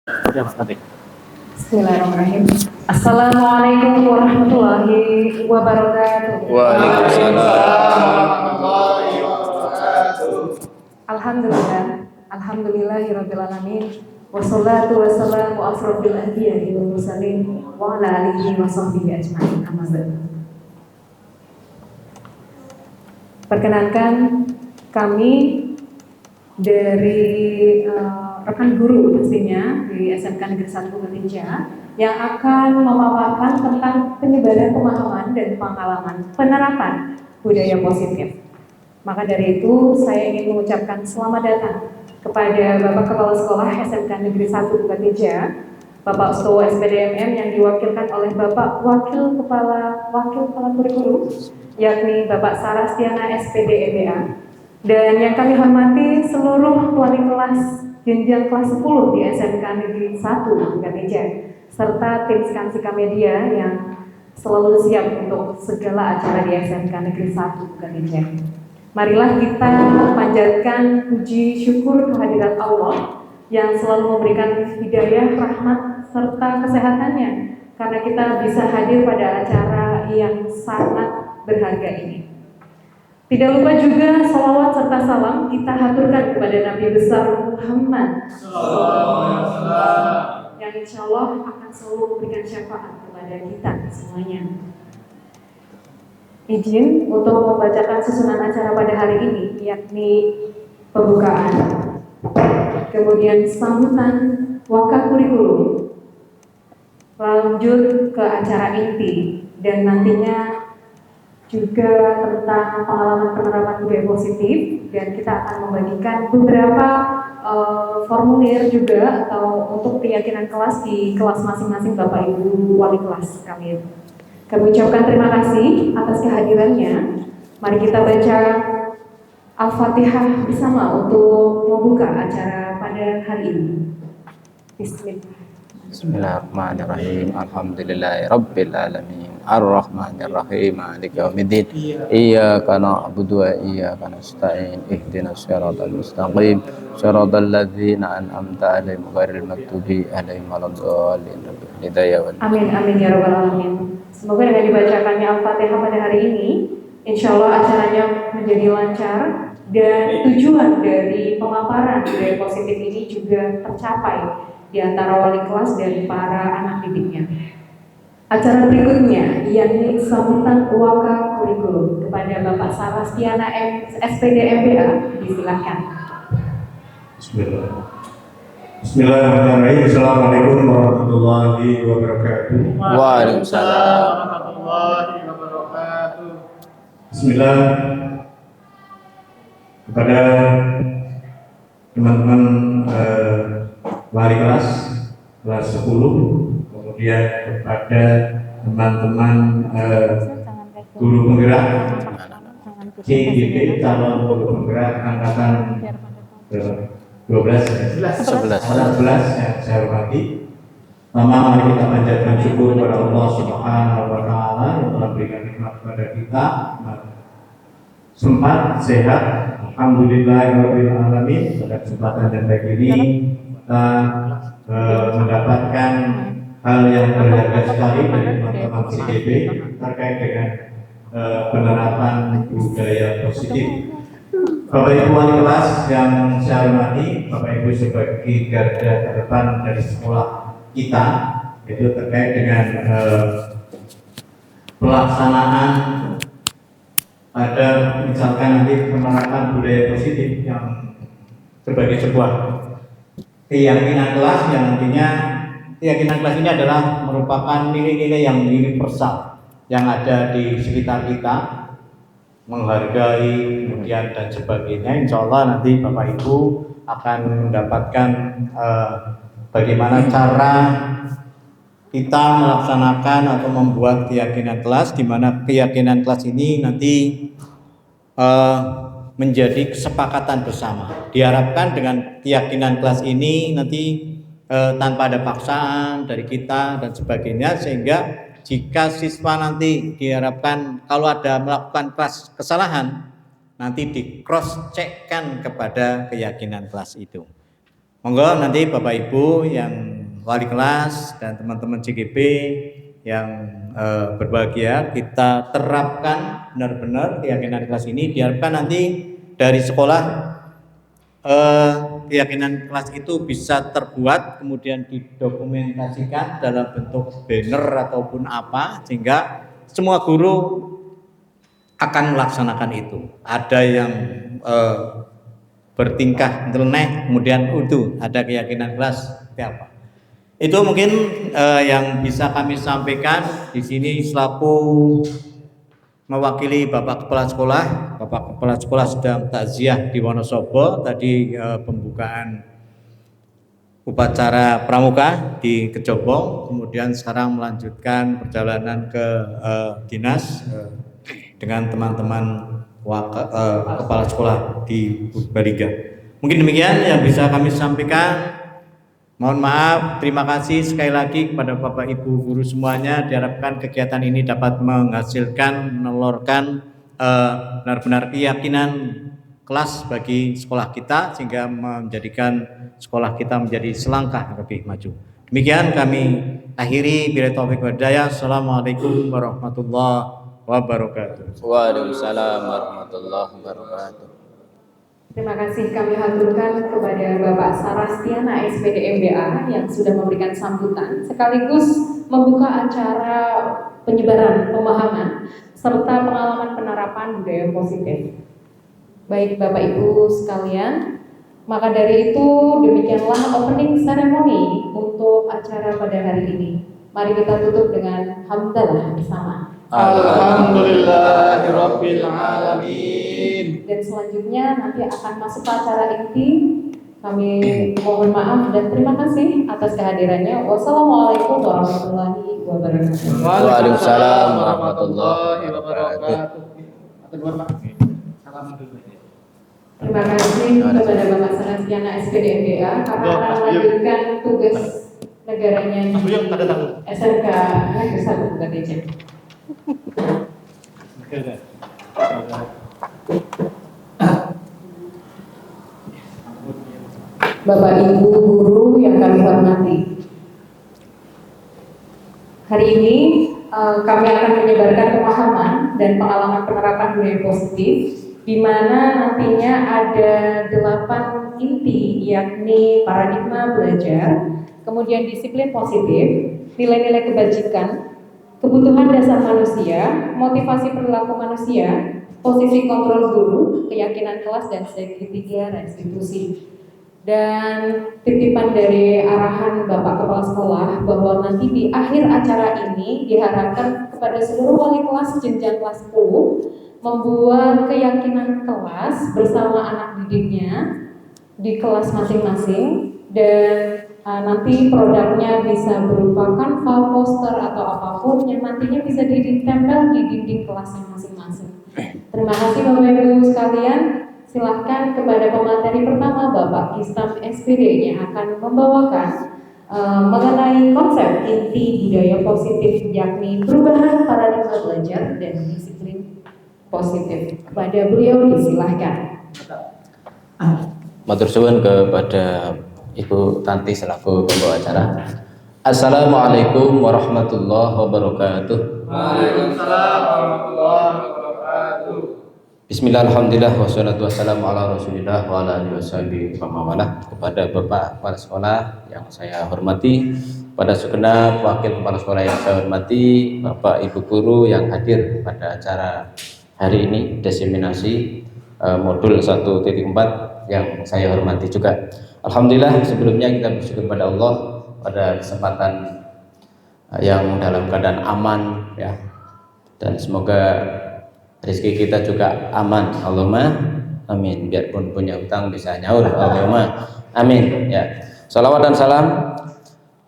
Ya, Mas Adi. Bismillahirrahmanirrahim. Assalamualaikum warahmatullahi wabarakatuh. Waalaikumsalam. Alhamdulillahirabbil alamin. Wassalatu wassalamu asrofil anbiya'i wal mursalin wa ala alihi wa sahbihi ajma'in. Amma ba'du. Perkenankan kami dari rekan guru pastinya di SMK Negeri 1 Gatinja yang akan memaparkan tentang penyebaran pemahaman dan pengalaman penerapan budaya positif. Maka dari itu saya ingin mengucapkan selamat datang kepada Bapak Kepala Sekolah SMK Negeri 1 Gatinja, Bapak Stowo SPDMM yang diwakilkan oleh Bapak Wakil Kepala Kurikulum, yakni Bapak Sarastiana SPD MBA, dan yang kami hormati seluruh wali kelas jenjang kelas 10 di SMK Negeri 1 Gatinja, serta tim Skansika Media yang selalu siap untuk segala acara di SMK Negeri 1 Gatinja. Marilah kita panjatkan puji syukur kehadirat Allah yang selalu memberikan hidayah, rahmat, serta kesehatannya, karena kita bisa hadir pada acara yang sangat berharga ini. Tidak lupa juga salawat serta salam kita haturkan kepada Nabi besar Muhammad yang insya Allah akan selalu memberikan syafaat kepada kita semuanya. Izin untuk membacakan susunan acara pada hari ini, yakni pembukaan, kemudian sambutan waka kurikulum, lanjut ke acara inti, dan nantinya juga tentang pengalaman penerapan budaya positif, dan kita akan membagikan beberapa formulir juga atau untuk keyakinan kelas di kelas masing-masing Bapak Ibu wali kelas kami. Kami ucapkan terima kasih atas kehadirannya. Mari kita baca Al-Fatihah bersama untuk membuka acara pada hari ini. Bismillahirrahmanirrahim. Alhamdulillahirabbil alamin. Ar-Rahmanirrahim. Maliki yaumiddin. Iyyaka na'budu wa iyyaka nasta'in. Ihdinas siratal mustaqim. Siratal ladzina an'amta 'alaihim ghairil maghdubi 'alaihim waladdallin. Amin amin ya rabbal alamin. Semoga dengan dibacakannya Al-Fatihah pada hari ini, insya Allah acaranya menjadi lancar dan tujuan dari pemaparan budaya positif ini juga tercapai di antara wali kelas dan para anak didiknya. Acara berikutnya yakni sambutan waka kurikulum kepada Bapak Sarastiana SPD MBA, disilahkan. Bismillahirrahmanirrahim. Assalamualaikum warahmatullahi wabarakatuh. Waalaikumsalam warahmatullahi wabarakatuh. Bismillah. Kepada teman-teman wali kelas 10, kemudian kepada teman-teman guru penggerak CGP, calon guru penggerak angkatan 11 yang saya hormati. Pertama, mari kita panjatkan syukur kepada Allah Subhanahu wa Ta'ala yang telah berikan nikmat kepada kita, sempat sehat. Alhamdulillahirabbil alamin. Pada kesempatan yang baik ini kita mendapatkan hal yang berharga sekali dari teman-teman CGP terkait dengan penerapan budaya positif. Bapak Ibu wali kelas yang saya hormati, Bapak Ibu sebagai garda terdepan dari sekolah kita, itu terkait dengan pelaksanaan pada misalkan nanti penerapan budaya positif yang sebagai sebuah keyakinan kelas yang nantinya keyakinan kelas ini adalah merupakan nilai-nilai yang universal yang ada di sekitar kita, menghargai, kemudian dan sebagainya. Insya Allah nanti Bapak Ibu akan mendapatkan bagaimana cara kita melaksanakan atau membuat keyakinan kelas, di mana keyakinan kelas ini nanti menjadi kesepakatan bersama. Diharapkan dengan keyakinan kelas ini nanti tanpa ada paksaan dari kita dan sebagainya, sehingga jika siswa nanti diharapkan kalau ada melakukan kelas kesalahan, nanti di cross checkkan kepada keyakinan kelas itu. Monggo nanti Bapak Ibu yang wali kelas dan teman-teman CGP yang berbahagia, kita terapkan benar-benar keyakinan kelas ini. Diharapkan nanti dari sekolah keyakinan kelas itu bisa terbuat kemudian didokumentasikan dalam bentuk banner ataupun apa, sehingga semua guru akan melaksanakan itu. Ada yang bertingkah nyeleneh, kemudian itu ada keyakinan kelas seperti apa. Itu mungkin yang bisa kami sampaikan di sini selaku mewakili Bapak Kepala Sekolah. Bapak Kepala Sekolah sedang takziah di Wonosobo. Tadi pembukaan upacara pramuka di Kejobong, kemudian sekarang melanjutkan perjalanan ke dinas dengan teman-teman kepala sekolah di Purbalingga. Mungkin demikian yang bisa kami sampaikan. Mohon maaf, terima kasih sekali lagi kepada Bapak Ibu guru semuanya. Diharapkan kegiatan ini dapat menghasilkan, menelurkan benar-benar keyakinan kelas bagi sekolah kita, sehingga menjadikan sekolah kita menjadi selangkah lebih maju. Demikian kami akhiri. Bila taufik wal hidayah. Assalamualaikum warahmatullahi wabarakatuh. Waalaikumsalam warahmatullahi wabarakatuh. Terima kasih kami haturkan kepada Bapak Sarastiana SPD MBA yang sudah memberikan sambutan sekaligus membuka acara penyebaran pemahaman serta pengalaman penerapan budaya positif. Baik Bapak Ibu sekalian, maka dari itu demikianlah opening ceremony untuk acara pada hari ini. Mari kita tutup dengan hamdalah bersama. Alhamdulillahirabbil alamin. Dan selanjutnya nanti akan masuk ke acara inti. Kami mohon maaf dan terima kasih atas kehadirannya. Wassalamualaikum warahmatullahi wabarakatuh. Waalaikumsalam warahmatullahi wabarakatuh. Salam dulu. Terima kasih kepada Bapak Sarastiana SPD MBA karena akan melanjutkan tugas negaranya di SMK Negeri 1 Bukadija. Bapak Ibu guru yang kami hormati, hari ini kami akan menyebarkan pemahaman dan pengalaman penerapan budaya positif, di mana nantinya ada 8 inti, yakni paradigma belajar, kemudian disiplin positif, nilai-nilai kebajikan, kebutuhan dasar manusia, motivasi perilaku manusia, posisi kontrol guru, keyakinan kelas, dan segitiga restitusi. Dan titipan dari arahan Bapak Kepala Sekolah bahwa nanti di akhir acara ini diharapkan kepada seluruh wali kelas jenjang kelas 10 membuat keyakinan kelas bersama anak didiknya di kelas masing-masing, dan nanti produknya bisa berupa kanva, poster atau apapun yang nantinya bisa ditempel di dinding kelasnya masing-masing. Terima kasih Bapak Ibu sekalian. Silahkan kepada pemateri pertama Bapak Kistam SPD yang akan membawakan mengenai konsep inti budaya positif, yakni perubahan paradigma belajar dan disiplin positif. Kepada beliau disilahkan. Matur suwun kepada Ibu Tanti selaku pembawa acara. Assalamualaikum warahmatullahi wabarakatuh. Waalaikumsalam warahmatullahi wabarakatuh. Bismillah, alhamdulillah, wassalatu wassalamu ala rasulillah wa ala alihi washabihi wa mawalah. Kepada Bapak Kepala Sekolah yang saya hormati, pada segenap wakil kepala sekolah yang saya hormati, Bapak Ibu guru yang hadir pada acara hari ini, diseminasi modul 1.4 yang saya hormati juga. Alhamdulillah, sebelumnya kita bersyukur pada Allah pada kesempatan yang dalam keadaan aman ya, dan semoga rezeki kita juga aman, Allahumma amin. Biarpun punya utang bisa nyaur, Allahumma amin ya. Salawat dan salam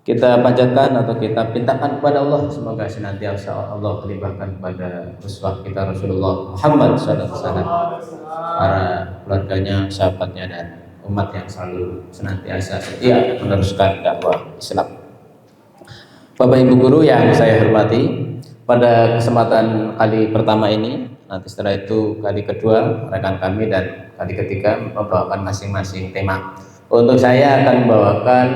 kita panjatkan atau kita pintakan kepada Allah, semoga senantiasa Allah limpahkan kepada uswah kita Rasulullah Muhammad SAW, para keluarganya, sahabatnya, dan umat yang selalu senantiasa setia meneruskan dakwah Islam. Bapak Ibu guru yang saya hormati, pada kesempatan kali pertama ini, nanti setelah itu kali kedua rekan kami, dan kali ketiga membawakan masing-masing tema. Untuk saya akan membawakan,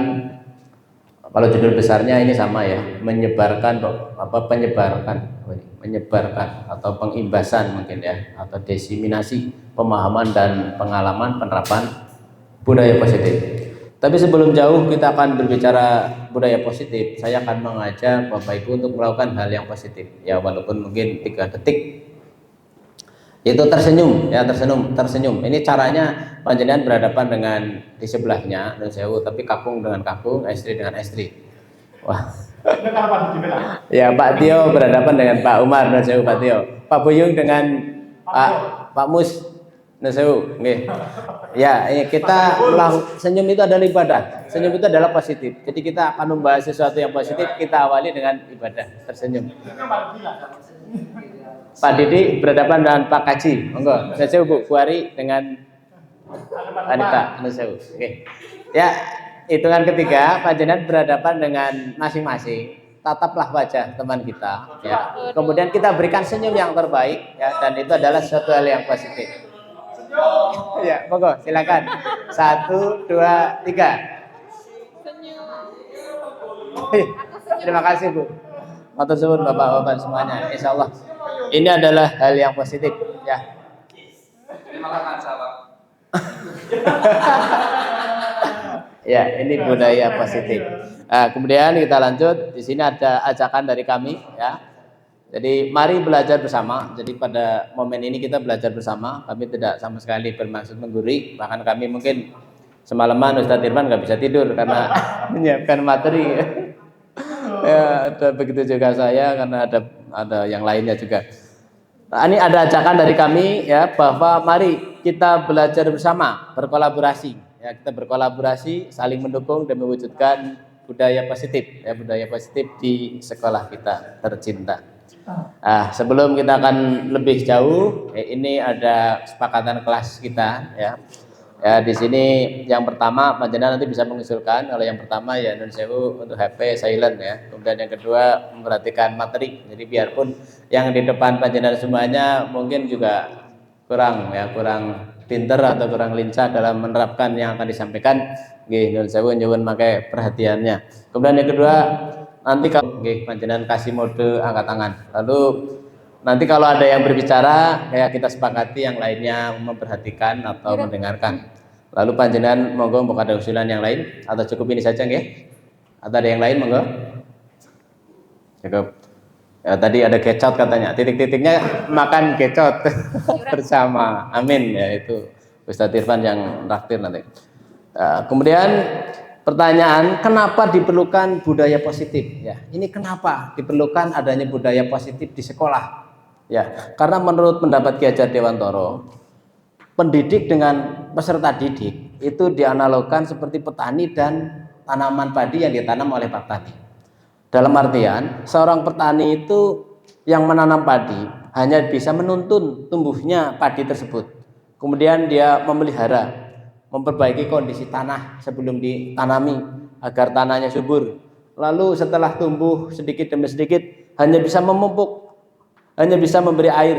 kalau judul besarnya ini sama ya, menyebarkan atau pengimbasan mungkin ya, atau disiminasi pemahaman dan pengalaman penerapan budaya positif. Tapi sebelum jauh kita akan berbicara budaya positif, saya akan mengajak Bapak Ibu untuk melakukan hal yang positif ya, walaupun mungkin 3 detik, yaitu tersenyum ya, tersenyum. Ini caranya panjenengan berhadapan dengan di sebelahnya, dan sewu, tapi kakung dengan kakung, istri dengan istri. Wah. Ya, Pak Tio berhadapan dengan Pak Umar, dan sewu Pak Tio. Pak Buyung dengan Pak Mus, dan sewu. Nggih. Ya, kita senyum itu adalah ibadah. Senyum itu adalah positif. Jadi kita akan membahas sesuatu yang positif, kita awali dengan ibadah, tersenyum. Pak Didi berhadapan dengan Pak Kaji, monggo. Saya Bu Kuari dengan Anita, Oke. Ya, hitungan ketiga, panjenengan berhadapan dengan masing-masing. Tataplah wajah teman kita, ya. Kemudian kita berikan senyum yang terbaik, ya, dan itu adalah suatu hal yang positif. Ya, monggo, silakan. 1, 2, 3. Terima kasih Bu. Matur suwun Bapak-bapak semuanya. Insya Allah ini adalah hal yang positif, ya. Ya, ini budaya positif. Kemudian kita lanjut. Di sini ada ajakan dari kami, ya. Jadi mari belajar bersama. Jadi pada momen ini kita belajar bersama. Kami tidak sama sekali bermaksud menggurui. Bahkan kami mungkin semalaman Ustadz Irfan nggak bisa tidur karena menyiapkan materi. Ya, begitu juga saya karena ada yang lainnya juga. Nah, ini ada ajakan dari kami ya, bahwa mari kita belajar bersama, berkolaborasi. Ya, kita berkolaborasi, saling mendukung dan mewujudkan budaya positif, ya, budaya positif di sekolah kita tercinta. Sebelum kita akan lebih jauh, ini ada kesepakatan kelas kita, ya. Ya, di sini yang pertama panjenengan nanti bisa mengusulkan. Kalau yang pertama ya nun sewu untuk HP silent ya. Kemudian yang kedua memperhatikan materi. Jadi biarpun yang di depan panjenengan semuanya mungkin juga kurang pinter atau kurang lincah dalam menerapkan yang akan disampaikan, nggih nun sewu nyuwun make perhatiannya. Kemudian yang kedua, nanti kalau nggih panjenengan kasih mode angkat tangan. Lalu nanti kalau ada yang berbicara, ya kita sepakati yang lainnya memperhatikan atau mendengarkan. Lalu panjenengan monggo mau ada usulan yang lain atau cukup ini saja nggih? Atau ada yang lain monggo? Cukup. Ya, tadi ada gecot katanya. Titik-titiknya makan gecot bersama. Amin ya, itu Ustadz Irfan yang traktir nanti. Kemudian pertanyaan, kenapa diperlukan budaya positif? Ya, ini kenapa diperlukan adanya budaya positif di sekolah? Ya, karena menurut pendapat Ki Hajar Dewantoro, pendidik dengan peserta didik itu dianalogkan seperti petani dan tanaman padi yang ditanam oleh Pak Tani. Dalam artian, seorang petani itu yang menanam padi hanya bisa menuntun tumbuhnya padi tersebut. Kemudian dia memelihara, memperbaiki kondisi tanah sebelum ditanami agar tanahnya subur. Lalu setelah tumbuh sedikit demi sedikit hanya bisa memupuk, hanya bisa memberi air,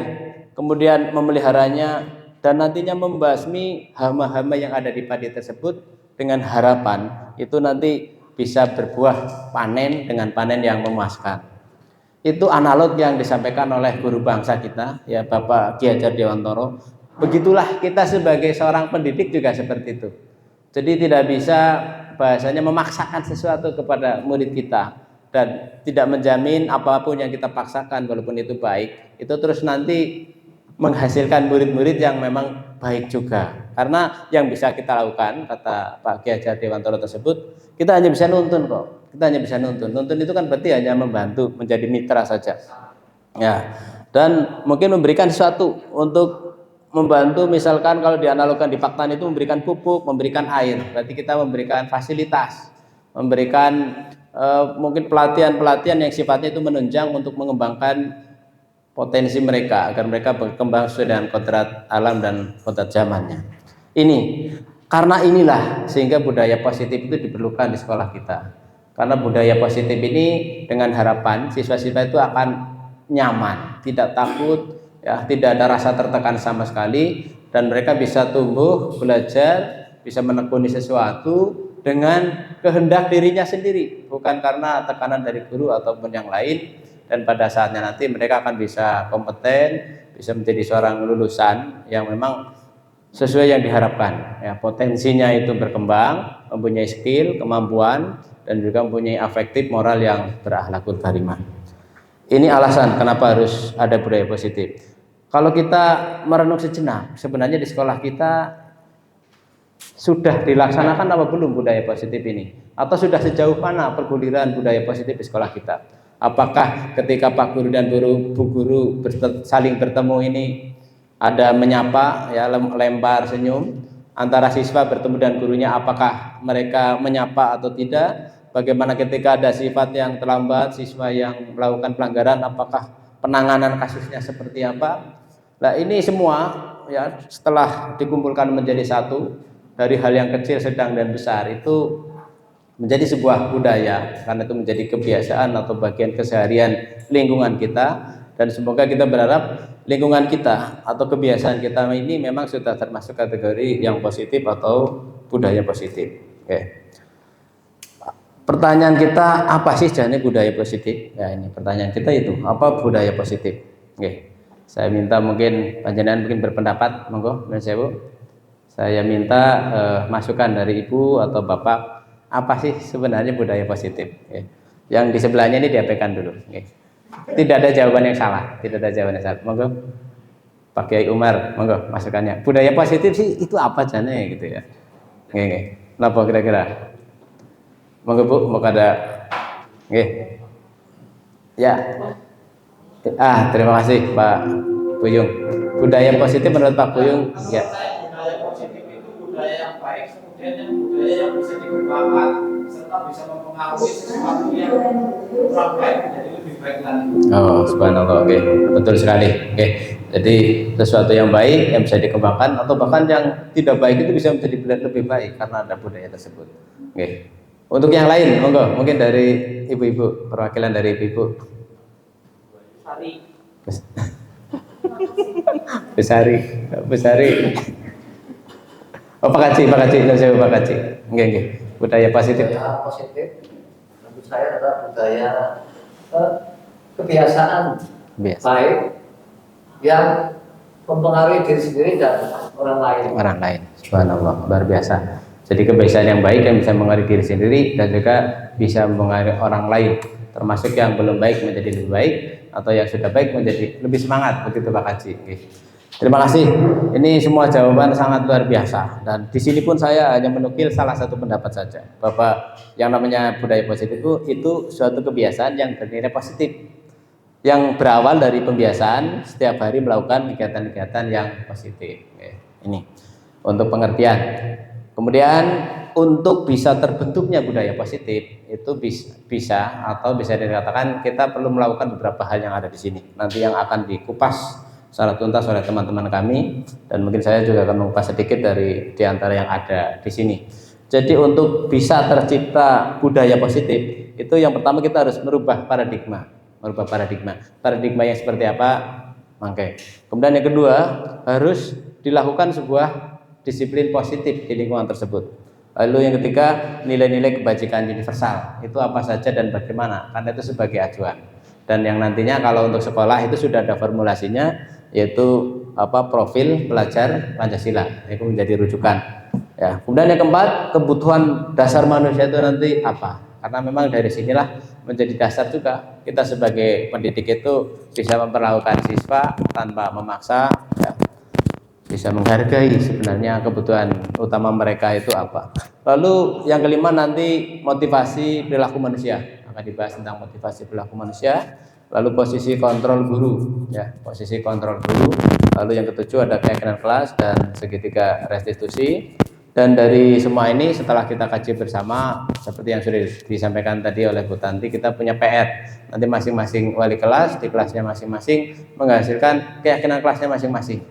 kemudian memeliharanya dan nantinya membasmi hama-hama yang ada di padi tersebut dengan harapan itu nanti bisa berbuah panen dengan panen yang memuaskan. Itu analog yang disampaikan oleh guru bangsa kita, ya Bapak Ki Hajar Dewantoro. Begitulah kita sebagai seorang pendidik juga seperti itu. Jadi tidak bisa bahasanya memaksakan sesuatu kepada murid kita dan tidak menjamin apapun yang kita paksakan walaupun itu baik, itu terus nanti menghasilkan murid-murid yang memang baik juga. Karena yang bisa kita lakukan, kata Pak Ki Hajar Dewantoro tersebut, kita hanya bisa nuntun kok. Kita hanya bisa nuntun. Nuntun itu kan berarti hanya membantu, menjadi mitra saja. Ya. Dan mungkin memberikan sesuatu untuk membantu, misalkan kalau dianalogkan di Pak Tani itu memberikan pupuk, memberikan air. Berarti kita memberikan fasilitas, memberikan mungkin pelatihan-pelatihan yang sifatnya itu menunjang untuk mengembangkan potensi mereka agar mereka berkembang sesuai dengan kodrat alam dan kodrat zamannya. Karena inilah sehingga budaya positif itu diperlukan di sekolah kita. Karena budaya positif ini dengan harapan siswa-siswa itu akan nyaman, tidak takut, ya, tidak ada rasa tertekan sama sekali, dan mereka bisa tumbuh, belajar bisa menekuni sesuatu dengan kehendak dirinya sendiri, bukan karena tekanan dari guru ataupun yang lain. Dan pada saatnya nanti mereka akan bisa kompeten, bisa menjadi seorang lulusan yang memang sesuai yang diharapkan. Ya, potensinya itu berkembang, mempunyai skill, kemampuan, dan juga mempunyai afektif moral yang berakhlakul karimah. Ini alasan kenapa harus ada budaya positif. Kalau kita merenung sejenak, sebenarnya di sekolah kita sudah dilaksanakan apa belum budaya positif ini? Atau sudah sejauh mana perguliran budaya positif di sekolah kita? Apakah ketika Pak Guru dan Bu Guru saling bertemu ini ada menyapa, ya, lempar senyum antara siswa bertemu dan gurunya, apakah mereka menyapa atau tidak? Bagaimana ketika ada sifat yang terlambat, siswa yang melakukan pelanggaran, apakah penanganan kasusnya seperti apa? Nah, ini semua ya setelah dikumpulkan menjadi satu dari hal yang kecil, sedang dan besar itu menjadi sebuah budaya, karena itu menjadi kebiasaan atau bagian keseharian lingkungan kita. Dan semoga kita berharap lingkungan kita atau kebiasaan kita ini memang sudah termasuk kategori yang positif atau budaya positif. Oke. Pertanyaan kita, apa sih jane budaya positif? Ya, ini pertanyaan kita itu, apa budaya positif? Oke. Saya minta mungkin panjenengan mungkin berpendapat, monggo, saya minta masukan dari Ibu atau Bapak, apa sih sebenarnya budaya positif? Oke. Yang di sebelahnya ini diabaikan dulu. Oke. Tidak ada jawaban yang salah, tidak ada jawaban yang salah. Monggo, Pak Kiai Umar, monggo masukannya. Budaya positif sih itu apa jane gitu ya? Oke. Kenapa kira-kira? Monggo Bu, mau ada? Oke. Ya. Terima kasih Pak Buyung. Budaya positif menurut Pak Buyung, ya. Budaya positif itu budaya yang baik, kemudian yang budaya yang bisa dikembangkan serta bisa mempengaruhi sesuatu yang kurang baik menjadi lebih baik lagi. Oh, subhanallah. Oke, betul sekali. Oke. Jadi sesuatu yang baik yang bisa dikembangkan atau bahkan yang tidak baik itu bisa menjadi lebih baik karena ada budaya tersebut. Oke. Untuk yang lain, monggo, mungkin dari ibu-ibu, perwakilan dari ibu-ibu. Besari. Oh, Pak Kaji, saya Pak Kaji. Nggih. Budaya positif. Budaya positif menurut saya adalah budaya kebiasaan baik yang mempengaruhi diri sendiri dan orang lain. Subhanallah, luar biasa. Jadi kebiasaan yang baik yang bisa mengaruhi diri sendiri dan juga bisa mengaruhi orang lain, termasuk yang belum baik menjadi lebih baik atau yang sudah baik menjadi lebih semangat, begitu Pak Haji. Terima kasih. Ini semua jawaban sangat luar biasa, dan di sini pun saya hanya menukil salah satu pendapat saja, bahwa yang namanya budaya positif itu suatu kebiasaan yang bernilai positif, yang berawal dari pembiasaan setiap hari melakukan kegiatan-kegiatan yang positif. Ini untuk pengertian. Kemudian untuk bisa terbentuknya budaya positif itu bisa atau bisa dikatakan kita perlu melakukan beberapa hal yang ada di sini. Nanti yang akan dikupas secara tuntas oleh teman-teman kami, dan mungkin saya juga akan mengupas sedikit dari diantara yang ada di sini. Jadi untuk bisa tercipta budaya positif itu yang pertama kita harus merubah paradigma. Paradigma yang seperti apa? Oke. Kemudian yang kedua harus dilakukan sebuah disiplin positif di lingkungan tersebut. Lalu yang ketiga, nilai-nilai kebajikan universal itu apa saja dan bagaimana, karena itu sebagai acuan. Dan yang nantinya kalau untuk sekolah itu sudah ada formulasinya, yaitu profil pelajar Pancasila, itu menjadi rujukan. Ya. Kemudian yang keempat, kebutuhan dasar manusia itu nanti apa? Karena memang dari sinilah menjadi dasar juga kita sebagai pendidik itu bisa memperlakukan siswa tanpa memaksa, ya, bisa menghargai sebenarnya kebutuhan utama mereka itu apa. Lalu yang kelima nanti motivasi perilaku manusia, akan dibahas tentang motivasi perilaku manusia. Lalu posisi kontrol guru, ya, posisi kontrol guru. Lalu yang ketujuh ada keyakinan kelas dan segitiga restitusi. Dan dari semua ini setelah kita kaji bersama, seperti yang sudah disampaikan tadi oleh Bu Tanti, kita punya PR. Nanti masing-masing wali kelas di kelasnya masing-masing menghasilkan keyakinan kelasnya masing-masing.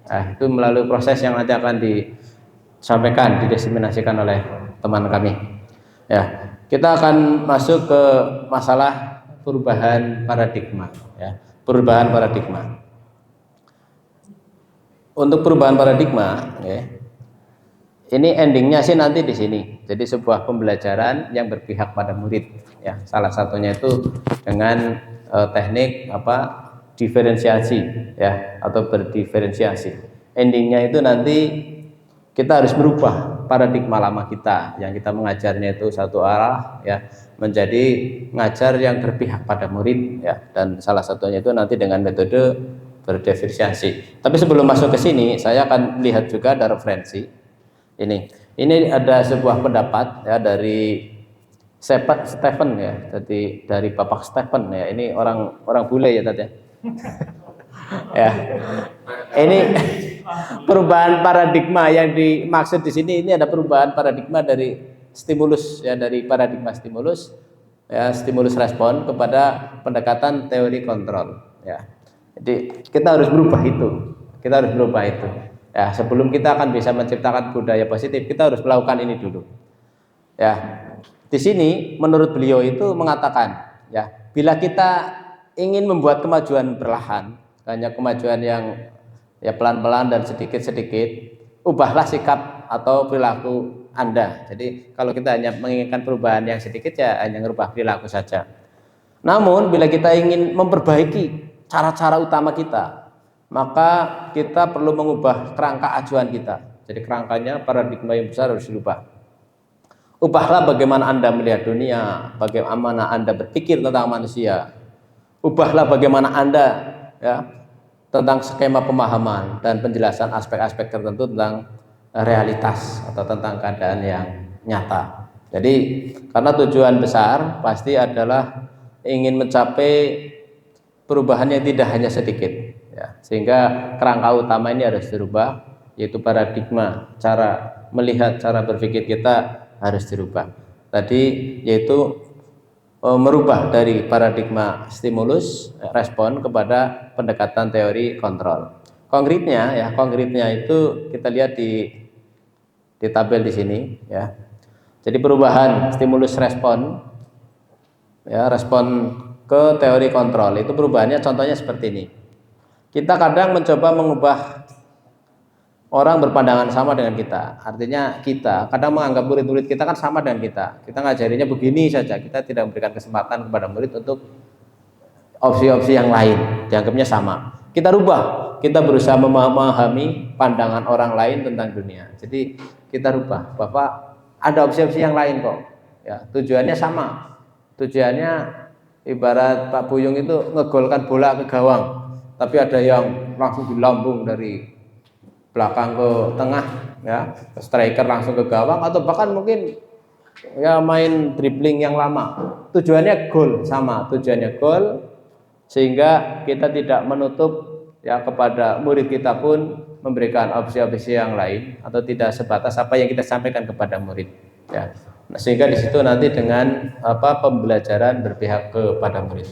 Nah, itu melalui proses yang nanti akan disampaikan, didiseminasikan oleh teman kami. Ya, kita akan masuk ke masalah perubahan paradigma. Ya, perubahan paradigma. Untuk perubahan paradigma, ya, ini endingnya sih nanti di sini. Jadi sebuah pembelajaran yang berpihak pada murid. Ya, salah satunya itu dengan teknik diferensiasi, ya, atau berdiferensiasi. Endingnya itu nanti kita harus merubah paradigma lama kita yang kita mengajarnya itu satu arah, ya, menjadi ngajar yang berpihak pada murid, ya, dan salah satunya itu nanti dengan metode berdiferensiasi. Tapi sebelum masuk ke sini, saya akan lihat juga ada referensi. Ini ada sebuah pendapat, ya, dari Stephen, ya, jadi dari Bapak Stephen, ya, ini orang bule ya tadi. Ya, ini perubahan paradigma yang dimaksud di sini. Ini ada perubahan paradigma dari stimulus, ya, dari paradigma stimulus, ya, stimulus respon kepada pendekatan teori kontrol, ya. Jadi kita harus berubah itu, ya, sebelum kita akan bisa menciptakan budaya positif, kita harus melakukan ini dulu, ya. Di sini menurut beliau itu mengatakan, ya, bila kita ingin membuat kemajuan perlahan, hanya kemajuan yang, ya, pelan-pelan dan sedikit-sedikit, ubahlah sikap atau perilaku Anda. Jadi kalau kita hanya menginginkan perubahan yang sedikit, ya hanya merubah perilaku saja. Namun bila kita ingin memperbaiki cara-cara utama kita, maka kita perlu mengubah kerangka acuan kita. Jadi kerangkanya, paradigma yang besar harus dirubah. Ubahlah bagaimana Anda melihat dunia, bagaimana Anda berpikir tentang manusia. Ubahlah bagaimana Anda, ya, tentang skema pemahaman dan penjelasan aspek-aspek tertentu tentang realitas atau tentang keadaan yang nyata. Jadi karena tujuan besar pasti adalah ingin mencapai perubahan yang tidak hanya sedikit, ya, sehingga kerangka utama ini harus dirubah, yaitu paradigma, cara melihat, cara berpikir kita harus dirubah. Tadi yaitu merubah dari paradigma stimulus respon kepada pendekatan teori kontrol. Konkretnya, ya, konkretnya itu kita lihat di tabel di sini, ya. Jadi perubahan stimulus respon, ya, respon ke teori kontrol itu perubahannya contohnya seperti ini. Kita kadang mencoba mengubah orang berpandangan sama dengan kita. Artinya kita kadang menganggap murid-murid kita kan sama dengan kita. Kita ngajarinya begini saja. Kita tidak memberikan kesempatan kepada murid untuk opsi-opsi yang lain. Dianggapnya sama. Kita rubah. Kita berusaha memahami pandangan orang lain tentang dunia. Jadi kita rubah. Bapak ada opsi-opsi yang lain kok. Ya, tujuannya sama. Tujuannya ibarat Pak Buyung itu ngegolkan bola ke gawang. Tapi ada yang langsung dilambung dari belakang ke tengah, ya, striker langsung ke gawang, atau bahkan mungkin, ya, main dribbling yang lama. Tujuannya gol, sama tujuannya gol, sehingga kita tidak menutup, ya, kepada murid kita pun memberikan opsi-opsi yang lain atau tidak sebatas apa yang kita sampaikan kepada murid, ya. Nah, sehingga di situ nanti dengan pembelajaran berpihak kepada murid.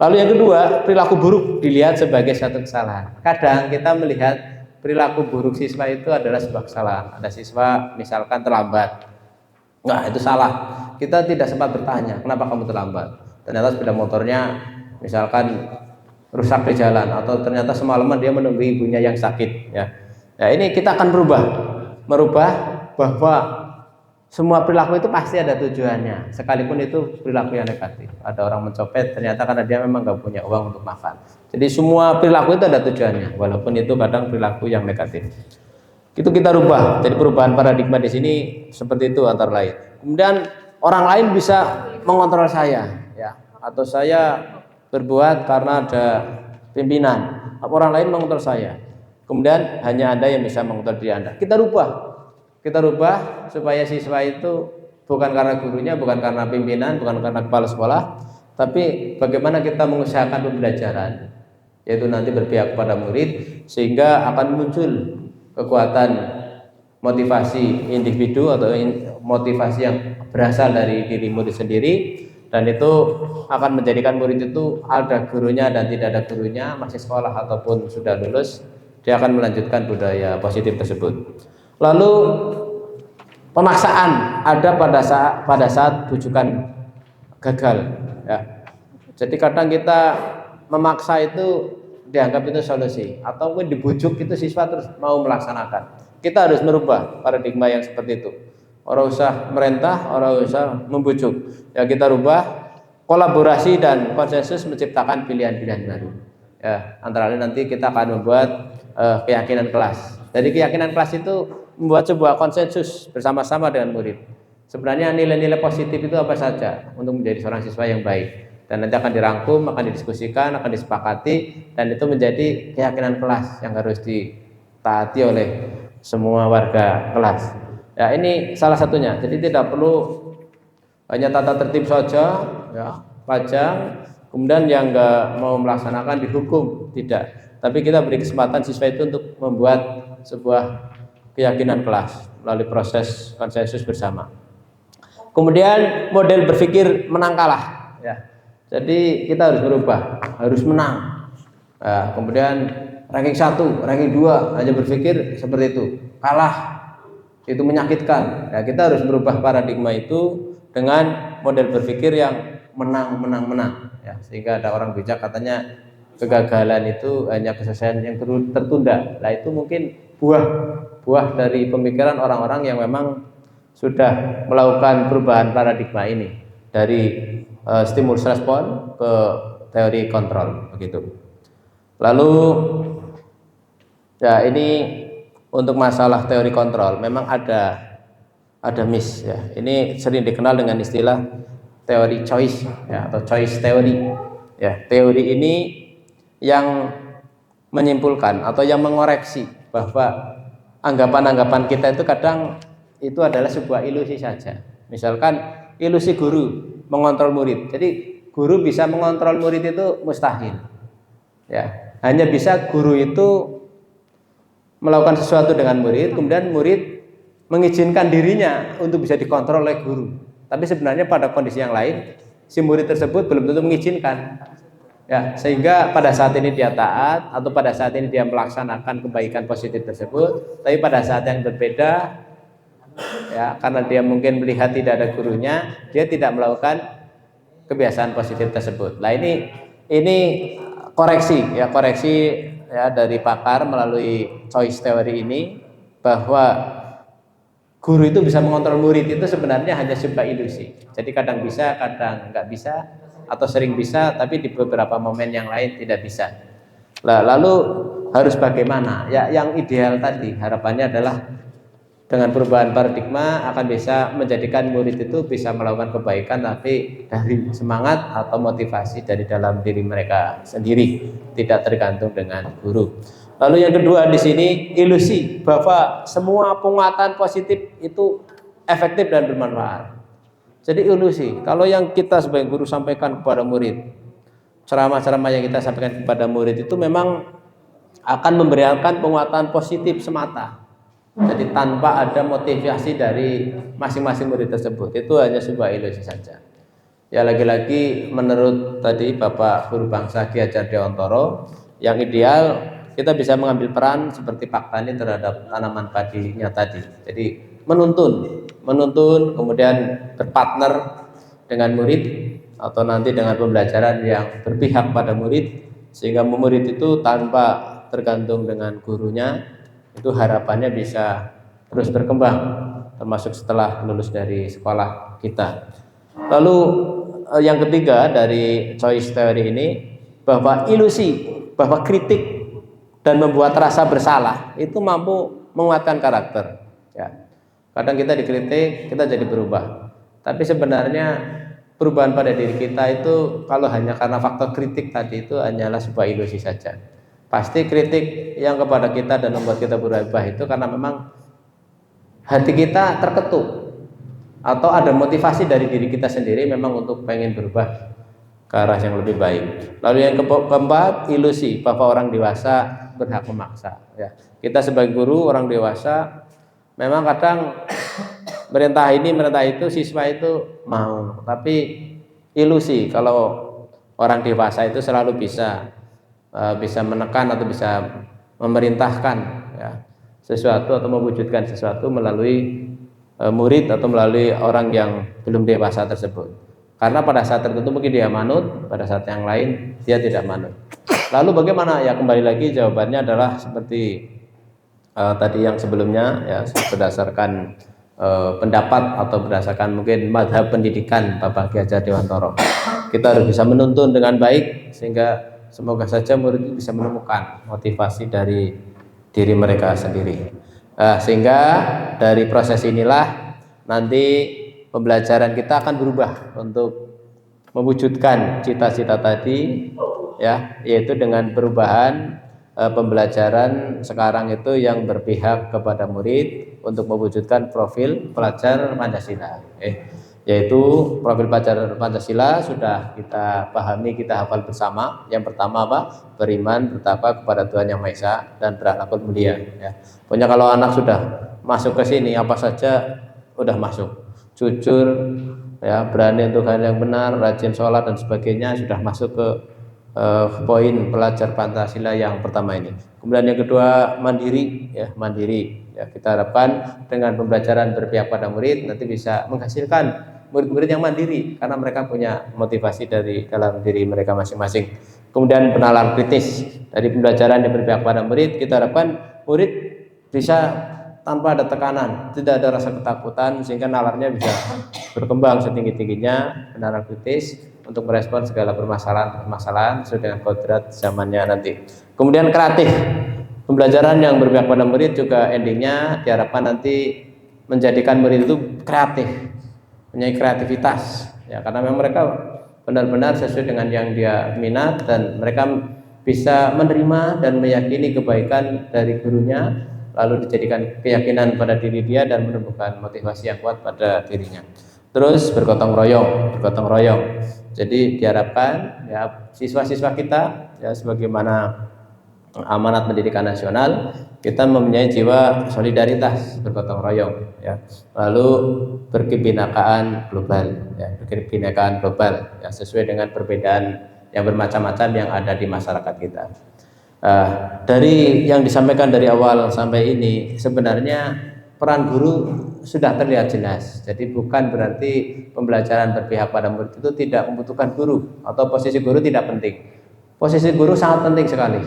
Lalu yang kedua, perilaku buruk dilihat sebagai satu kesalahan. Kadang kita melihat perilaku buruk siswa itu adalah sebuah kesalahan. Ada siswa misalkan terlambat, nah itu salah. Kita tidak sempat bertanya, kenapa kamu terlambat? Ternyata sepeda motornya misalkan rusak di jalan, atau ternyata semalaman dia menunggu ibunya yang sakit, ya. Nah, ini kita akan merubah bahwa semua perilaku itu pasti ada tujuannya, sekalipun itu perilaku yang negatif. Ada orang mencopet ternyata karena dia memang nggak punya uang untuk makan. Jadi semua perilaku itu ada tujuannya, walaupun itu kadang perilaku yang negatif. Itu kita rubah. Jadi perubahan paradigma di sini seperti itu antara lain. Kemudian orang lain bisa mengontrol saya, ya, atau saya berbuat karena ada pimpinan. Orang lain mengontrol saya. Kemudian hanya Anda yang bisa mengontrol diri Anda. Kita rubah supaya siswa itu bukan karena gurunya, bukan karena pimpinan, bukan karena kepala sekolah, tapi bagaimana kita mengusahakan pembelajaran, yaitu nanti berpihak pada murid, sehingga akan muncul kekuatan motivasi individu atau motivasi yang berasal dari diri murid sendiri, dan itu akan menjadikan murid itu ada gurunya dan tidak ada gurunya, masih sekolah ataupun sudah lulus, dia akan melanjutkan budaya positif tersebut. Lalu pemaksaan ada pada saat bujukan gagal, ya. Jadi kadang kita memaksa itu dianggap itu solusi, atau mungkin dibujuk itu siswa terus mau melaksanakan. kita harus merubah paradigma yang seperti itu. Orang usah merintah, orang usah membujuk. Ya kita rubah, kolaborasi dan konsensus menciptakan pilihan-pilihan baru. Ya, antara lain nanti kita akan membuat keyakinan kelas. Dari keyakinan kelas itu membuat sebuah konsensus bersama-sama dengan murid. Sebenarnya nilai-nilai positif itu apa saja untuk menjadi seorang siswa yang baik. Dan nanti akan dirangkum, akan didiskusikan, akan disepakati, dan itu menjadi keyakinan kelas yang harus ditaati oleh semua warga kelas. Ya, ini salah satunya. Jadi tidak perlu hanya tata tertib saja, ya, pajang, kemudian yang enggak mau melaksanakan dihukum, tidak. Tapi kita beri kesempatan siswa itu untuk membuat sebuah keyakinan kelas melalui proses konsensus bersama. Kemudian model berpikir menang kalah, ya. Jadi kita harus berubah, harus menang. Nah, kemudian ranking 1, ranking 2 hanya berpikir seperti itu, kalah itu menyakitkan. Ya, kita harus berubah paradigma itu dengan model berpikir yang menang. Ya, sehingga ada orang bijak katanya kegagalan itu hanya kesuksesan yang tertunda. Nah itu mungkin buah dari pemikiran orang-orang yang memang sudah melakukan perubahan paradigma ini dari stimulus respon ke teori kontrol begitu. Lalu ya ini untuk masalah teori kontrol memang ada miss ya. Ini sering dikenal dengan istilah teori choice ya, atau choice theory. Ya, teori ini yang menyimpulkan atau yang mengoreksi bahwa anggapan-anggapan kita itu kadang itu adalah sebuah ilusi saja. Misalkan ilusi guru mengontrol murid. Jadi guru bisa mengontrol murid itu mustahil. Ya, hanya bisa guru itu melakukan sesuatu dengan murid, kemudian murid mengizinkan dirinya untuk bisa dikontrol oleh guru. Tapi sebenarnya pada kondisi yang lain, si murid tersebut belum tentu mengizinkan. Ya, sehingga pada saat ini dia taat atau pada saat ini dia melaksanakan kebaikan positif tersebut, tapi pada saat yang berbeda ya, karena dia mungkin melihat tidak ada gurunya, dia tidak melakukan kebiasaan positif tersebut. Nah, ini koreksi ya dari pakar melalui choice theory ini bahwa guru itu bisa mengontrol murid itu sebenarnya hanya sebuah ilusi. Jadi kadang bisa, kadang nggak bisa, atau sering bisa, tapi di beberapa momen yang lain tidak bisa. Lalu harus bagaimana? Ya, yang ideal tadi harapannya adalah dengan perubahan paradigma akan bisa menjadikan murid itu bisa melakukan kebaikan, tapi dari semangat atau motivasi dari dalam diri mereka sendiri, tidak tergantung dengan guru. Lalu yang kedua di sini ilusi bahwa semua penguatan positif itu efektif dan bermanfaat. Jadi ilusi. Kalau yang kita sebagai guru sampaikan kepada murid, ceramah-ceramah yang kita sampaikan kepada murid itu memang akan memberikan penguatan positif semata. Jadi tanpa ada motivasi dari masing-masing murid tersebut. Itu hanya sebuah ilusi saja. Ya lagi-lagi menurut tadi Bapak Guru Bangsa Ki Hajar Dewantoro, yang ideal kita bisa mengambil peran seperti Pak Tani terhadap tanaman padinya tadi. Jadi menuntun, kemudian berpartner dengan murid atau nanti dengan pembelajaran yang berpihak pada murid, sehingga murid itu tanpa tergantung dengan gurunya, itu harapannya bisa terus berkembang, termasuk setelah lulus dari sekolah kita. Lalu yang ketiga dari choice theory ini, bahwa ilusi, bahwa kritik dan membuat rasa bersalah itu mampu menguatkan karakter. Ya. Kadang kita dikritik, kita jadi berubah. Tapi sebenarnya perubahan pada diri kita itu kalau hanya karena faktor kritik tadi itu hanyalah sebuah ilusi saja. Pasti kritik yang kepada kita dan membuat kita berubah itu karena memang hati kita terketuk atau ada motivasi dari diri kita sendiri memang untuk pengen berubah ke arah yang lebih baik. Lalu yang keempat, ilusi bahwa orang dewasa berhak memaksa. Ya, kita sebagai guru orang dewasa memang kadang merintah ini merintah itu, siswa itu mau, tapi ilusi kalau orang dewasa itu selalu bisa menekan atau bisa memerintahkan ya, sesuatu atau mewujudkan sesuatu melalui murid atau melalui orang yang belum dewasa tersebut. Karena pada saat tertentu mungkin dia manut, pada saat yang lain dia tidak manut. Lalu bagaimana? Ya kembali lagi jawabannya adalah seperti tadi yang sebelumnya ya berdasarkan pendapat atau berdasarkan mungkin madhab pendidikan Bapak Ki Hajar Dewantoro, kita harus bisa menuntun dengan baik sehingga semoga saja murid bisa menemukan motivasi dari diri mereka sendiri. Sehingga dari proses inilah nanti pembelajaran kita akan berubah untuk mewujudkan cita-cita tadi ya, yaitu dengan perubahan pembelajaran sekarang itu yang berpihak kepada murid untuk mewujudkan profil pelajar Pancasila. Yaitu profil pelajar Pancasila sudah kita pahami, kita hafal bersama. Yang pertama apa? Beriman, bertakwa kepada Tuhan Yang Maha Esa dan berakhlak mulia. Ya. Pokoknya kalau anak sudah masuk ke sini apa saja udah masuk. Jujur, ya, berani untuk hal yang benar, rajin sholat dan sebagainya sudah masuk ke poin pelajar Pancasila yang pertama ini. Kemudian yang kedua mandiri, ya mandiri. Ya, kita harapkan dengan pembelajaran berpihak pada murid nanti bisa menghasilkan murid-murid yang mandiri karena mereka punya motivasi dari dalam diri mereka masing-masing. Kemudian penalar kritis dari pembelajaran yang berpihak pada murid, kita harapkan murid bisa tanpa ada tekanan, tidak ada rasa ketakutan sehingga nalarnya bisa berkembang setinggi-tingginya, penalar kritis untuk merespon segala permasalahan sesuai dengan kodrat zamannya nanti. Kemudian kreatif, pembelajaran yang berpihak pada murid juga endingnya diharapkan nanti menjadikan murid itu kreatif, punya kreativitas, ya karena memang mereka benar-benar sesuai dengan yang dia minat dan mereka bisa menerima dan meyakini kebaikan dari gurunya, lalu dijadikan keyakinan pada diri dia dan menumbuhkan motivasi yang kuat pada dirinya. Terus bergotong royong. Jadi diharapkan ya siswa-siswa kita ya sebagaimana amanat pendidikan nasional kita mempunyai jiwa solidaritas bergotong royong ya. Lalu berkebinekaan global ya, sesuai dengan perbedaan yang bermacam-macam yang ada di masyarakat kita. Dari yang disampaikan dari awal sampai ini sebenarnya peran guru sudah terlihat jelas. Jadi bukan berarti pembelajaran berpihak pada murid itu tidak membutuhkan guru atau posisi guru tidak penting. Posisi guru sangat penting sekali.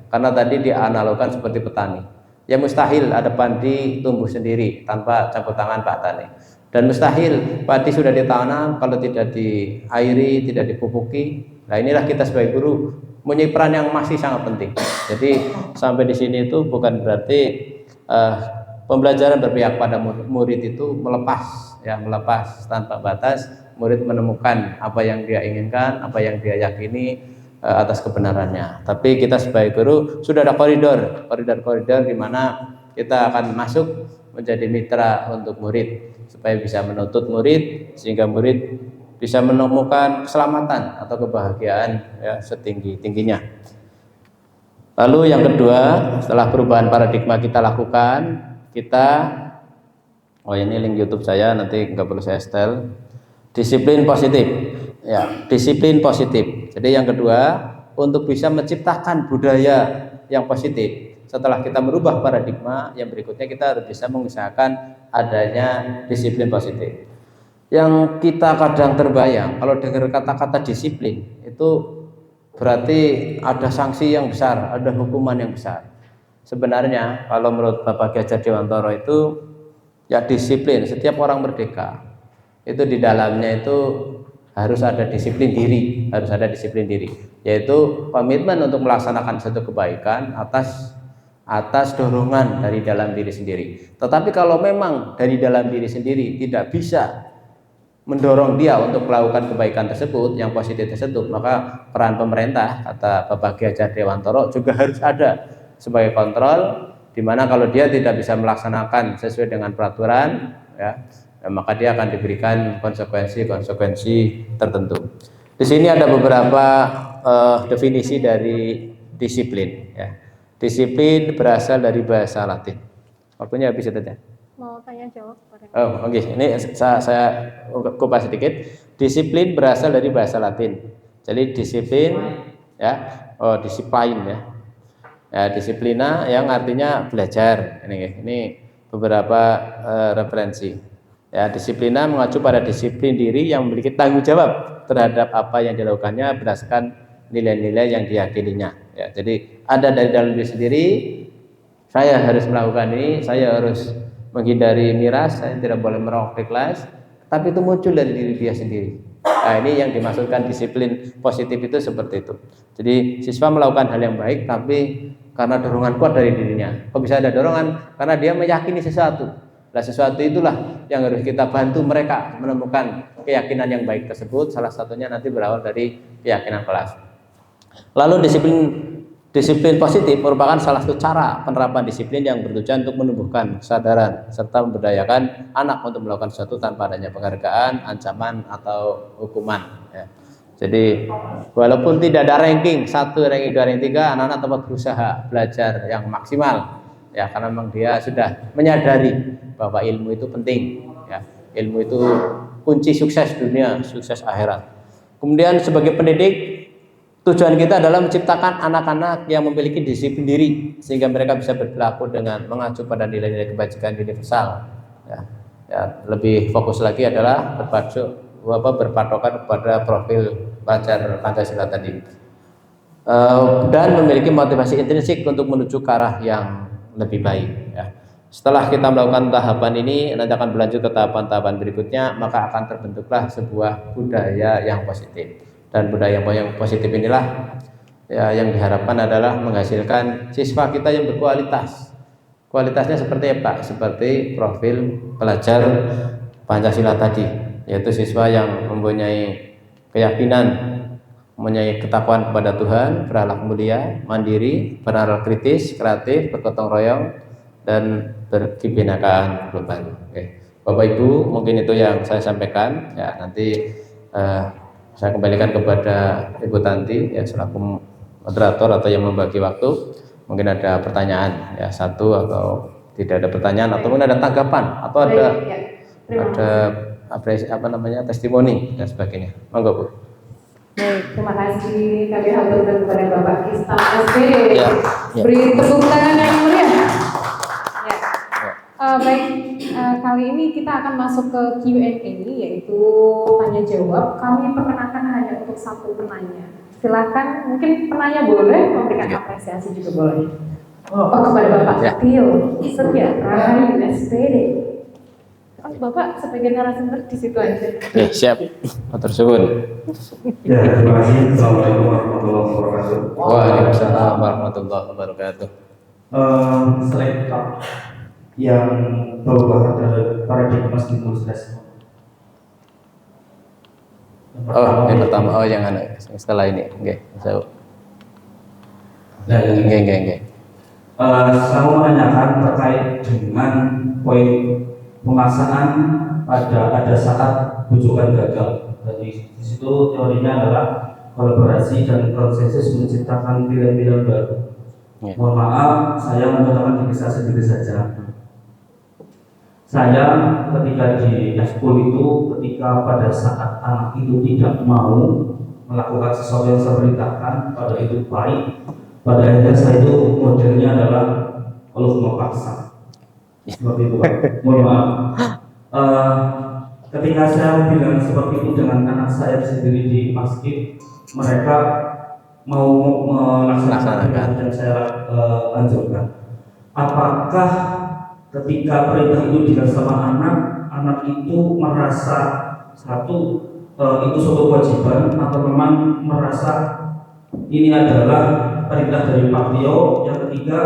Karena tadi dianalogkan seperti petani. Ya mustahil ada padi tumbuh sendiri tanpa campur tangan Pak Tani. Dan mustahil padi sudah ditanam kalau tidak diairi, tidak dipupuki. Nah inilah kita sebagai guru mempunyai peran yang masih sangat penting. Jadi sampai di sini itu bukan berarti pembelajaran berpihak pada murid itu melepas tanpa batas. Murid menemukan apa yang dia inginkan, apa yang dia yakini atas kebenarannya. Tapi kita sebagai guru sudah ada koridor di mana kita akan masuk menjadi mitra untuk murid supaya bisa menuntut murid sehingga murid bisa menemukan keselamatan atau kebahagiaan ya, setinggi-tingginya. Lalu yang kedua, setelah perubahan paradigma kita lakukan, ini link YouTube saya nanti nggak perlu saya setel. Disiplin positif. Ya, disiplin positif. Jadi yang kedua, untuk bisa menciptakan budaya yang positif. Setelah kita merubah paradigma, yang berikutnya kita harus bisa mengusahakan adanya disiplin positif. Yang kita kadang terbayang kalau dengar kata-kata disiplin itu berarti ada sanksi yang besar, ada hukuman yang besar. Sebenarnya kalau menurut Bapak Ki Hajar Dewantoro itu ya disiplin, setiap orang merdeka itu di dalamnya itu harus ada disiplin diri, yaitu komitmen untuk melaksanakan satu kebaikan atas dorongan dari dalam diri sendiri. Tetapi kalau memang dari dalam diri sendiri tidak bisa mendorong dia untuk melakukan kebaikan tersebut, yang positif tersebut, maka peran pemerintah kata Bapak Ki Hajar Dewantoro juga harus ada sebagai kontrol, di mana kalau dia tidak bisa melaksanakan sesuai dengan peraturan ya, maka dia akan diberikan konsekuensi tertentu. Di sini ada beberapa definisi dari disiplin ya. Disiplin berasal dari bahasa Latin. Waktunya habis itu ya. Mau tanya jawab? Oh, oke. Ini saya kupas sedikit. Disiplin berasal dari bahasa Latin. Jadi disiplin ya, disiplin ya. Ya, disiplina yang artinya belajar. Ini beberapa referensi. Ya, disiplina mengacu pada disiplin diri yang memiliki tanggung jawab terhadap apa yang dilakukannya berdasarkan nilai-nilai yang diyakininya. Ya, jadi ada dari dalam diri sendiri saya harus melakukan ini, saya harus menghindari miras, saya tidak boleh merokok di kelas, tapi itu muncul dari diri dia sendiri. Nah, ini yang dimaksudkan disiplin positif itu seperti itu. Jadi siswa melakukan hal yang baik, tapi karena dorongan kuat dari dirinya. Kok bisa ada dorongan? Karena dia meyakini sesuatu. Nah, sesuatu itulah yang harus kita bantu mereka menemukan keyakinan yang baik tersebut. Salah satunya nanti berawal dari keyakinan kelas. Lalu disiplin positif merupakan salah satu cara penerapan disiplin yang bertujuan untuk menumbuhkan kesadaran serta memberdayakan anak untuk melakukan sesuatu tanpa adanya penghargaan, ancaman atau hukuman. Ya. Jadi walaupun tidak ada ranking 1, ranking 2, ranking 3, anak-anak tetap berusaha belajar yang maksimal. Ya, karena memang dia sudah menyadari bahwa ilmu itu penting. Ya, ilmu itu kunci sukses dunia, sukses akhirat. Kemudian sebagai pendidik, tujuan kita adalah menciptakan anak-anak yang memiliki disiplin diri sehingga mereka bisa berperilaku dengan mengacu pada nilai-nilai kebajikan universal. Ya, lebih fokus lagi adalah berpatokan kepada profil pelajar Pancasila tadi, dan memiliki motivasi intrinsik untuk menuju ke arah yang lebih baik. Ya. Setelah kita melakukan tahapan ini, nanti akan berlanjut ke tahapan-tahapan berikutnya, maka akan terbentuklah sebuah budaya yang positif. Dan budaya yang positif inilah ya, yang diharapkan adalah menghasilkan siswa kita yang berkualitas. Kualitasnya seperti apa? Seperti profil pelajar Pancasila tadi, yaitu siswa yang mempunyai keyakinan, mempunyai ketakwaan kepada Tuhan, berakhlak mulia, mandiri, berakhlak kritis, kreatif, bergotong royong, dan berkebinekaan global. Oke. Bapak Ibu, mungkin itu yang saya sampaikan. Ya, nanti saya kembalikan kepada Ibu Tanti ya, selaku moderator atau yang membagi waktu. Mungkin ada pertanyaan ya, satu atau tidak ada pertanyaan, atau mungkin ada tanggapan atau ada testimoni dan sebagainya. Monggo Bu. Baik, terima kasih kami haturkan kepada Bapak Istal SPD. Ya. Beri tepuk tangan yang meriah. Ya. Baik, kali ini kita akan masuk ke Q&A, yaitu tanya jawab. Kami perkenalkan hanya untuk satu penanya. Silakan, mungkin penanya boleh memberikan apresiasi juga boleh. Kepada Bapak Tio Setia Rahayu SPD. Bapak sebagai narasumber di situ aja. Siap. Matur suwun. Ya, terima kasih. Assalamualaikum warahmatullahi wabarakatuh. Waalaikumsalam warahmatullahi wabarakatuh. Selain yang perubahan dari paradigma stimulus respon. Yang pertama, yang setelah ini, oke. Saya mau menanyakan terkait dengan poin pemasangan ada saat bujukan gagal. Jadi di situ teorinya adalah kolaborasi dan konsensus menciptakan pilihan-pilihan baru. Mohon maaf, saya mengatakan diri saya sendiri saja. Saya ketika di ekskul itu, ketika pada saat anak itu tidak mau melakukan sesuatu yang saya perintahkan, pada itu baik, pada akhirnya saya itu modelnya adalah kalau memaksa. Seperti itu Pak. Mohon maaf. Ketika saya bilang seperti itu dengan anak saya sendiri di masjid, mereka mau melaksanakan dan saya anjurkan. Apakah ketika perintah itu dirasakan anak itu merasa itu suatu kewajiban, atau memang merasa ini adalah perintah dari Pak Tio? Yang ketiga,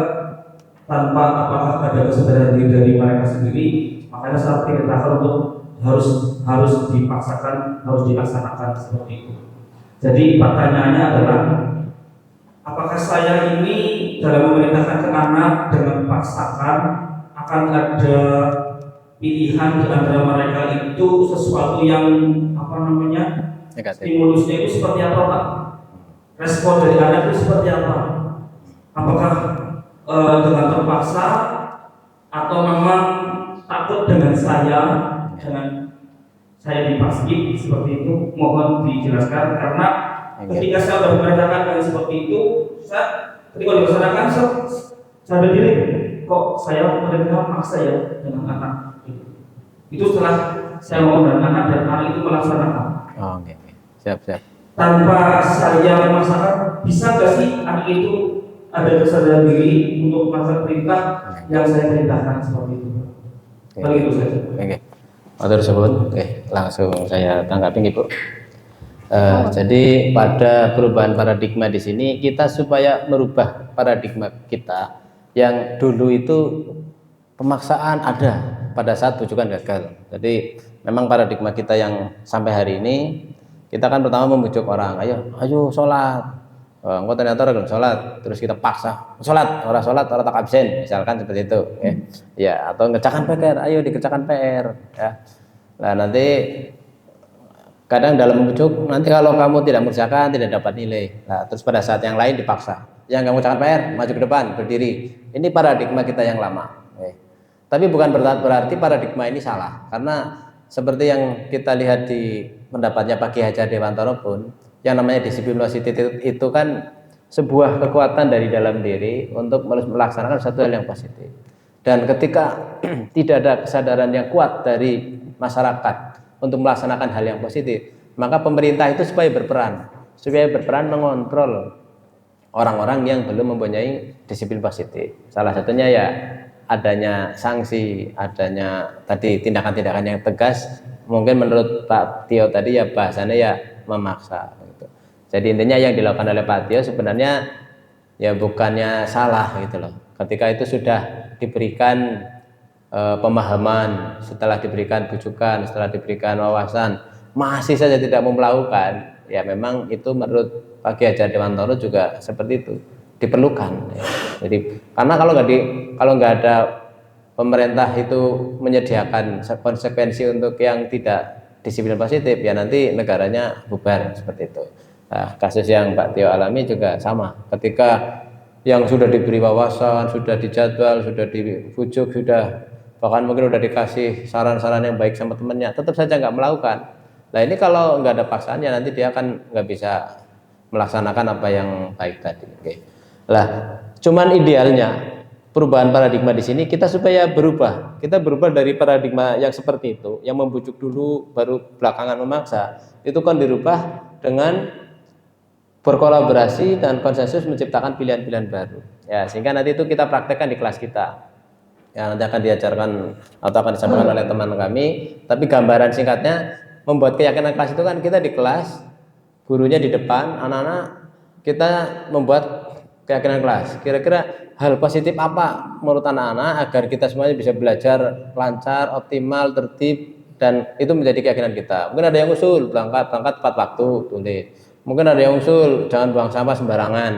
tanpa apakah ada kesadaran diri dari mereka sendiri, makanya saya perintahkan untuk harus dipaksakan, harus dilaksanakan seperti itu. Jadi pertanyaannya adalah, apakah saya ini dalam memerintahkan ke anak dengan paksakan akan ada pilihan di antara mereka itu sesuatu yang stimulusnya itu seperti apa Pak? Respon dari anak itu seperti apa? Apakah dengan terpaksa atau memang takut dengan saya di masjid seperti itu? Mohon dijelaskan, karena ketika saya sudah memerintahkan dengan seperti itu, ketika dilaksanakan saya diri kok saya memerintahkan maksa ya dengan anak itu setelah saya mau dan anak itu melaksanakan. Siap. Tanpa saya memaksakan, bisa nggak sih anak itu ada kesadaran diri untuk melaksanakan perintah yang saya perintahkan seperti itu. Hal itu saja. Oke. Matur tersebut, oke, langsung saya tanggapi Ibu. Jadi pada perubahan paradigma di sini kita supaya merubah paradigma kita yang dulu itu pemaksaan ada pada saat bujukan gagal. Jadi memang paradigma kita yang sampai hari ini kita kan pertama membujuk orang, ayo sholat. Engkau ternyata orang sholat, terus kita paksa sholat, orang tak absen, misalkan seperti itu, ya, atau ngerjakan PR, ayo dikerjakan PR, ya. Nah nanti kadang dalam membujuk, nanti kalau kamu tidak mengerjakan tidak dapat nilai. Nah terus pada saat yang lain dipaksa, yang kamu kerjakan PR, maju ke depan, berdiri. Ini paradigma kita yang lama. Tapi bukan berarti paradigma ini salah, karena seperti yang kita lihat di pendapatnya Pak Ki Hajar Dewantoro pun, yang namanya disiplin positif itu kan sebuah kekuatan dari dalam diri untuk melaksanakan satu hal yang positif. Dan ketika tidak ada kesadaran yang kuat dari masyarakat untuk melaksanakan hal yang positif, maka pemerintah itu supaya berperan mengontrol orang-orang yang belum mempunyai disiplin positif. Salah satunya ya adanya sanksi, adanya tadi tindakan-tindakan yang tegas. Mungkin menurut Pak Tio tadi ya bahasanya ya memaksa gitu. Jadi intinya yang dilakukan oleh Pak Tio sebenarnya ya bukannya salah gitu loh. Ketika itu sudah diberikan pemahaman, setelah diberikan bujukan, setelah diberikan wawasan, masih saja tidak mau melakukan, ya memang itu menurut Pak Ki Hajar Dewantoro juga seperti itu diperlukan. Ya. Jadi karena kalau nggak ada pemerintah itu menyediakan konsekuensi untuk yang tidak disiplin positif, ya nanti negaranya bubar seperti itu. Nah, kasus yang Pak Tio alami juga sama. Ketika yang sudah diberi wawasan, sudah dijadwal, sudah dibujuk, sudah bahkan mungkin sudah dikasih saran-saran yang baik sama temannya, tetap saja nggak melakukan. Nah ini kalau nggak ada paksaan ya nanti dia akan nggak bisa melaksanakan apa yang baik tadi. Oke. Lah, cuman idealnya perubahan paradigma di sini kita supaya berubah. Kita berubah dari paradigma yang seperti itu, yang membujuk dulu baru belakangan memaksa. Itu kan dirubah dengan berkolaborasi dan konsensus menciptakan pilihan-pilihan baru. Ya, sehingga nanti itu kita praktekkan di kelas kita. Ya, nanti akan diajarkan atau akan disampaikan oleh teman kami. Tapi gambaran singkatnya membuat keyakinan kelas itu kan kita di kelas, gurunya di depan, anak-anak kita membuat keyakinan kelas. Kira-kira hal positif apa menurut anak-anak agar kita semuanya bisa belajar lancar, optimal, tertib, dan itu menjadi keyakinan kita. Mungkin ada yang usul berangkat tepat waktu, tulis. Mungkin ada yang usul jangan buang sampah sembarangan.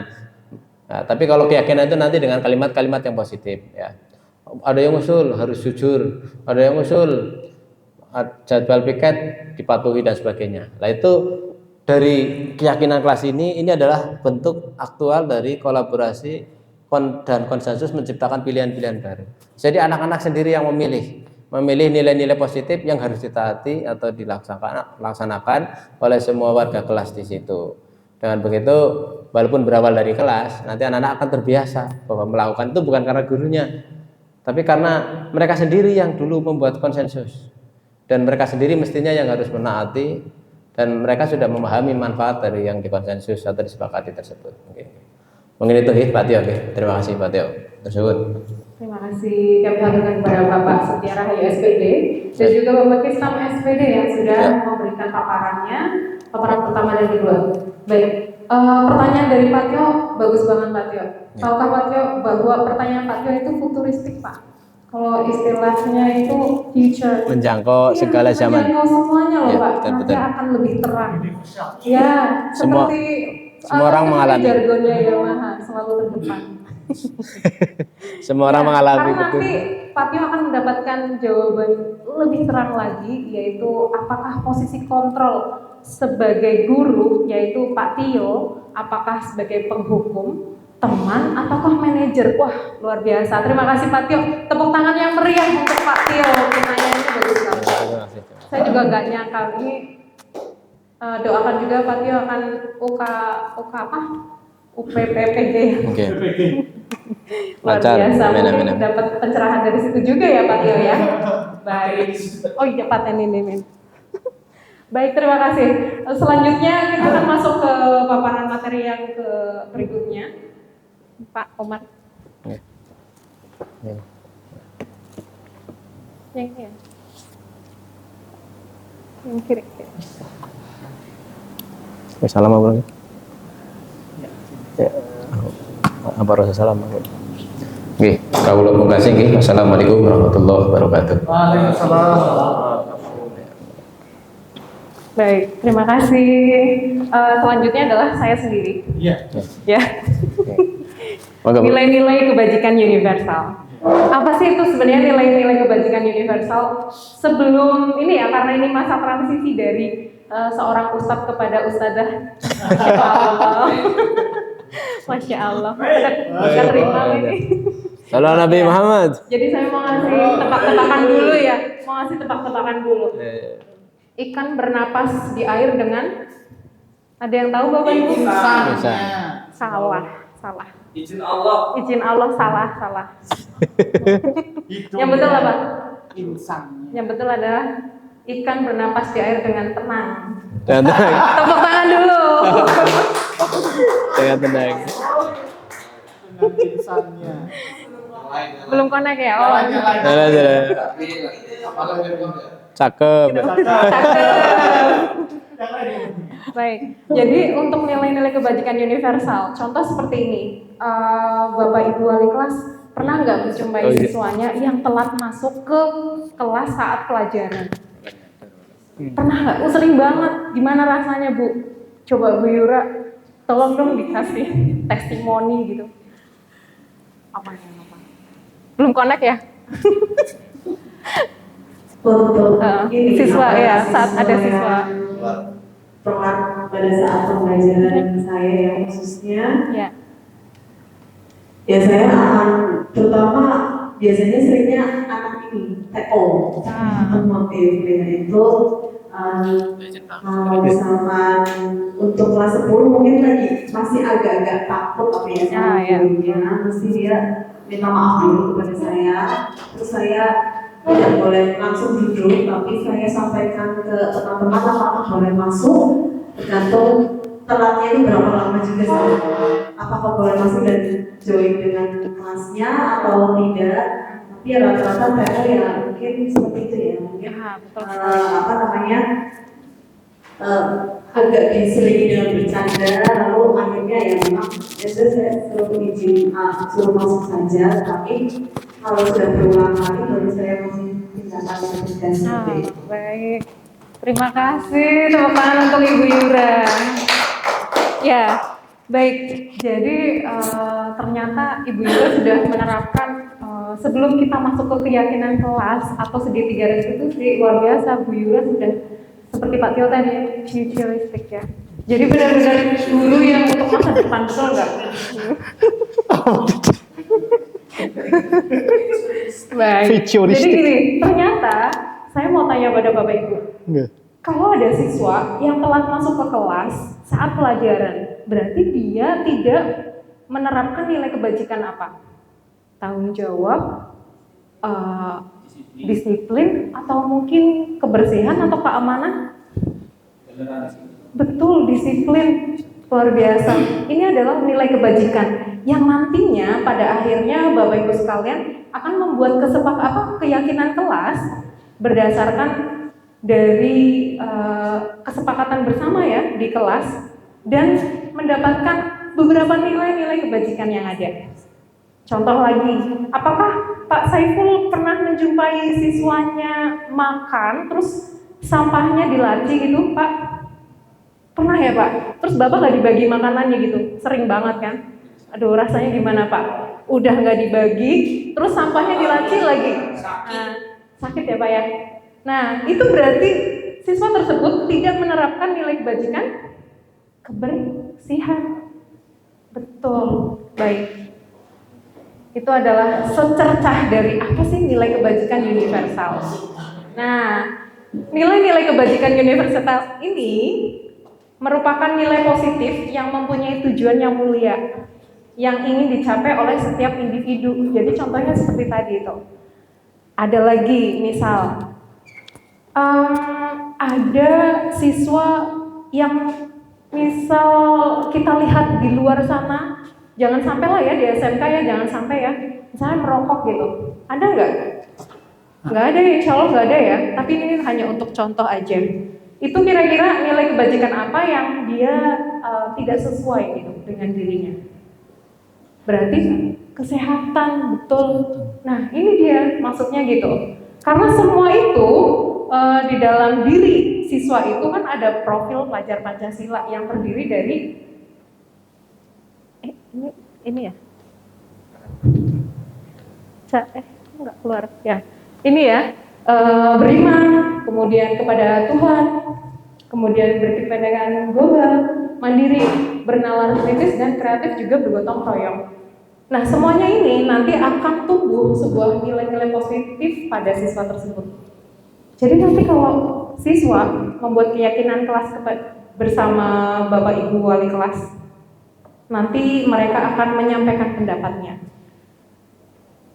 Nah, tapi kalau keyakinan itu nanti dengan kalimat-kalimat yang positif. Ya. Ada yang usul harus jujur, ada yang usul jadwal piket dipatuhi dan sebagainya. Nah itu dari keyakinan kelas ini adalah bentuk aktual dari kolaborasi dan konsensus menciptakan pilihan-pilihan baru. Jadi anak-anak sendiri yang memilih nilai-nilai positif yang harus ditaati atau dilaksanakan oleh semua warga kelas di situ. Dengan begitu, walaupun berawal dari kelas, nanti anak-anak akan terbiasa bahwa melakukan itu bukan karena gurunya, tapi karena mereka sendiri yang dulu membuat konsensus. Dan mereka sendiri mestinya yang harus menaati, dan mereka sudah memahami manfaat dari yang dikonsensus atau disepakati tersebut. Oke. Mungkin itu Pak Tio. Oke. Terima kasih Pak Tio tersebut. Terima kasih kami sampaikan kepada Bapak Setia Rahayu SPD dan juga Bapak Kisam SPD yang sudah memberikan paparan pertama dan kedua. Baik, pertanyaan dari Pak Tio bagus banget Pak Tio. Tahukah Pak Tio bahwa pertanyaan Pak Tio itu futuristik Pak? Kalau istilahnya itu future, menjangkau segala zaman. Menjangkau semuanya loh Pak. Nanti betul. akan lebih terang. Ya, seperti semua orang mengalami. Jargonnya Yamaha selalu terdepan. Semua orang mengalami. Karena nanti Pak Tio akan mendapatkan jawaban lebih terang lagi, yaitu apakah posisi kontrol sebagai guru, yaitu Pak Tio, apakah sebagai penghukum, teman, ataukah manajer. Wah, luar biasa. Terima kasih Pak Tio. Tepuk tangan yang meriah untuk Pak Tio. Pertanyaannya bagus sekali. Saya juga nggak nyangka ini. Doakan juga Pak Tio akan UPPPG. Oke. Luar biasa. Mungkin dapat pencerahan dari situ juga ya Pak Tio ya. Baik. Oh iya paten ini. Baik, terima kasih. Selanjutnya kita akan masuk ke paparan materi yang berikutnya. Pak Omar. Ya. Ya. Yang ini ya. Yang kiri. Salam apa lagi? Ya. Apa rasa salam? Oke, kawula mungkasi nggih. Wassalamualaikum warahmatullahi wabarakatuh. Baik, terima kasih. Selanjutnya adalah saya sendiri. Iya. Ya. Monggo, Bu. Nilai-nilai kebajikan universal. Apa sih itu sebenarnya nilai-nilai kebajikan universal? Sebelum ini ya, karena ini masa transisi dari seorang ustadz kepada ustadzah. Masya Allah. Masya terima ini. Salam Nabi Muhammad. Jadi saya mau ngasih tebak-tebakan dulu ya. Mau ngasih tebak-tebakan dulu. Ikan bernapas di air dengan, ada yang tahu Bapak Ibu? Salah. Izin Allah. Izin Allah salah. Yang betul apa? Insannya. Yang betul adalah ikan bernapas di air dengan tenang. Tenang. Tepuk tangan dulu. Dengan tenang. Dengan insannya. Belum connect ya? Oh. Cakep. Baik. Jadi untuk nilai-nilai kebajikan universal, contoh seperti ini. Bapak Ibu wali kelas pernah nggak menjumpai siswanya yang telat masuk ke kelas saat pelajaran? Pernah nggak? Sering banget. Gimana rasanya Bu? Coba Bu Yura, tolong dong dikasih testimoni gitu. Apa? Belum connect ya? Untuk siswa ya, saat ada siswa. Telat pada saat pembelajaran saya yang khususnya, ya saya akan terutama biasanya seringnya anak ini TO, motif itu kalau misalkan untuk kelas 10 mungkin lagi masih agak-agak takut apa ya sama gurunya, mesti dia minta maaf dulu kepada saya, terus saya tidak boleh langsung duduk, tapi saya sampaikan ke teman-teman apakah boleh masuk, tergantung telatnya itu berapa lama juga sih, apakah boleh masuk dan join dengan kelasnya atau tidak. Tapi ya rata-rata TO ya mungkin seperti itu ya, mungkin apa namanya agak diselingi dengan bercanda, lalu akhirnya ya memang biasanya saya suruh izin suruh masuk saja, tapi kalau sudah berulang kali baru saya masih tindakan yang tegas seperti itu. Baik, terima kasih tepuk tangan untuk Ibu Yura. Ya, baik. Jadi ternyata Ibu Yura sudah menerapkan sebelum kita masuk ke keyakinan kelas atau segitiga restitusi, luar biasa Bu Yura sudah seperti Pak Tio tadi futuristik ya. Jadi benar-benar guru yang untuk masa depan, betul nggak? Baik. Jadi gini, ternyata saya mau tanya pada Bapak Ibu. Kalau ada siswa yang telat masuk ke kelas saat pelajaran, berarti dia tidak menerapkan nilai kebajikan apa? Tanggung jawab, disiplin, atau mungkin kebersihan atau keamanan? Betul, disiplin. Luar biasa. Ini adalah nilai kebajikan yang nantinya pada akhirnya Bapak Ibu sekalian akan membuat keyakinan kelas berdasarkan dari kesepakatan bersama ya di kelas dan mendapatkan beberapa nilai-nilai kebajikan yang ada. Contoh lagi, apakah Pak Saiful pernah menjumpai siswanya makan terus sampahnya dilaci gitu, Pak? Pernah ya Pak? Terus Bapak nggak dibagi makanannya gitu? Sering banget kan? Aduh, rasanya gimana Pak? Udah nggak dibagi, terus sampahnya dilaci lagi. Nah, sakit ya Pak ya? Nah, itu berarti siswa tersebut tidak menerapkan nilai kebajikan kebersihan. Betul, baik. Itu adalah secercah dari apa sih nilai kebajikan universal. Nah, nilai-nilai kebajikan universal ini merupakan nilai positif yang mempunyai tujuan yang mulia yang ingin dicapai oleh setiap individu. Jadi contohnya seperti tadi itu. Ada lagi misal ada siswa yang misal kita lihat di luar sana jangan sampai lah ya di SMK ya, jangan sampai ya, misalnya merokok gitu, ada nggak? Nggak ada ya, insya Allah nggak ada ya, tapi ini hanya untuk contoh aja. Itu kira-kira nilai kebajikan apa yang dia tidak sesuai gitu dengan dirinya. Berarti kesehatan, betul. Nah ini dia maksudnya gitu. Karena semua itu di dalam diri siswa itu kan ada profil pelajar Pancasila yang terdiri dari ini ya. Nggak keluar ya. Ini ya, beriman, kemudian kepada Tuhan, kemudian berkependekan global, mandiri, bernalar kritis dan kreatif, juga bergotong royong. Nah semuanya ini nanti akan tumbuh sebuah nilai-nilai positif pada siswa tersebut. Jadi nanti kalau siswa membuat keyakinan kelas bersama Bapak Ibu wali kelas, nanti mereka akan menyampaikan pendapatnya.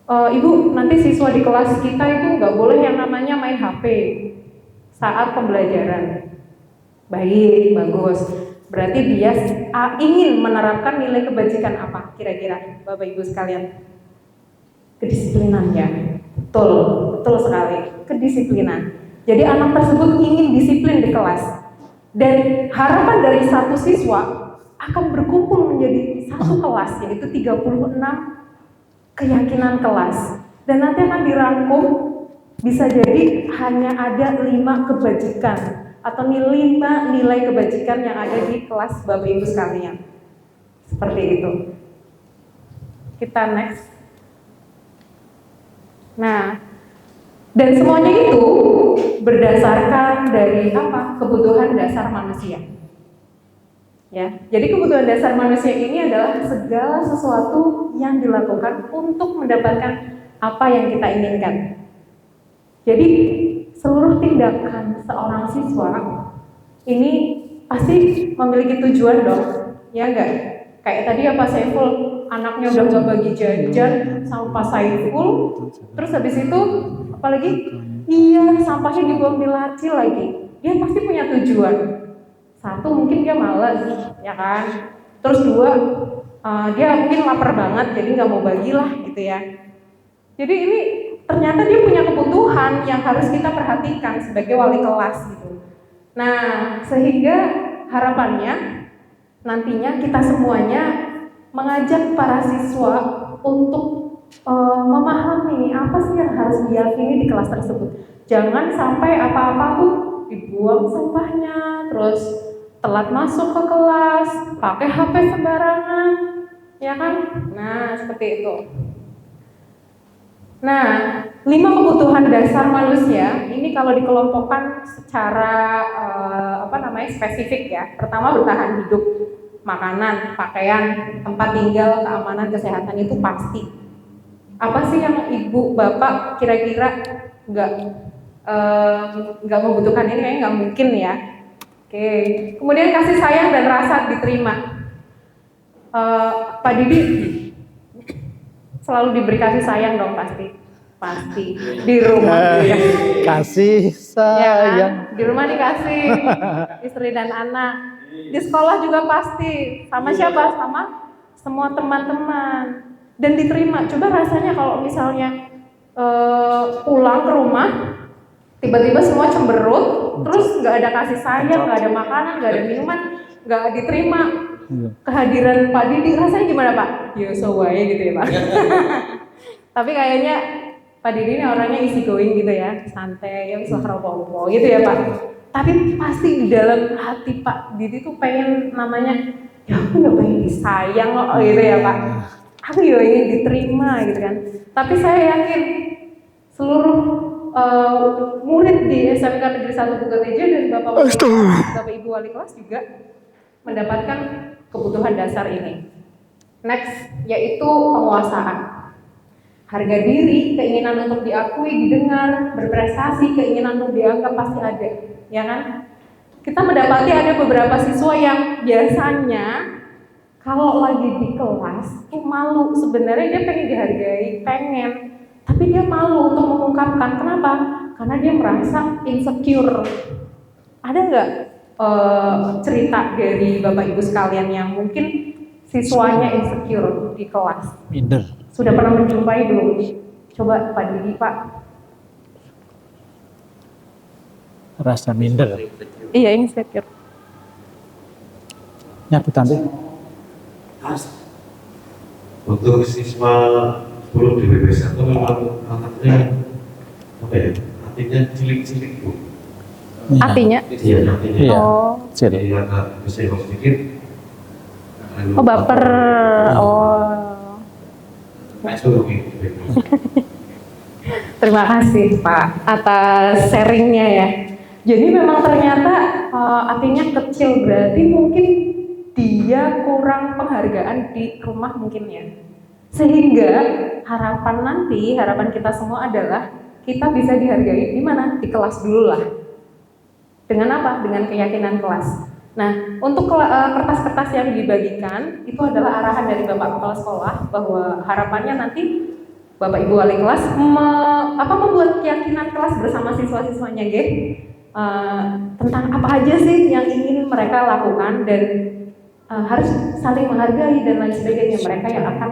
Ibu, nanti siswa di kelas kita itu nggak boleh yang namanya main HP saat pembelajaran. Baik, bagus. Berarti dia ingin menerapkan nilai kebajikan apa kira-kira, Bapak Ibu sekalian? Kedisiplinan ya. Betul, betul sekali. Kedisiplinan. Jadi anak tersebut ingin disiplin di kelas. Dan harapan dari satu siswa akan berkumpul menjadi satu kelas, yaitu 36 keyakinan kelas, dan nanti akan dirangkum, bisa jadi hanya ada 5 kebajikan atau 5 nilai kebajikan yang ada di kelas Bapak Ibu sekalian. Seperti itu. Kita next. Nah, dan semuanya itu berdasarkan dari apa? Kebutuhan dasar manusia. Ya, jadi kebutuhan dasar manusia ini adalah segala sesuatu yang dilakukan untuk mendapatkan apa yang kita inginkan. Jadi seluruh tindakan seorang siswa ini pasti memiliki tujuan dong, ya enggak? Kayak tadi ya Pak Saiful, anaknya udah gak bagi jajan sama Pak Saiful, terus habis itu apalagi? Iya, sampahnya dibuang di laci lagi. Dia pasti punya tujuan. Satu, mungkin dia malas, ya kan? Terus 2, dia mungkin lapar banget, jadi nggak mau bagilah gitu ya. Jadi ini ternyata dia punya kebutuhan yang harus kita perhatikan sebagai wali kelas gitu. Nah, sehingga harapannya nantinya kita semuanya mengajak para siswa untuk memahami apa sih yang harus diyakini di kelas tersebut. Jangan sampai apa-apa tuh dibuang sampahnya, terus telat masuk ke kelas, pakai HP sembarangan, ya kan? Nah, seperti itu. Nah, 5 kebutuhan dasar manusia ini kalau dikelompokkan secara spesifik ya. Pertama, bertahan hidup, makanan, pakaian, tempat tinggal, keamanan, kesehatan itu pasti. Apa sih yang ibu bapak kira-kira nggak membutuhkan ini? Kayaknya nggak mungkin ya. Oke, kemudian kasih sayang dan rasa diterima. Pak Didi selalu diberi kasih sayang dong pasti di rumah. Kasih sayang. Ya kan? Di rumah dikasih istri dan anak. Di sekolah juga pasti. Sama siapa? Sama semua teman-teman. Dan diterima. Coba rasanya kalau misalnya pulang ke rumah, tiba-tiba semua cemberut, terus nggak ada kasih sayang, nggak ada makanan, nggak ada minuman, nggak diterima. Kehadiran Pak Didi rasanya gimana Pak? Ya so wae gitu ya Pak. Tapi kayaknya Pak Didi ini orangnya easy going gitu ya, santai, ya bisa keropo-opo gitu ya Pak. Tapi pasti di dalam hati Pak Didi tuh pengen namanya, ya aku nggak pengen disayang loh gitu ya Pak. Aku juga ingin diterima gitu kan. Tapi saya yakin seluruh murid di SMK Negeri 1 Bukateja dan Bapak Ibu wali kelas juga mendapatkan kebutuhan dasar ini. Next, yaitu penguasaan. Harga diri, keinginan untuk diakui, didengar, berprestasi, keinginan untuk dianggap pasti ada, ya kan? Kita mendapati ada beberapa siswa yang biasanya kalau lagi di kelas tuh malu, sebenarnya dia pengen dihargai, tapi dia malu untuk mengungkapkan. Kenapa? Karena dia merasa insecure. Ada nggak cerita dari Bapak Ibu sekalian yang mungkin siswanya insecure di kelas? Minder. Sudah pernah menjumpai belum? Coba Pak Didi, Pak. Rasa minder. Iya, insecure. Nyatu tante. Untuk siswa 10 di BB1 memang angkatnya apa ya? Artinya cilik-cilik bu. Artinya? Iya, artinya. Iya. Oh. Jadi agak bisa sedikit. Oh, baper. Oh. Itu Terima kasih Pak atas sharingnya ya. Jadi memang ternyata artinya kecil, berarti mungkin dia kurang penghargaan di rumah mungkin ya. Sehingga harapan kita semua adalah kita bisa dihargai di mana? Di kelas dulu lah. Dengan apa? Dengan keyakinan kelas. Nah, untuk kertas-kertas yang dibagikan itu adalah arahan dari Bapak Kepala Sekolah bahwa harapannya nanti Bapak Ibu wali kelas membuat keyakinan kelas bersama siswa-siswanya tentang apa aja sih yang ingin mereka lakukan dan harus saling menghargai dan lain sebagainya. Mereka yang akan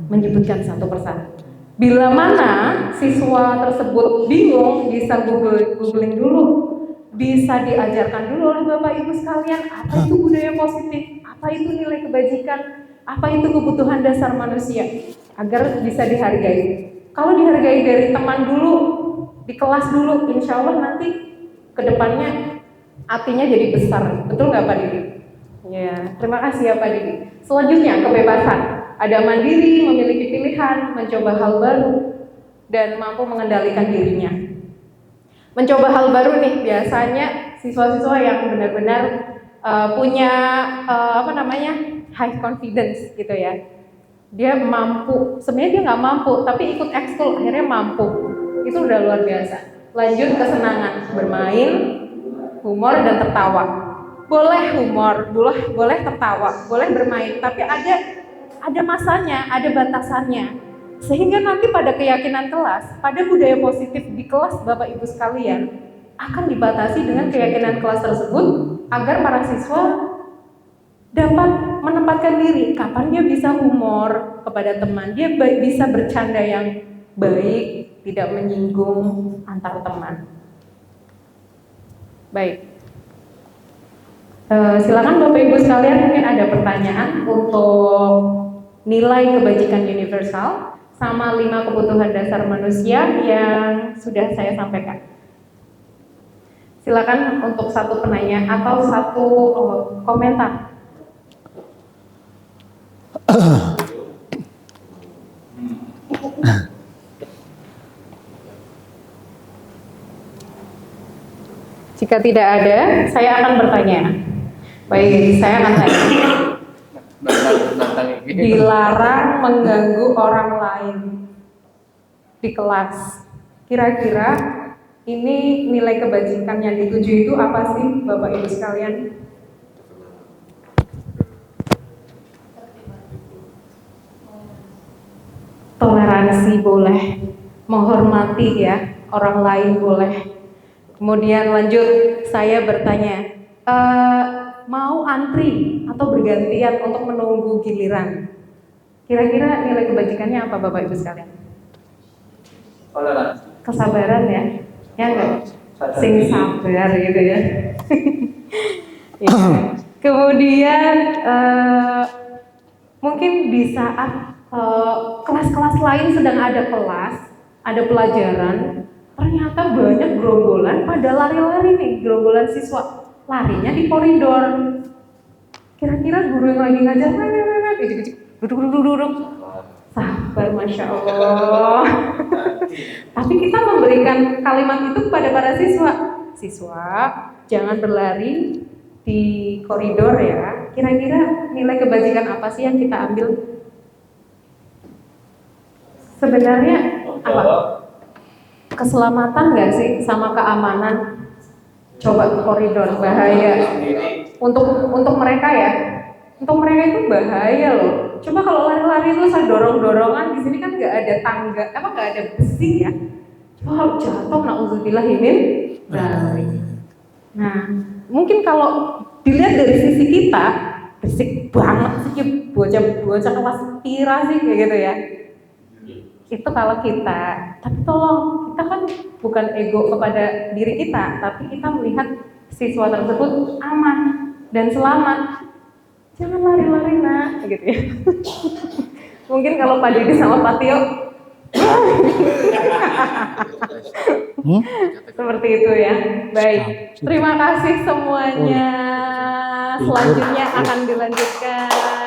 menyebutkan satu persatu. Bila mana siswa tersebut bingung, bisa googling dulu, bisa diajarkan dulu oleh Bapak Ibu sekalian apa itu budaya positif, apa itu nilai kebajikan, apa itu kebutuhan dasar manusia agar bisa dihargai. Kalau dihargai dari teman dulu, di kelas dulu, insya Allah nanti kedepannya artinya jadi besar. Betul nggak Pak Didi? Ya, terima kasih ya Pak Didi. Selanjutnya kebebasan. Ada mandiri, memiliki pilihan, mencoba hal baru, dan mampu mengendalikan dirinya. Mencoba hal baru nih, biasanya siswa-siswa yang benar-benar punya high confidence gitu ya. Dia mampu, sebenarnya dia nggak mampu, tapi ikut ekskul akhirnya mampu. Itu udah luar biasa. Lanjut kesenangan, bermain, humor dan tertawa. Boleh humor, boleh tertawa, boleh bermain, tapi ada masanya, ada batasannya. Sehingga nanti pada keyakinan kelas, pada budaya positif di kelas Bapak Ibu sekalian akan dibatasi dengan keyakinan kelas tersebut agar para siswa dapat menempatkan diri kapan dia bisa humor kepada teman, dia bisa bercanda yang baik, tidak menyinggung antar teman. Baik. Silakan Bapak Ibu sekalian, mungkin ada pertanyaan untuk nilai kebajikan universal sama 5 kebutuhan dasar manusia yang sudah saya sampaikan. Silakan untuk satu penanya atau satu komentar. Jika tidak ada, saya akan bertanya. Baik, saya akan tanya. Dilarang mengganggu orang lain di kelas. Kira-kira ini nilai kebajikan yang dituju itu apa sih Bapak Ibu sekalian? Toleransi boleh, menghormati ya orang lain boleh. Kemudian lanjut, saya bertanya, mau antri atau bergantian untuk menunggu giliran? Kira-kira nilai kebajikannya apa Bapak Ibu sekalian? Toleransi. Kesabaran ya? Ya enggak? Sing sabar gitu ya. Ya. Kemudian mungkin di saat kelas-kelas lain sedang ada kelas, ada pelajaran, ternyata banyak gerombolan pada lari-lari nih, gerombolan siswa larinya di koridor. Kira-kira guru yang lagi ngajar, duduk, sabar, Masya Allah. Tapi kita memberikan kalimat itu kepada para siswa. Siswa, jangan berlari di koridor ya. Kira-kira nilai kebajikan apa sih yang kita ambil? Sebenarnya apa? Keselamatan nggak sih sama keamanan? Coba ke koridor, bahaya. Untuk mereka ya, untuk mereka itu bahaya loh. Coba kalau lari-lari terus ada dorong-dorongan, di sini kan nggak ada tangga, nggak ada besi ya. Coba kalau jatuh, na'udzubillahimin. Nah, mungkin kalau dilihat dari sisi kita, berisik banget sih bocah kelas pira sih kayak gitu ya. Itu kalau kita, tapi tolong kita kan bukan ego kepada diri kita, tapi kita melihat siswa tersebut aman dan selamat. Jangan lari-lari nak, gitu ya. Mungkin kalau Pak Didi sama Pak Tio seperti itu ya. Baik, terima kasih semuanya. Selanjutnya akan dilanjutkan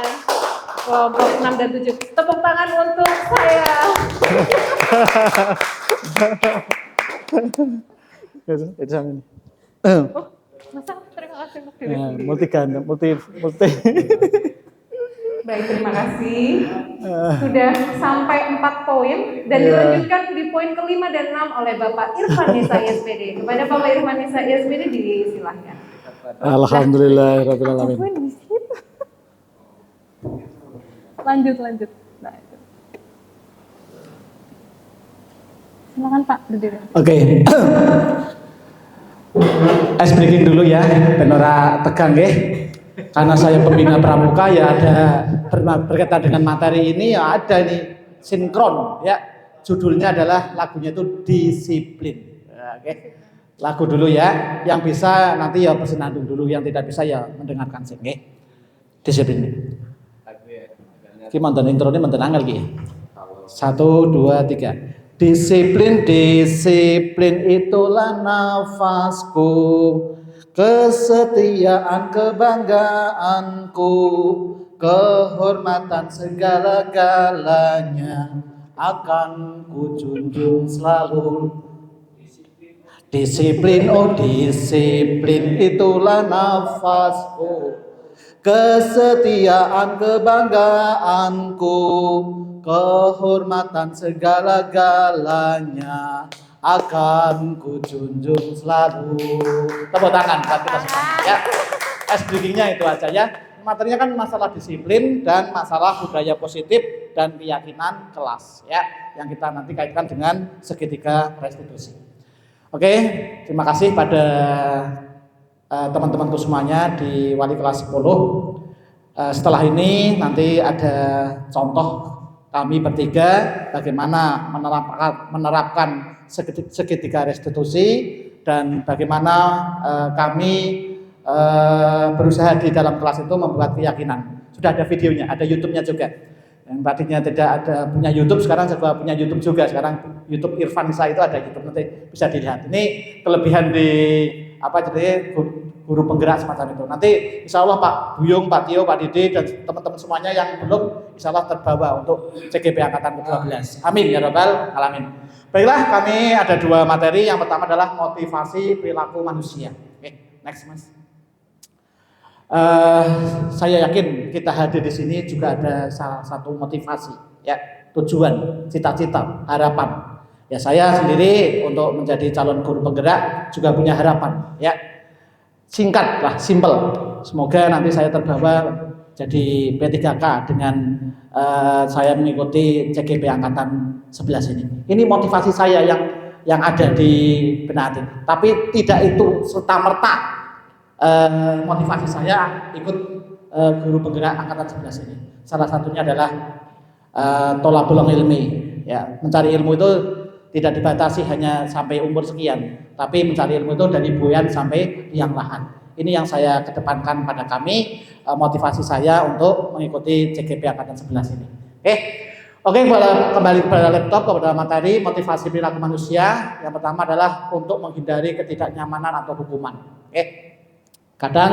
kelompok 6 dan 7. Tepuk tangan untuk saya. Masa terima kasih untuk diri. Multi. Baik, terima kasih. Sudah sampai 4 poin dan dilanjutkan di poin kelima dan 6 oleh Bapak Irfan Nisa ISPD. Kepada Bapak Irfan Nisa ISPD disilahkan. Alhamdulillahirabbil alamin. Lanjut. Nah, itu. Silakan Pak, berdiri. Oke. Ice breaking dulu ya, ben ora tegang nggih. Karena saya pembina pramuka ya ada berkaitan dengan materi ini ya ada nih sinkron ya. Judulnya adalah lagunya itu Disiplin. Oke. Lagu dulu ya, yang bisa nanti ya bersenandung dulu, yang tidak bisa ya mendengarkan sing nggih. Disiplin. Ki mantan intro ini mantan angel ki. 1, 2, 3. Disiplin itulah nafasku, kesetiaan kebanggaanku, kehormatan segala-galanya akan ku junjung selalu. Disiplin itulah nafasku, kesetiaan kebanggaanku, kehormatan segala-galanya akan ku junjung selalu. Tepuk tangan buat kita semua ya. Breakingnya itu aja ya. Materinya kan masalah disiplin dan masalah budaya positif dan keyakinan kelas ya, yang kita nanti kaitkan dengan segitiga restitusi. Oke, terima kasih pada teman-temanku semuanya di wali kelas 10. Setelah ini nanti ada contoh kami bertiga bagaimana menerapkan segitiga restitusi dan bagaimana kami berusaha di dalam kelas itu membuat keyakinan. Sudah ada videonya, ada YouTube-nya juga. Yang tadinya tidak ada punya YouTube, sekarang juga punya YouTube juga. Sekarang YouTube Irfan Nisa itu ada YouTube, nanti bisa dilihat. Ini kelebihan di jadi guru penggerak semacam itu. Nanti insya Allah Pak Buyung, Pak Tio, Pak Didi dan teman-teman semuanya yang belum insya Allah terbawa untuk CGP Angkatan ke-12. Amin ya Rabbal Alamin. Baiklah, kami ada 2 materi. Yang pertama adalah motivasi perilaku manusia. Oke, next Mas. Saya yakin kita hadir di sini juga ada salah satu motivasi, ya, tujuan, cita-cita, harapan. Ya saya sendiri untuk menjadi calon guru penggerak juga punya harapan, ya. Singkat lah, simple. Semoga nanti saya terbawa jadi P3K dengan saya mengikuti CGP Angkatan 11 ini. Ini motivasi saya yang ada di benak hati. Tapi tidak itu serta-merta motivasi saya ikut guru penggerak Angkatan 11 ini. Salah satunya adalah tolabul ilmi, ya, mencari ilmu itu tidak dibatasi hanya sampai umur sekian, tapi mencari ilmu itu dari buyan sampai liang lahat. Ini yang saya kedepankan pada kami, motivasi saya untuk mengikuti CGP Angkatan 11 ini. Oke, kembali kepada laptop, kepada materi motivasi perilaku manusia. Yang pertama adalah untuk menghindari ketidaknyamanan atau hukuman. Kadang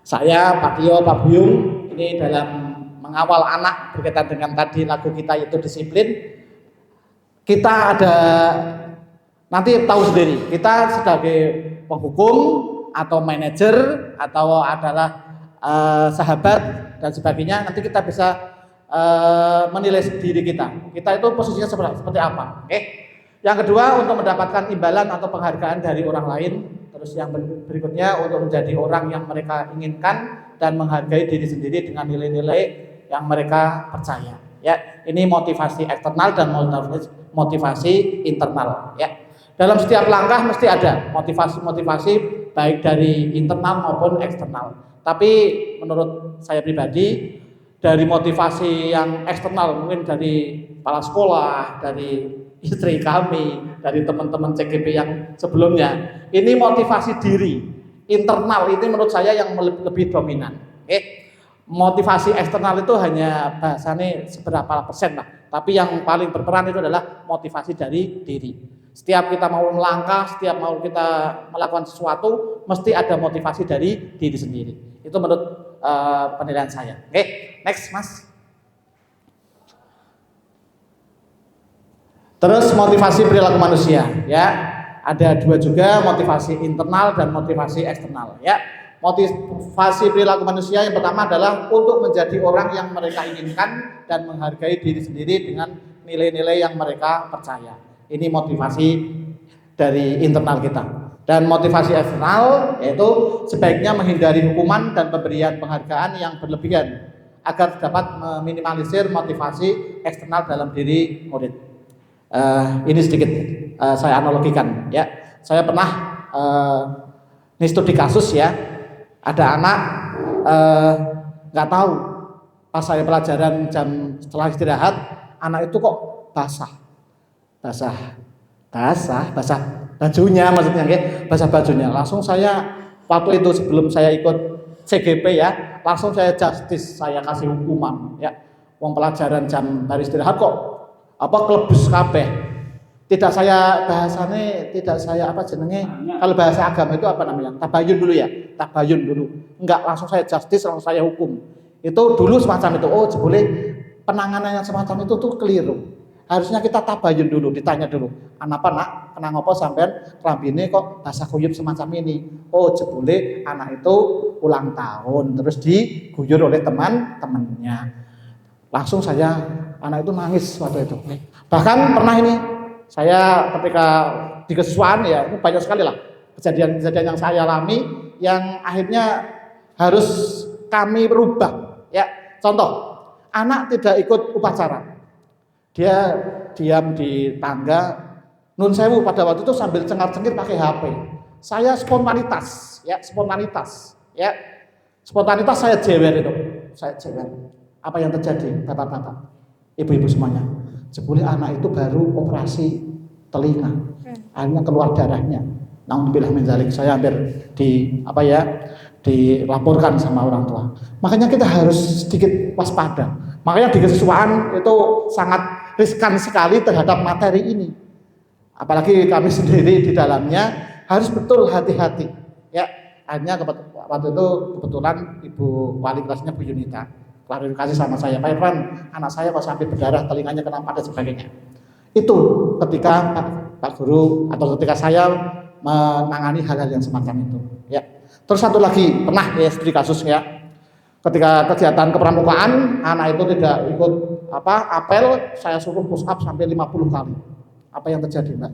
saya, Pak Tio, Pak Buyung, ini dalam mengawal anak berkaitan dengan tadi lagu kita yaitu disiplin. Kita ada, nanti tahu sendiri, kita sebagai penghukum atau manajer atau adalah sahabat dan sebagainya, nanti kita bisa menilai diri kita. Kita itu posisinya seperti apa? Yang kedua, untuk mendapatkan imbalan atau penghargaan dari orang lain. Terus yang berikutnya, untuk menjadi orang yang mereka inginkan dan menghargai diri sendiri dengan nilai-nilai yang mereka percaya. Ya, ini motivasi eksternal dan motivasi internal. Ya, dalam setiap langkah mesti ada motivasi baik dari internal maupun eksternal. Tapi menurut saya pribadi, dari motivasi yang eksternal, mungkin dari kepala sekolah, dari istri kami, dari teman-teman CGP yang sebelumnya, ini motivasi diri internal ini menurut saya yang lebih dominan. Motivasi eksternal itu hanya bahasanya seberapa persen lah, tapi yang paling berperan itu adalah motivasi dari diri. Setiap kita mau melangkah, setiap mau kita melakukan sesuatu, mesti ada motivasi dari diri sendiri. Itu menurut penilaian saya. Oke, next Mas. Terus motivasi perilaku manusia, ya. Ada dua juga, motivasi internal dan motivasi eksternal, ya. Motivasi perilaku manusia yang pertama adalah untuk menjadi orang yang mereka inginkan dan menghargai diri sendiri dengan nilai-nilai yang mereka percaya. Ini motivasi dari internal kita. Dan motivasi eksternal yaitu sebaiknya menghindari hukuman dan pemberian penghargaan yang berlebihan agar dapat meminimalisir motivasi eksternal dalam diri murid. Ini sedikit saya analogikan, ya. Saya pernah ini studi kasus, ya. Ada anak nggak tahu pas saya pelajaran jam setelah istirahat, anak itu kok basah bajunya, maksudnya basah bajunya. Langsung saya waktu itu sebelum saya ikut CGP, ya, langsung saya justice, saya kasih hukuman, ya. Wong pelajaran jam hari istirahat kok kelebus kabeh. Tidak saya bahasane, tidak saya kalau bahasa agama itu apa namanya? Tabayun dulu, ya. Tabayun dulu. Enggak langsung saya justice, langsung saya hukum. Itu dulu semacam itu. Oh, jebule penanganan yang semacam itu tuh keliru. Harusnya kita tabayun dulu, ditanya dulu. Anapa nak, kenang apa sampean klambine kok basah kuyup semacam ini? Oh, jebule anak itu ulang tahun, terus diguyur oleh teman-temannya. Langsung anak itu nangis waktu itu. Bahkan pernah ini, saya ketika di kesiswaan, ya, ini banyak sekali lah kejadian-kejadian yang saya alami yang akhirnya harus kami rubah, ya. Contoh, anak tidak ikut upacara. Dia diam di tangga, nun sewu pada waktu itu sambil cengar-cengir pakai HP. Saya spontanitas, ya. Spontanitas saya jewer itu. Apa yang terjadi, bapak-bapak, ibu-ibu semuanya? Jebule anak itu baru operasi telinga, akhirnya keluar darahnya. Naudzubillah min dzalik, saya hampir dilaporkan sama orang tua. Makanya kita harus sedikit waspada. Makanya di kesiswaan itu sangat riskan sekali terhadap materi ini. Apalagi kami sendiri di dalamnya harus betul hati-hati, ya. Akhirnya waktu itu kebetulan ibu wali kelasnya Bu Yunita klarifikasi sama saya, Pak Irfan, anak saya kok sampai berdarah, telinganya kenapa dan sebagainya. Itu ketika Pak Guru atau ketika saya menangani hal-hal yang semacam itu, ya. Terus satu lagi pernah, ya, studi kasus, ya. Ketika kegiatan kepramukaan, anak itu tidak ikut apel, saya suruh push up sampai 50 kali. Apa yang terjadi, Mbak?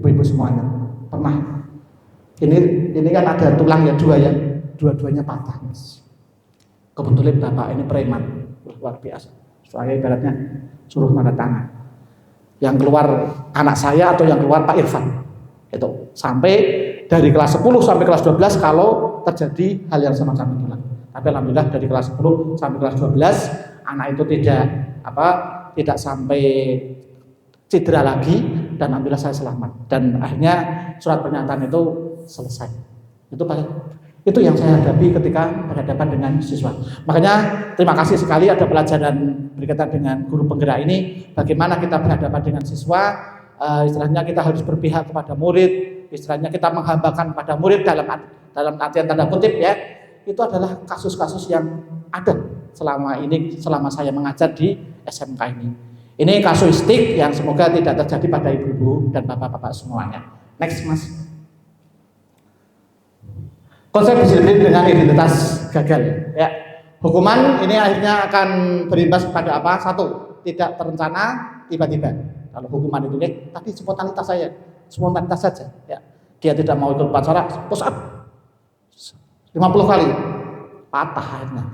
Ibu-ibu semuanya pernah. Ini kan ada tulang, ya, dua, ya. Dua-duanya patah, Mas. Kebetulan bapak ini preman, luar biasa. Saya ibaratnya suruh tanda tangan. Yang keluar anak saya atau yang keluar Pak Irfan. Itu sampai dari kelas 10 sampai kelas 12 kalau terjadi hal yang semacam itulah. Tapi alhamdulillah dari kelas 10 sampai kelas 12 anak itu tidak sampai cedera lagi dan alhamdulillah saya selamat. Dan akhirnya surat pernyataan itu selesai. Itu yang saya hadapi ketika berhadapan dengan siswa. Makanya terima kasih sekali ada pelajaran berkaitan dengan guru penggerak ini. Bagaimana kita berhadapan dengan siswa, istilahnya kita harus berpihak kepada murid, istilahnya kita menghambakan pada murid dalam artian tanda kutip, ya. Itu adalah kasus-kasus yang ada selama saya mengajar di SMK ini. Ini kasuistik yang semoga tidak terjadi pada ibu-ibu dan bapak-bapak semuanya. Next, Mas. Konsep disiplin dengan identitas gagal, ya. Hukuman ini akhirnya akan berimbas pada apa? Satu, tidak terencana, tiba-tiba. Kalau hukuman itu, tadi spontanitas saja, ya. Dia tidak mau ikut upacara, push up 50 kali, patah akhirnya.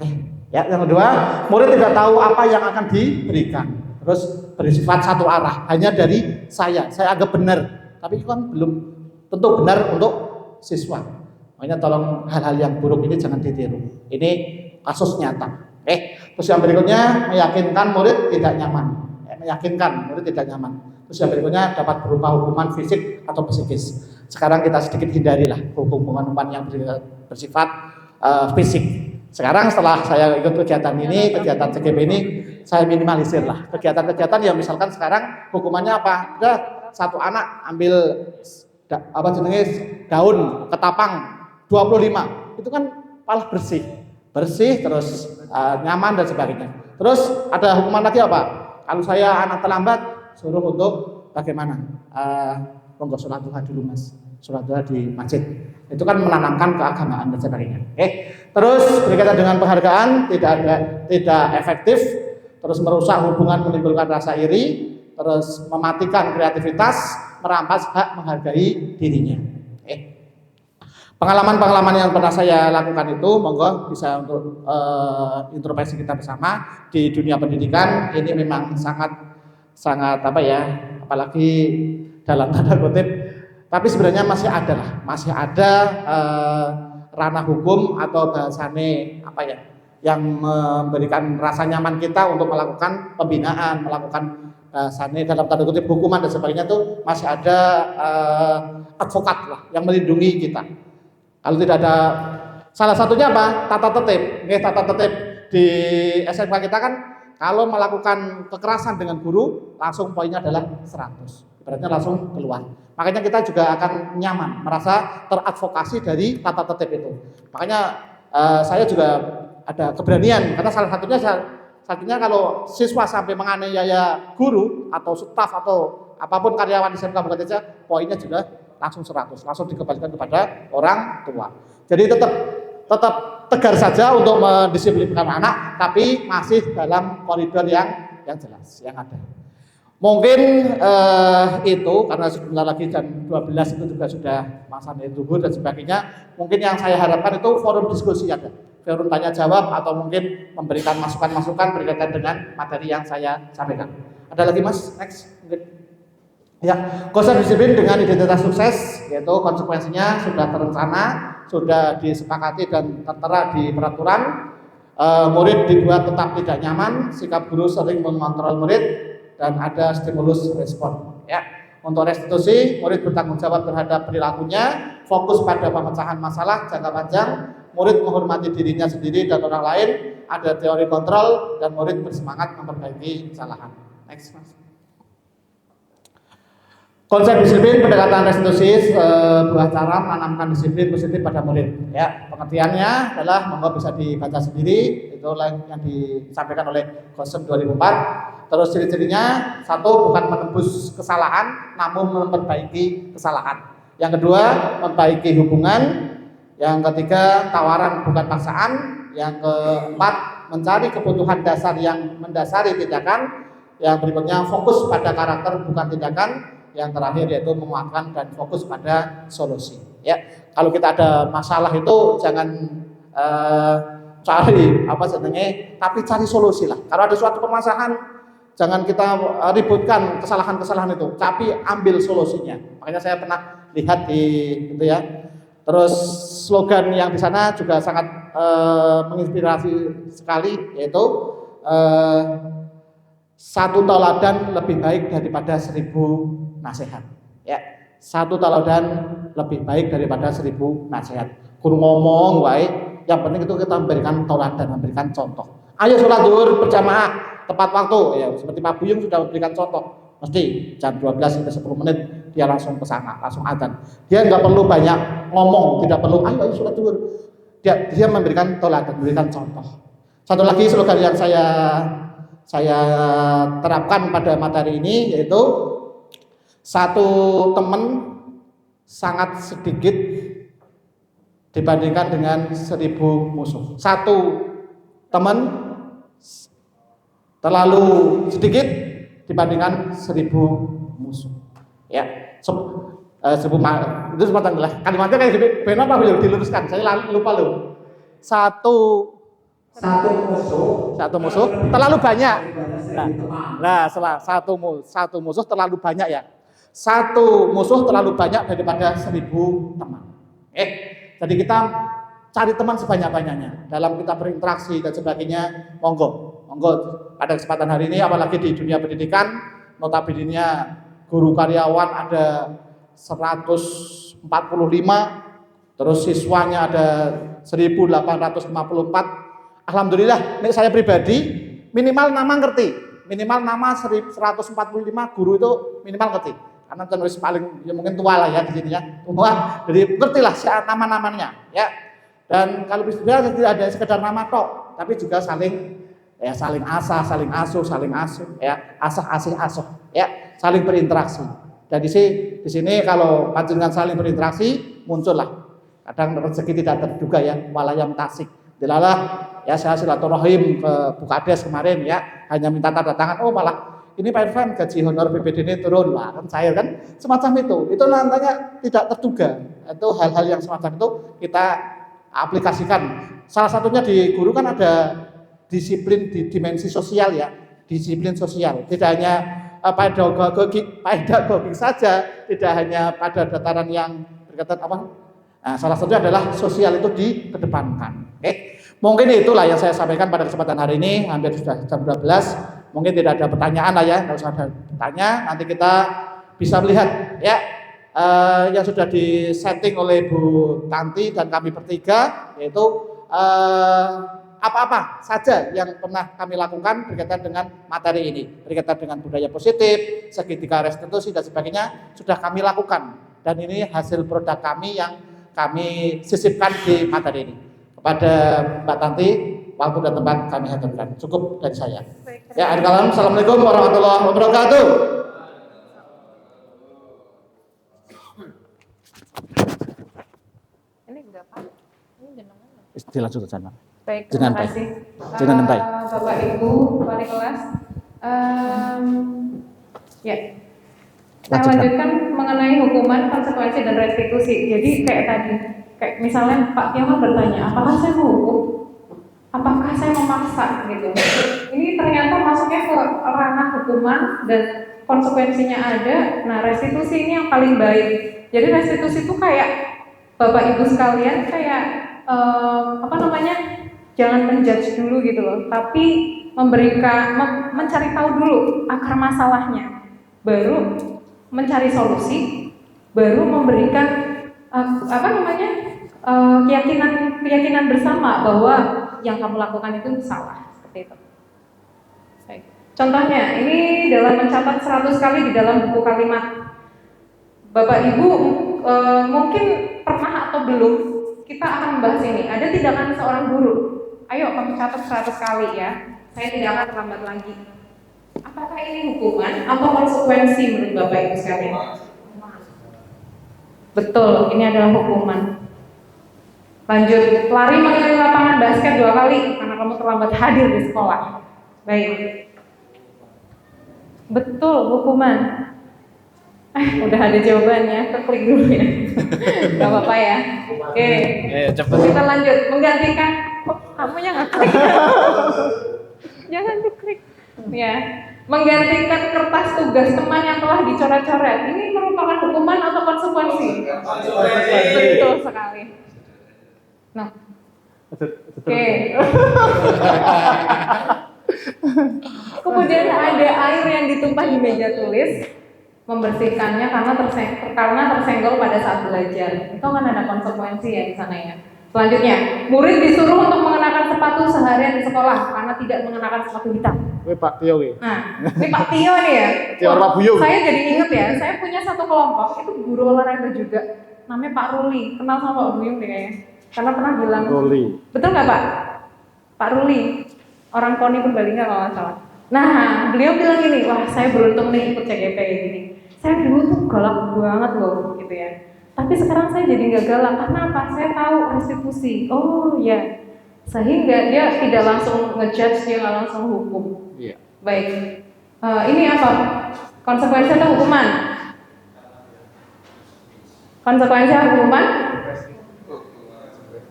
Ya, yang kedua, murid tidak tahu apa yang akan diberikan. Terus bersifat satu arah, hanya dari saya anggap benar, tapi itu kan belum tentu benar untuk siswa. Makanya tolong hal-hal yang buruk ini jangan ditiru. Ini kasus nyata. Terus yang berikutnya meyakinkan murid tidak nyaman. Meyakinkan murid tidak nyaman. Terus yang berikutnya dapat berupa hukuman fisik atau psikis. Sekarang kita sedikit hindarilah hukuman-hukuman yang bersifat fisik. Sekarang setelah saya ikut kegiatan ini, kegiatan CGP ini, saya minimalisir lah. Kegiatan-kegiatan yang misalkan sekarang hukumannya apa? Udah satu anak ambil daun ketapang 25, itu kan malah bersih terus nyaman dan sebagainya. Terus ada hukuman lagi apa? Kalau saya anak terlambat, suruh untuk bagaimana? Monggo sholat duha dulu mas, sholat duha di masjid. Itu kan menanamkan keagamaan dan sebagainya. Terus berkaitan dengan penghargaan tidak efektif, terus merusak hubungan, menimbulkan rasa iri, terus mematikan kreativitas, merampas hak menghargai dirinya. Pengalaman-pengalaman yang pernah saya lakukan itu, monggo bisa untuk introspeksi kita bersama di dunia pendidikan. Ini memang sangat apa ya, apalagi dalam tanda kutip. Tapi sebenarnya masih ada ranah hukum atau bahasane apa ya, yang memberikan rasa nyaman kita untuk melakukan pembinaan, melakukan bahasane dalam tanda kutip hukuman dan sebagainya itu masih ada advokat lah yang melindungi kita. Kalau tidak ada, salah satunya apa? Tata tertib. Tata tertib di SMK kita kan kalau melakukan kekerasan dengan guru langsung poinnya adalah 100. Ibaratnya langsung keluar. Makanya kita juga akan nyaman, merasa teradvokasi dari tata tertib itu. Makanya saya juga ada keberanian, karena salah satunya kalau siswa sampai menganiaya guru atau staf atau apapun karyawan di SMK Bukat Teja, poinnya juga langsung 100, langsung dikembalikan kepada orang tua. Jadi tetap tegar saja untuk mendisiplinkan anak, tapi masih dalam koridor yang jelas, yang ada. Mungkin itu karena sebentar lagi jam 12 itu juga sudah masanya zuhur dan sebagainya. Mungkin yang saya harapkan itu forum diskusi ada, forum tanya jawab atau mungkin memberikan masukan-masukan berkaitan dengan materi yang saya sampaikan. Ada lagi mas? Next mungkin. Ya, konsep disiplin dengan identitas sukses, yaitu konsekuensinya sudah terencana, sudah disepakati dan tertera di peraturan. Murid dibuat tetap tidak nyaman, sikap guru sering mengontrol murid, dan ada stimulus respon. Ya, untuk restitusi, murid bertanggung jawab terhadap perilakunya, fokus pada pemecahan masalah jangka panjang, murid menghormati dirinya sendiri dan orang lain, ada teori kontrol, dan murid bersemangat memperbaiki kesalahan. Next, mas. Konsep disiplin pendekatan restitusi sebuah cara menanamkan disiplin positif pada murid. Ya, pengertiannya adalah monggo bisa dibaca sendiri, itu yang disampaikan oleh Gosem 2004. Terus ciri-cirinya, satu, bukan menembus kesalahan, namun memperbaiki kesalahan. Yang kedua, memperbaiki hubungan. Yang ketiga, tawaran bukan paksaan. Yang keempat, mencari kebutuhan dasar yang mendasari tindakan. Yang berikutnya, fokus pada karakter bukan tindakan. Yang terakhir yaitu menguatkan dan fokus pada solusi. Ya, kalau kita ada masalah itu jangan cari apa sebenarnya, tapi cari solusi lah. Kalau ada suatu permasalahan, jangan kita ributkan kesalahan-kesalahan itu, tapi ambil solusinya. Makanya saya pernah lihat di itu ya. Terus slogan yang di sana juga sangat menginspirasi sekali, yaitu satu tauladan lebih baik daripada 1000 nasihat. Ya, satu tauladan lebih baik daripada 1000 nasihat. Guru ngomong, baik. Yang penting itu kita memberikan tauladan, memberikan contoh. Ayo sholat zuhur berjamaah tepat waktu. Ya, seperti Pak Buyung sudah memberikan contoh. Mesti jam 12 sampai 10 menit dia langsung ke sana, langsung adzan. Dia nggak perlu banyak ngomong, tidak perlu ayo sholat zuhur. Dia memberikan tauladan, memberikan contoh. Satu lagi slogan yang saya terapkan pada materi ini yaitu satu teman sangat sedikit dibandingkan dengan 1000 musuh. Satu teman terlalu sedikit dibandingkan 1000 musuh. Ya, 1000 itu semacam lah. Kalimatnya kayak gitu. Benar apa belum diluruskan? Saya lupa loh. Satu musuh terlalu banyak. Nah, setelah satu musuh terlalu banyak ya. Satu musuh terlalu banyak daripada 1000 teman. Jadi kita cari teman sebanyak-banyaknya dalam kita berinteraksi dan sebagainya. Monggo pada kesempatan hari ini, apalagi di dunia pendidikan, notabene guru karyawan ada 145, terus siswanya ada 1854. Alhamdulillah, nek saya pribadi minimal nama ngerti, minimal nama 145 guru itu minimal ngerti. Karena penulis paling ya mungkin tua lah ya di sini ya, tua, jadi ngertilah nama-namanya ya. Dan kalau bisa tidak ada sekedar nama tok, tapi juga saling asah, saling asuh ya, asih asuh ya, saling berinteraksi. Dan di sini kalau panjenengan saling berinteraksi, muncullah kadang rezeki tidak terduga ya, walayam tasik. Delalah ya, saya silaturahim ke Bukades kemarin ya, hanya minta tanda tangan, oh malah ini Pak Irfan gaji honor BPD ini turun lah, kan cair kan, semacam itu nantinya tidak terduga. Itu hal-hal yang semacam itu kita aplikasikan. Salah satunya di guru kan ada disiplin di dimensi sosial ya, disiplin sosial. Tidak hanya pedagogik saja, tidak hanya pada dataran yang berkaitan apa. Nah, salah satunya adalah sosial itu dikedepankan. Oke. Mungkin itulah yang saya sampaikan pada kesempatan hari ini, hampir sudah jam 12. Mungkin tidak ada pertanyaan lah ya, nggak usah ada bertanya. Nanti kita bisa melihat ya yang sudah disetting oleh Bu Tanti dan kami bertiga, yaitu apa-apa saja yang pernah kami lakukan berkaitan dengan materi ini, berkaitan dengan budaya positif, segitiga restitusi dan sebagainya sudah kami lakukan, dan ini hasil produk kami yang kami sisipkan di materi ini. Kepada Mbak Tanti, waktu dan tempat kami haturkan. Cukup dari saya. Ya, akhir kalam. Assalamualaikum warahmatullahi wabarakatuh. Ini enggak apa? Ini jenengan. Dilanjut ke sana. Baik, terima kasih. Bapak Ibu wali kelas. Ya. Saya lanjutkan mengenai hukuman, konsekuensi dan restitusi. Jadi kayak misalnya Pak Tio bertanya, apakah saya menghukum? Apakah saya memaksa gitu? Ini ternyata masuknya ke ranah hukuman dan konsekuensinya ada. Nah, restitusi ini yang paling baik. Jadi restitusi itu kayak Bapak Ibu sekalian kayak jangan menjudge dulu gitu loh, tapi mencari tahu dulu akar masalahnya, baru mencari solusi, baru memberikan keyakinan bersama bahwa yang kamu lakukan itu salah, seperti itu. Baik. Contohnya, ini dalam mencatat 100 kali di dalam buku kalimat. Bapak Ibu mungkin pernah atau belum, kita akan membahas ini. Ada tindakan seorang guru, ayo kamu catat 100 kali ya, saya tidak akan terlambat lagi. Apakah ini hukuman atau konsekuensi menurut Bapak Ibu sekalian? Betul, ini adalah hukuman. Lanjut, lari mengelilingi lapangan basket 2 kali karena kamu terlambat hadir di sekolah. Baik. Betul, hukuman. Udah ada jawabannya, klik dulu ya. Gak apa-apa ya. Oke. Kita lanjut, menggantikan. Kamu yang ngeklik. Jangan diklik. Ya. Menggantikan kertas tugas teman yang telah dicoret-coret. Ini merupakan hukuman atau konsekuensi? Betul sekali. Nah, oke. Kemudian ada air yang ditumpah di meja tulis, membersihkannya karena tersenggol pada saat belajar. Itu kan ada konsekuensi ya di sana ya. Selanjutnya, murid disuruh untuk mengenakan sepatu seharian di sekolah karena tidak mengenakan sepatu hitam. Pak Tio ya. Nah, ini Pak Tio nih ya. Saya jadi inget ya, saya punya satu kelompok itu guru olahraga juga, namanya Pak Ruli. Kenal sama Pak Buyung deh kayaknya. Karena pernah bilang. Ruli. Betul nggak Pak? Pak Ruli, orang KONI Purbalingga kalau nggak salah. Nah, beliau bilang gini, wah saya beruntung nih ikut CGP gini. Saya dulu tuh galak banget loh, gitu ya. Tapi sekarang saya jadi nggak galak, karena apa? Saya tahu restitusi. Oh ya, sehingga dia tidak langsung ngejudge, dia nggak langsung hukum. Iya. Baik. Ini apa? Konsekuensi atau hukuman? Konsekuensi atau hukuman?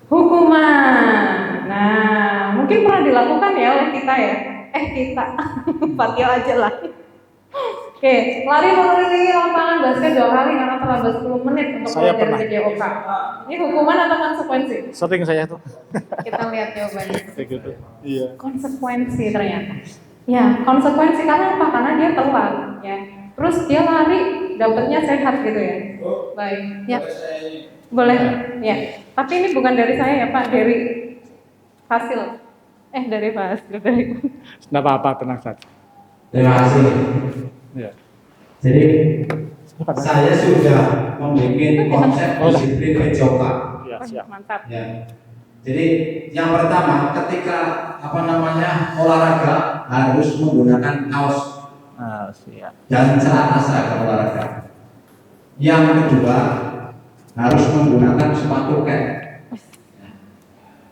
Hukuman. Nah, mungkin pernah dilakukan ya oleh kita ya. Pak Tio aja lah. Oke, lari mengelilingi lapangan basket 2 kali karena terlambat 10 menit untuk Saya belajar pernah. PJOK. Ini hukuman atau konsekuensi? Sering saya tuh. Kita lihat jawabannya. Kayak gitu. Iya. Konsekuensi ternyata. Ya, konsekuensi karena apa? Karena dia telat, ya. Terus dia lari, dapatnya sehat gitu ya. Baik, ya. Boleh, ya. Tapi ini bukan dari saya ya Pak, dari hasil. Dari hasil dari. Tidak apa-apa, tenang saja. Terima kasih. Ya. Jadi saya sudah membuat konsep disiplin PJOK. Ya, siap. Mantap. Ya. Jadi yang pertama ketika olahraga harus menggunakan kaos Siap. dan celana seragam olahraga. Yang kedua harus menggunakan sepatu kets.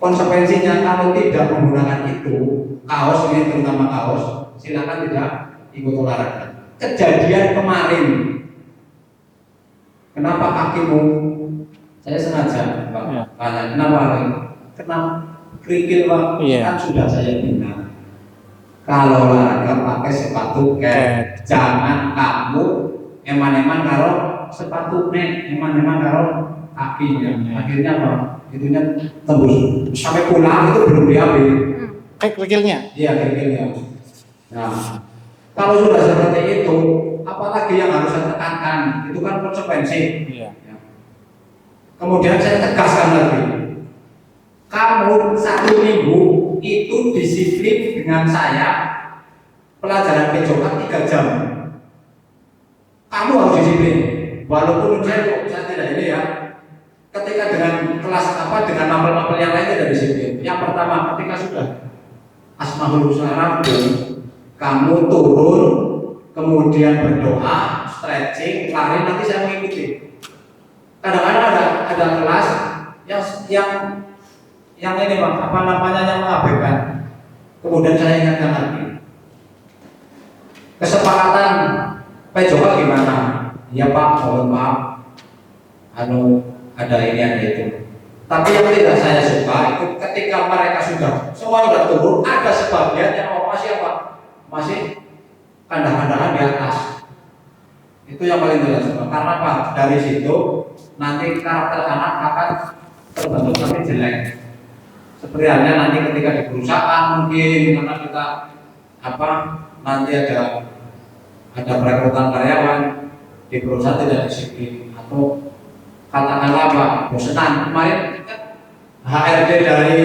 Konsekuensinya kalau tidak menggunakan itu kaos, ini terutama kaos, silakan tidak ikut olahraga. Kejadian kemarin, kenapa kakimu? Saya sengaja Pak, tanya kenapa? Kenapa kerikil Pak? Kan sudah saya bilang kalau olahraga pakai sepatu kets, jangan kamu eman-eman karo sepatu nek, eman-eman karo kakinya. Akhirnya apa? Itunya tembus sampai pulang itu belum diambil. Kerikilnya? Iya, kerikilnya. Nah, kalau sudah seperti itu, apalagi yang harus saya tekankan? Itu kan konsekuensi. Iya. Kemudian saya tegaskan lagi, kamu 1 minggu itu disiplin dengan saya pelajaran PJOK 3 jam. Kamu harus disiplin, walaupun saya tidak ini ya. Ketika dengan kelas dengan mapel-mapel yang lain tidak disiplin. Yang pertama, ketika sudah Asmaul Husna rampung, kamu turun, kemudian berdoa, stretching, lari, nanti saya mengikuti. Kadang-kadang ada kelas yang ini Pak, yang mengabaikan. Kemudian saya ingatkan lagi. Kesepakatan PJOK gimana? Ya Pak, mohon maaf. Ada ini ada itu. Tapi yang tidak saya suka itu ketika mereka semua sudah turun, ada sebagian yang masih kandah-kandahan di atas. Itu yang paling tidak suka. Karena Pak, dari situ nanti karakter anak akan terbentuk sampai jelek. Seperti halnya nanti ketika di perusahaan mungkin karena kita nanti ada perekrutan karyawan di perusahaan tidak disiplin atau katakanlah Pak, bosenan kemarin HRD dari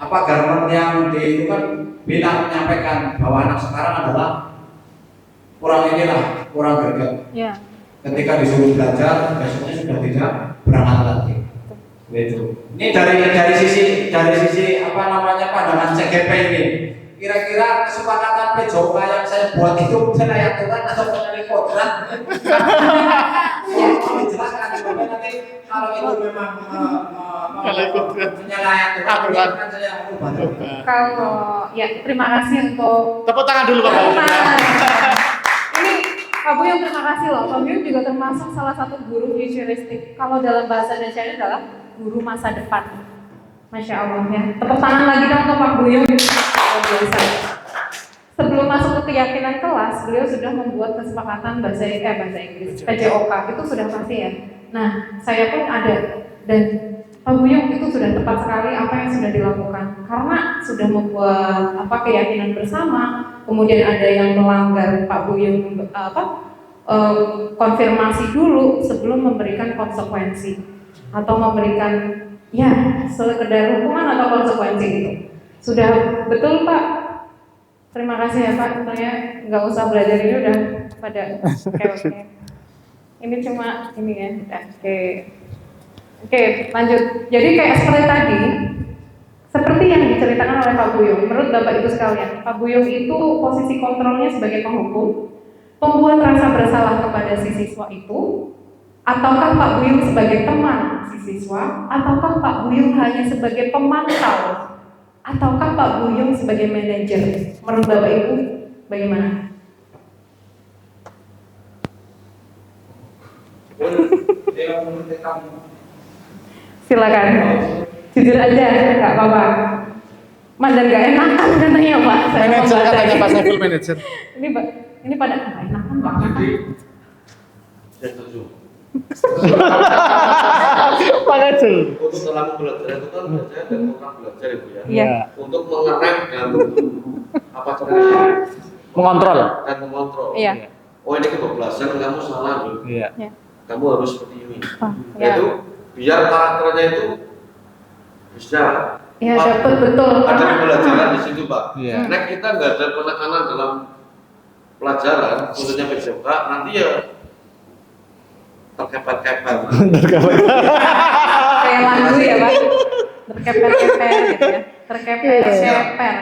garment yang itu kan menyampaikan bahwa anak sekarang adalah kurang greget. Ya. Ketika disuruh belajar, besoknya sudah tidak berangkat lagi. Itu. Ini dari sisi pandangan CGP ini. Kira-kira kesepakatan PJOK yang saya buat itu saya aturan atau penyalin kodrat? Dijelaskan nanti kalau itu memang penyalahan aturan kan saya bantu. Kalau terima kasih untuk Tepuk tangan dulu Pak. Ini Pak Buyung terima kasih loh. Pak Buyung juga termasuk salah satu guru futuristik. Kalau dalam bahasa Indonesia ini adalah guru masa depan. Masya Allah ya. Tepuk tangan lagi dong untuk Pak Buyung. Biasa. Sebelum masuk ke keyakinan kelas, beliau sudah membuat kesepakatan bahasa Inggris PJOK itu sudah pasti ya. Nah, saya pun ada dan Pak Buyung itu sudah tepat sekali apa yang sudah dilakukan karena sudah membuat keyakinan bersama. Kemudian ada yang melanggar, Pak Buyung konfirmasi dulu sebelum memberikan konsekuensi atau memberikan sekedar hukuman atau konsekuensi itu. Sudah betul Pak. Terima kasih ya Pak. Saya nggak usah belajar ini udah pada oke. Ini cuma ini ya. Oke, lanjut. Jadi kayak seperti tadi, seperti yang diceritakan oleh Pak Buyung. Menurut Bapak Ibu sekalian, Pak Buyung itu posisi kontrolnya sebagai penghukum, pembuat rasa bersalah kepada si siswa itu, ataukah Pak Buyung sebagai teman si siswa, ataukah Pak Buyung hanya sebagai pemantau, ataukah Pak Buyung sebagai manajer? Menurut Bapak Ibu, bagaimana? Silakan, jujur aja, nggak apa-apa. Dan nggak enakan katanya Pak. Manajer katanya Pak Saiful manajer. Ini Ini pada enakan banget. Jadi saya setuju. Pak Ajul. Untuk dalam belajar itu kan belajar dan program belajar Ibu ya. Iya. Untuk mengerem dan apa caranya Mengontrol. dan mengontrol. Iya. Oh ini kebablasan kamu salah nih. Iya. Iya. Kamu harus seperti ini. Oh, ya. Itu biar karakternya itu bisa. Ya, Pak, dapat betul. ada pembelajaran di situ Pak. Iya. Nek kita nggak ada penekanan dalam pelajaran, khususnya PJOK, nanti ya terkepet-kepet. Kayak lagu ya, Pak. Terkeper-keper gitu ya. Terkeper-keper.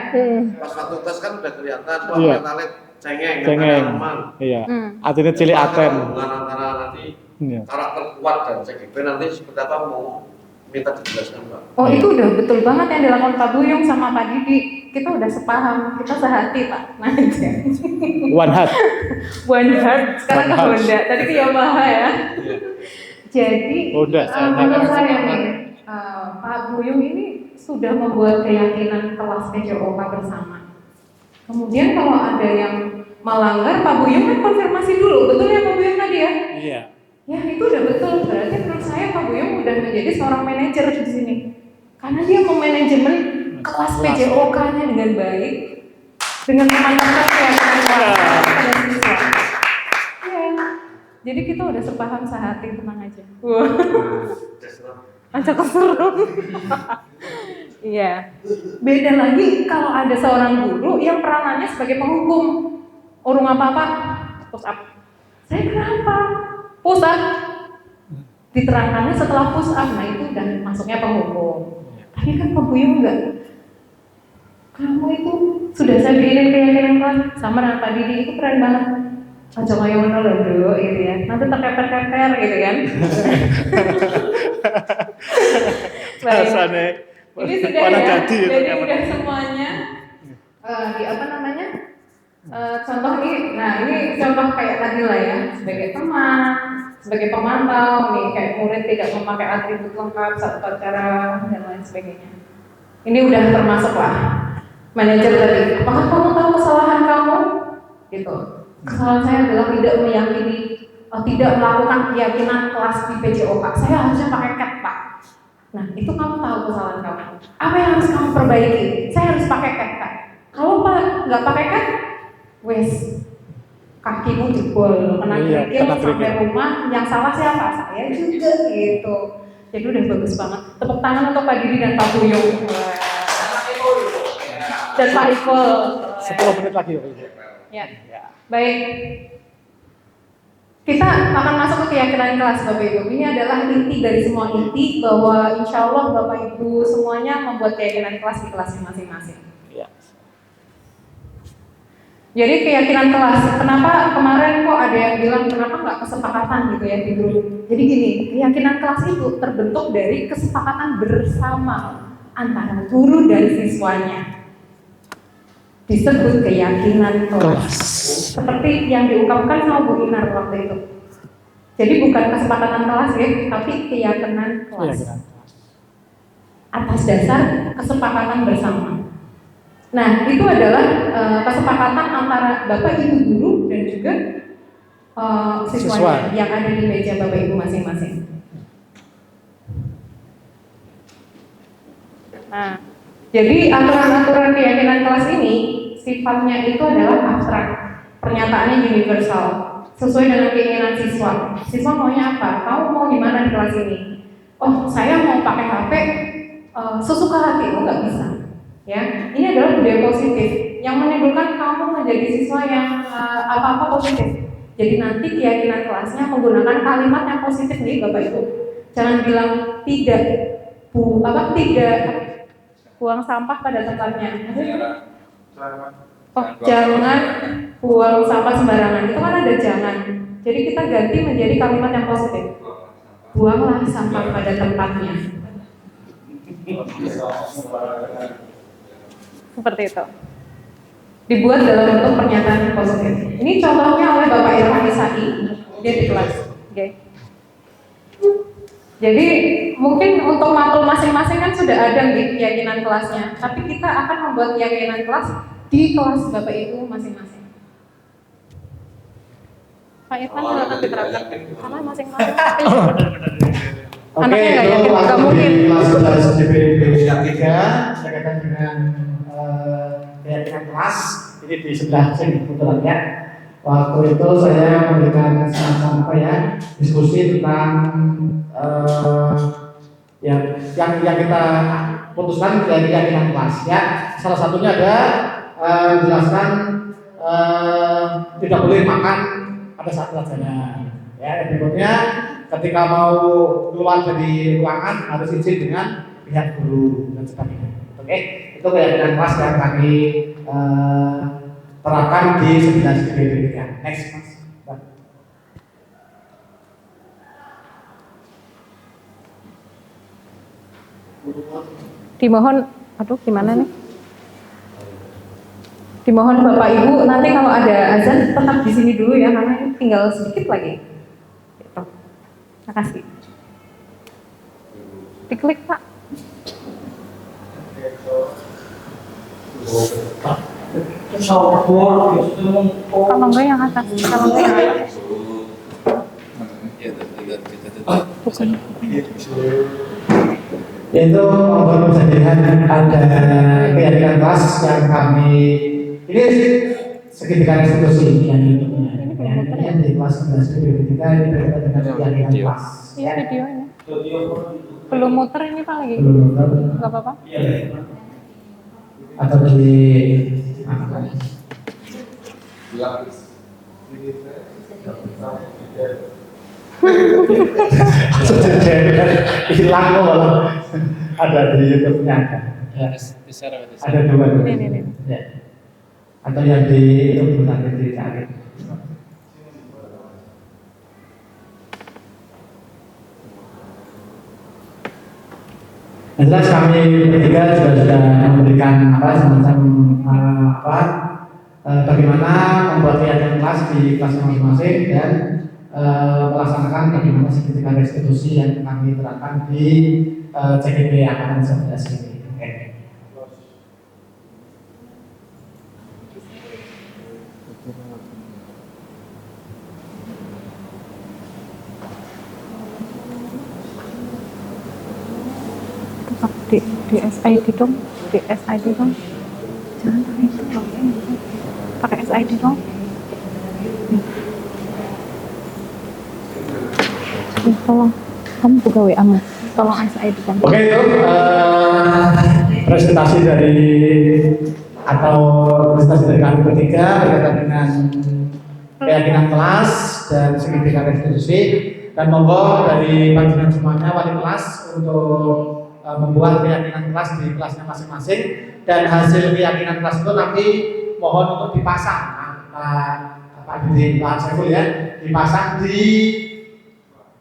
Pas waktu tes kan udah kelihatan, wah Iya. mentalnya cengeng, Cengeng. aman. Iya. Hmm. Artinya cilik aten. Hubungan antara nanti Iya. karakter kuat dan CGP nanti seperti apa mau minta dijelaskan Pak. Oh itu udah betul banget yang dilakukan Pak Buyung sama Pak Didi. Kita udah sepaham, kita sehati Pak. Nah itu. One heart. One heart, sekarang ke One heart. Honda, tadi ke Yamaha ya. Iya. Jadi Honda, menurut saya nih, Pak Buyung ini sudah membuat keyakinan kelas PJOK bersama. Kemudian kalau ada yang melanggar, Pak Buyung kan konfirmasi dulu, betul ya Pak Buyung tadi ya? Iya. Ya itu udah betul, berarti menurut saya Pak Buyung udah menjadi seorang manajer di sini. Karena dia memanajemen kelas PJOK-nya dengan baik, dengan memantapkan keyakinan kelas pada siswa. Iya. Jadi kita udah sepaham sehati, tenang aja. Wah. Ajak keseru. Iya. Beda lagi kalau ada seorang guru yang peranannya sebagai penghukum. Urung apa-apa, push up. Saya kenapa? Push up. Diterangkannya setelah push up, nah itu udah masuknya penghukum. Tapi kan Pak Buyung enggak. Kamu itu sudah saya berikan keyakinan kelas sama dengan Pak Didi, itu keren banget. Aja kayak mana loh dulu, gitu ya. Nanti terkeper-keper gitu kan. Rasanya. Ini sudah Mana ya. jadi itu Jadi kapan? udah semuanya di apa namanya? Contoh ini, nah ini contoh kayak tadi lah ya, sebagai teman, sebagai pemantau, nih kayak murid tidak memakai atribut lengkap saat upacara dan lain sebagainya. Ini udah termasuk lah. Manajer tadi, apakah kamu tahu kesalahan kamu? Gitu. Kesalahan saya adalah tidak meyakini, tidak melakukan keyakinan kelas di PJOK. Saya harusnya pakai cat Pak. Nah itu kamu tahu kesalahan kamu. Apa yang harus kamu perbaiki? Saya harus pakai cat Kak. Kalau Pak nggak pakai cat, wes kakimu jebol, kena Iya, kerikil kena sampai kerikil. rumah. Yang salah siapa? Saya juga gitu. Jadi udah bagus banget. Tepuk tangan untuk Pak Didi dan Pak Buyung. Dan Pak Ipul. 10 menit lagi Pak Ibu. Ya. Baik. Kita akan masuk ke keyakinan kelas Bapak Ibu. Ini adalah inti dari semua inti bahwa insya Allah Bapak Ibu semuanya membuat keyakinan kelas di kelasnya masing-masing. Iya. Jadi keyakinan kelas, kenapa kemarin kok ada yang bilang kenapa nggak kesepakatan gitu ya di grup? Jadi gini, keyakinan kelas itu terbentuk dari kesepakatan bersama antara guru dan siswanya. Disebut keyakinan kelas. Seperti yang diungkapkan sama Bu Inar waktu itu. Jadi bukan kesepakatan kelas ya, tapi keyakinan kelas. Atas dasar kesepakatan bersama. Nah, itu adalah kesepakatan antara Bapak Ibu guru dan juga siswanya yang ada di meja Bapak Ibu masing-masing. Nah, jadi aturan-aturan keyakinan kelas ini sifatnya itu adalah abstrak, pernyataannya universal, sesuai dengan keinginan siswa. Siswa maunya apa? Kamu mau gimana di kelas ini? Oh, saya mau pakai HP sesuka hati, oh nggak bisa. Ya, ini adalah budaya positif yang menimbulkan kamu menjadi siswa yang apa-apa positif. Jadi nanti keyakinan kelasnya menggunakan kalimat yang positif nih Bapak Ibu. Jangan bilang tidak buang sampah pada tempatnya. Oh, jangan buang sampah sembarangan. Itu kan ada jangan. Jadi kita ganti menjadi kalimat yang positif. Buanglah sampah pada tempatnya. Seperti itu. Dibuat dalam bentuk pernyataan positif. Ini contohnya oleh Bapak Irfan Isai, dia di kelas. Oke. Jadi mungkin untuk makul masing-masing kan sudah ada nih keyakinan kelasnya, tapi kita akan membuat keyakinan kelas di kelas Bapak Ibu masing-masing. Pak Irfan silakan diterapkan. Karena masing-masing. Oke, Anaknya nggak itu yakin, nggak langsung mungkin. di kelas 11 DPD 3 berkaitan dengan keyakinan kelas. Ini di sebelah sini kebetulan ya. Waktu itu saya memberikan semacam apa ya, diskusi tentang yang kita putuskan dari keyakinan kelas ya. Salah satunya ada menjelaskan tidak boleh makan pada saat pelajaran. Ya, dan berikutnya ketika mau keluar dari ruangan harus izin dengan pihak guru dan sebagainya. Oke, itu keyakinan kelas yang kami terapkan di 11 DPD 3. Next, Mas. Dimohon, aduh gimana nih? Dimohon Bapak Ibu nanti kalau ada azan tetap di sini dulu ya, karena ini tinggal sedikit lagi. Gitu. Makasih. Diklik Pak. Kalau enggak yang atas, kalau enggak yang atas. Bukan. Yaitu baru bisa dilihat ada keyakinan kelas yang kami ini segitiga institusi yang ini di kelas 11 DPD 3 ini berkaitan dengan keyakinan kelas. Ini video ini. Belum muter ini Pak lagi. Belum muter. Enggak apa-apa. Atau di hilang kok malah ada di YouTube-nya ada dua ya. Atau yang di YouTube nanti dicari. Yang jelas kami bertiga juga sudah memberikan semacam bagaimana membuat keyakinan kelas di kelas masing-masing dan melaksanakan bagaimana sertifikat restitusi yang kami terapkan di CGP Angkatan 11 ini. Di SID dong, di SID dong. Jangan pakai itu dong, pakai SID dong. Ya, tolong, kamu buka WA-mu. Tolong SID kan. Oke, itu presentasi dari kami bertiga berkaitan dengan keyakinan kelas dan sertifikat restitusi. Dan monggo dari panjenengan semuanya wali kelas untuk membuat keyakinan kelas di kelasnya masing-masing, dan hasil keyakinan kelas itu nanti mohon untuk dipasang Pak Saiful ya, dipasang di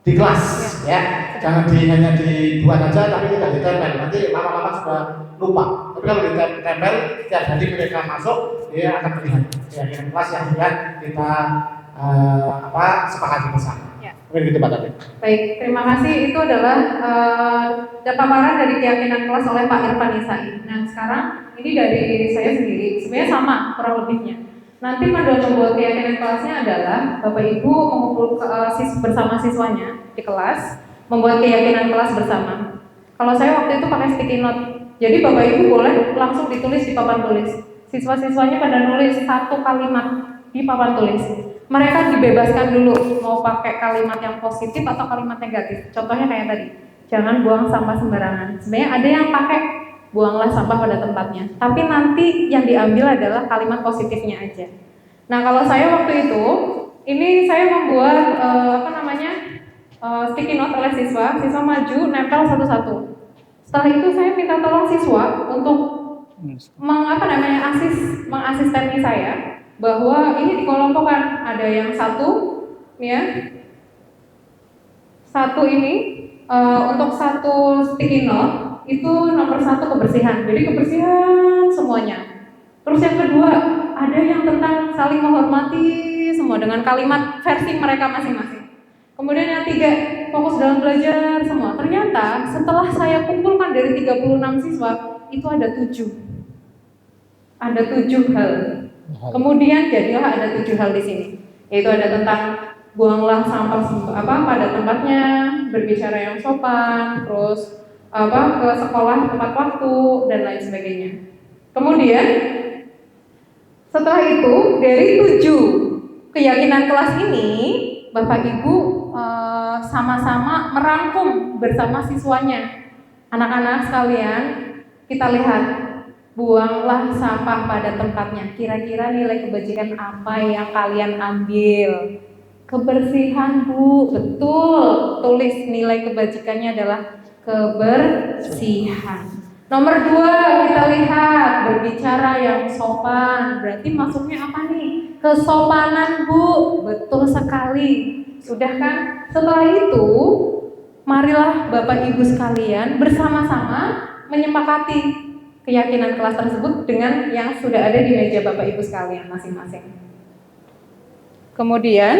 kelas ya, jangan hanya dibuat aja tapi tidak ditempel, nanti lama-lama sudah lupa. Tapi kalau ditempel setiap hari mereka masuk dia akan melihat keyakinan kelas yang sudah kita sepakati bersama. Mungkin gitu Pak Tadi. Baik, terima kasih. Itu adalah paparan dari keyakinan kelas oleh Pak Irfan Isai. Nah sekarang ini dari saya sendiri, sebenarnya sama kurang lebihnya. Nanti panduan membuat keyakinan kelasnya adalah Bapak Ibu mengumpul bersama siswanya di kelas, membuat keyakinan kelas bersama. Kalau saya waktu itu pakai sticky note, jadi Bapak Ibu boleh langsung ditulis di papan tulis. Siswa-siswanya pada nulis satu kalimat di papan tulis. Mereka dibebaskan dulu mau pakai kalimat yang positif atau kalimat negatif. Contohnya kayak tadi, jangan buang sampah sembarangan. Sebenarnya ada yang pakai buanglah sampah pada tempatnya, tapi nanti yang diambil adalah kalimat positifnya aja. Nah kalau saya waktu itu, ini saya membuat sticky note oleh siswa maju nempel satu-satu. Setelah itu saya minta tolong siswa untuk mengasisteni saya bahwa ini dikelompokkan, ada yang satu ini untuk satu sticky note itu nomor 1 kebersihan, jadi kebersihan semuanya. Terus yang kedua ada yang tentang saling menghormati semua dengan kalimat versi mereka masing-masing. Kemudian yang 3 fokus dalam belajar semua. Ternyata setelah saya kumpulkan dari 36 siswa itu ada 7 hal. Kemudian jadilah ada 7 hal di sini, yaitu ada tentang buanglah sampah pada tempatnya, berbicara yang sopan, terus ke sekolah tepat waktu dan lain sebagainya. Kemudian setelah itu dari 7 keyakinan kelas ini, Bapak Ibu sama-sama merangkum bersama siswanya. Anak-anak sekalian, kita lihat, buanglah sampah pada tempatnya. Kira-kira nilai kebajikan apa yang kalian ambil? Kebersihan, Bu. Betul. Tulis nilai kebajikannya adalah kebersihan. Nomor 2, kita lihat berbicara yang sopan. Berarti masuknya apa nih? Kesopanan, Bu. Betul sekali. Sudah kan? Setelah itu, marilah Bapak Ibu sekalian bersama-sama menyepakati keyakinan kelas tersebut dengan yang sudah ada di meja Bapak Ibu sekalian masing-masing. Kemudian,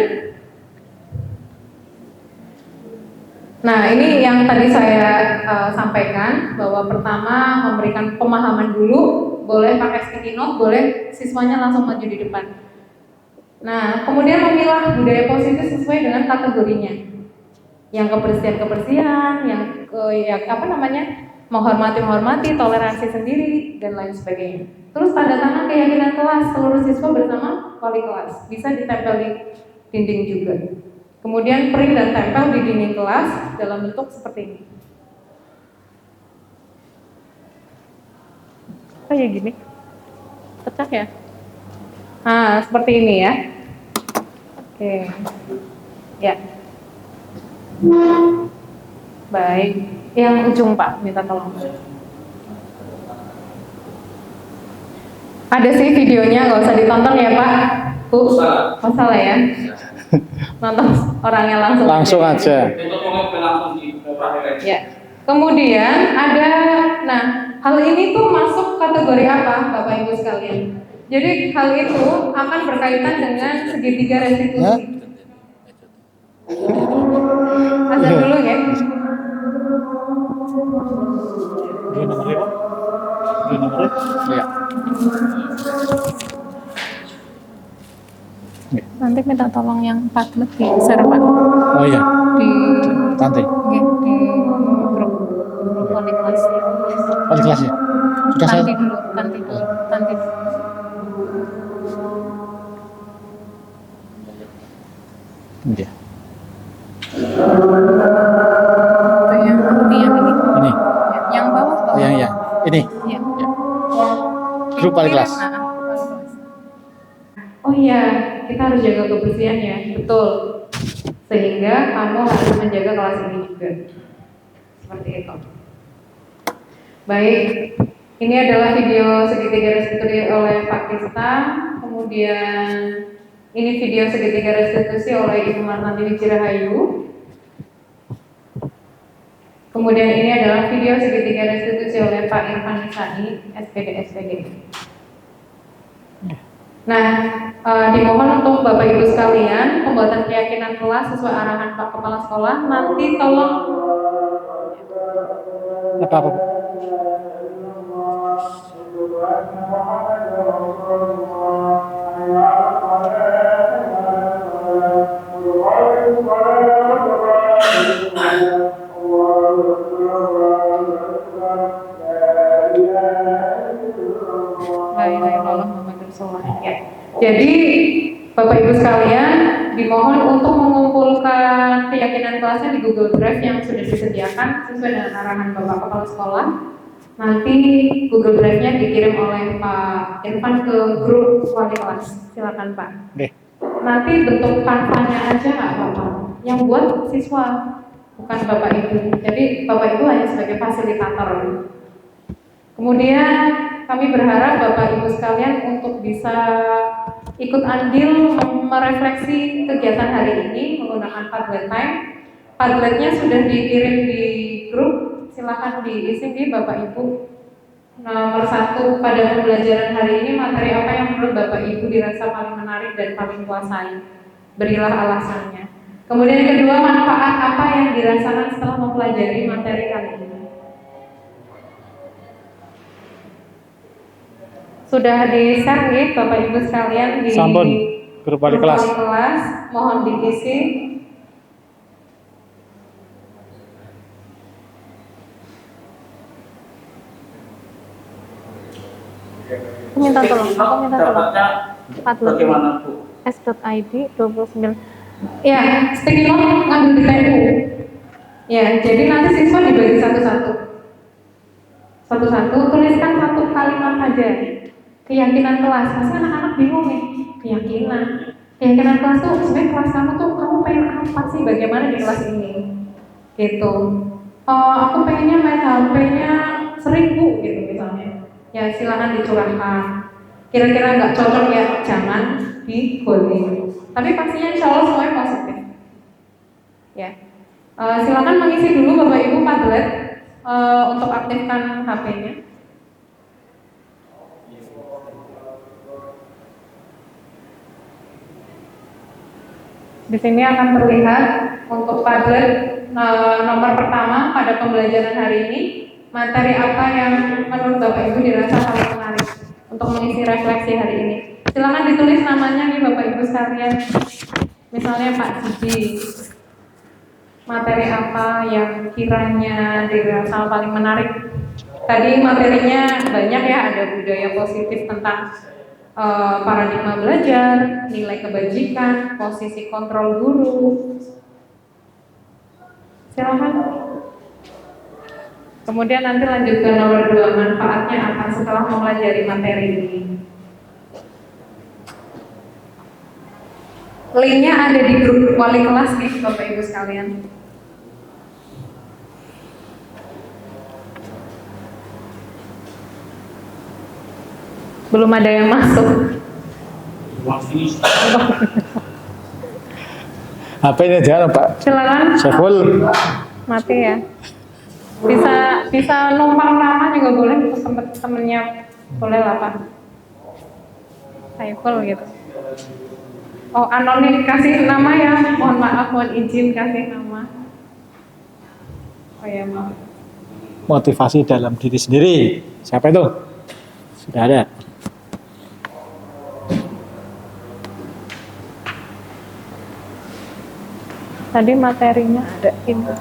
nah ini yang tadi saya sampaikan, bahwa pertama memberikan pemahaman dulu, boleh pakai sticky note, boleh siswanya langsung maju di depan. Nah, kemudian memilah budaya positif sesuai dengan kategorinya. Yang kebersihan, yang menghormati, toleransi sendiri, dan lain sebagainya. Terus tanda tangan keyakinan kelas seluruh siswa bersama wali kelas, bisa ditempel di dinding juga. Kemudian print dan tempel di dinding kelas dalam bentuk seperti ini. Kayak gini, pecah ya? Nah, seperti ini ya. Oke, ya. Baik, yang ujung Pak, minta tolong. Ada sih videonya, nggak usah ditonton ya Pak. Bu, masalah ya. Nonton orangnya langsung aja. Ya. Kemudian ada, nah hal ini tuh masuk kategori apa Bapak Ibu sekalian? Jadi hal itu akan berkaitan dengan segitiga restitusi. Azan dulu ya. Ya. Nanti minta tolong yang Padlet di share Pak. Oh iya. Di Nanti. di grup wali kelas. Wali kelas ya. Sudah saya. Nanti dulu. Iya. Itu yang ini. Ini. Yang bawah. Oh, yang ini. Iya. Ya. Grup wali kelas. Oh iya, kita harus jaga kebersihan ya, betul. Sehingga kamu harus menjaga kelas ini juga. Seperti itu. Baik, ini adalah video segitiga restitusi oleh Pak Krista. Kemudian ini video segitiga restitusi oleh Ibu Martanti Wijirahayu. Kemudian ini adalah video segitiga restitusi oleh Pak Irfan Nisani, SPD. Nah, dimohon untuk Bapak Ibu sekalian, pembuatan keyakinan kelas sesuai arahan Pak Kepala Sekolah. Nanti tolong Apa? Jadi Bapak Ibu sekalian dimohon untuk mengumpulkan keyakinan kelasnya di Google Drive yang sudah disediakan sesuai dengan arahan Bapak Kepala Sekolah. Nanti Google Drive-nya dikirim oleh Pak Irfan ke grup wali kelas. Silakan Pak. Oke. Nanti bentuk kanvanya aja nggak apa-apa. Yang buat siswa, bukan Bapak Ibu. Jadi Bapak Ibu hanya sebagai fasilitator. Kemudian kami berharap Bapak Ibu sekalian untuk bisa ikut andil merefleksi kegiatan hari ini menggunakan Padlet Time. Padletnya sudah dikirim di grup, silakan diisi di Bapak Ibu. Nomor 1, pada pembelajaran hari ini materi apa yang menurut Bapak Ibu dirasa paling menarik dan paling kuasai? Berilah alasannya. Kemudian yang kedua, manfaat apa yang dirasakan setelah mempelajari materi kali ini? Sudah di-share ya Bapak Ibu sekalian di Sampun. Grup wali kelas. Mohon diisi. Aku minta tolong. Padlet Bagaimana Bu? S.id 29. Ya, sticky note ngambil di PU. Ya, jadi nanti siswa dibagi satu-satu. Satu-satu, tuliskan satu kalimat saja. Keyakinan kelas. Pasti anak-anak bingung nih. Keyakinan kelas tuh, sebenarnya kelas kamu tuh, kamu pengen apa sih? Bagaimana di kelas ini? Gitu. Aku pengennya main HP-nya sering Bu, gitu misalnya. Ya silakan dicurahkan. Kira-kira nggak cocok ya, jangan digolin. Tapi pastinya insya Allah semuanya positif. Ya, silakan mengisi dulu Bapak Ibu Padlet untuk aktifkan HP-nya. Di sini akan terlihat untuk Padlet nomor pertama pada pembelajaran hari ini, materi apa yang menurut Bapak Ibu dirasa paling menarik untuk mengisi refleksi hari ini. Silakan ditulis namanya nih Bapak Ibu sekalian. Misalnya Pak Cici, materi apa yang kiranya dirasa paling menarik? Tadi materinya banyak ya, ada budaya positif tentang paradigma belajar, nilai kebajikan, posisi kontrol guru. Silakan. Kemudian nanti lanjut ke nomor 2, manfaatnya apa setelah mempelajari materi ini. Linknya ada di grup wali kelas nih Bapak Ibu sekalian. Belum ada yang masuk. HP-nya jangan Pak. Silakan. Syaful. Mati ya. Bisa numpang nama juga boleh untuk temen-temennya, boleh lah Pak. Saiful gitu. Oh anonim, kasih nama ya. Mohon maaf, mohon izin kasih nama. Oh ya maaf. Motivasi dalam diri sendiri. Siapa itu? Sudah ada. Tadi materinya ada ini.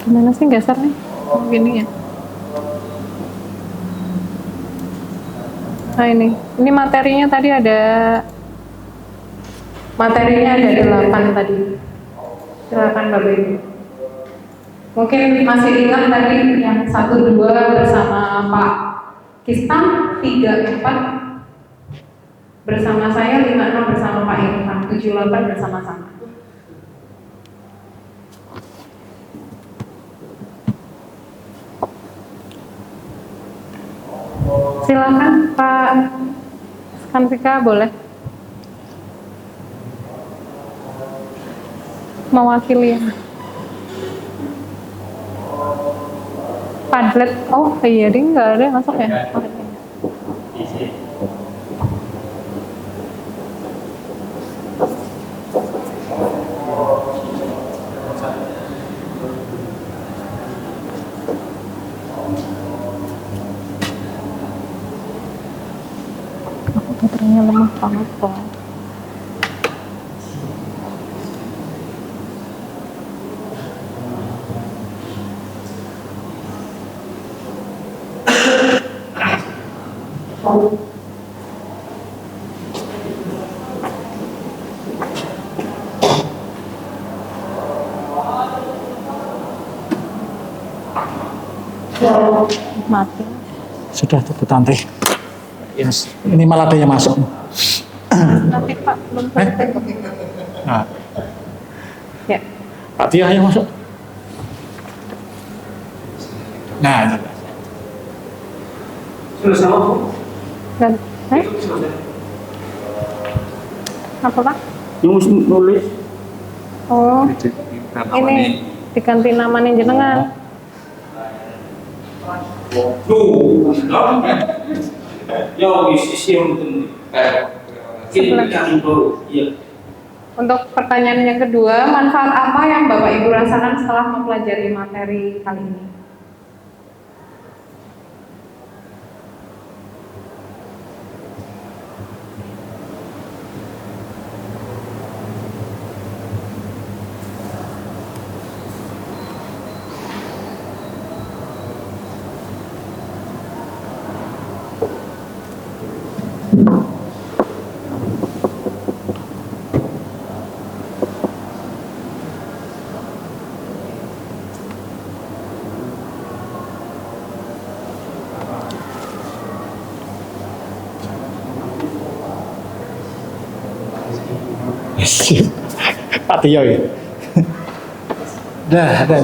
Gimana sih gesernya? Oh, gini ya. Nah ini materinya tadi ada. Materinya ada 8 tadi. Silakan Bapak Ibu. Mungkin masih ingat tadi yang 1, 2 bersama Pak Kistam, 3, 4 bersama saya, 5, 6 bersama Pak Irfan, 7, 8 bersama-sama. Silakan Pak Skansika, boleh mewakili ya. Padlet, oh iya ding nggak ada yang masuk ya. Oh, iya. Baterainya lemah banget kok. Mati. Sudah tutup tante. Yes. Ini malah ada yang masuk. Nanti Pak belum selesai. Nah, Ya. Pak Tia yang masuk. Nah, ini. Sudah sama Bu? Dan, apa Pak? Yang nulis. Oh, ini diganti namanya jenengan. Loh, ya isi untuk Untuk pertanyaan yang kedua, manfaat apa yang Bapak Ibu rasakan setelah mempelajari materi kali ini? Pak Tio ya. Dah, ada.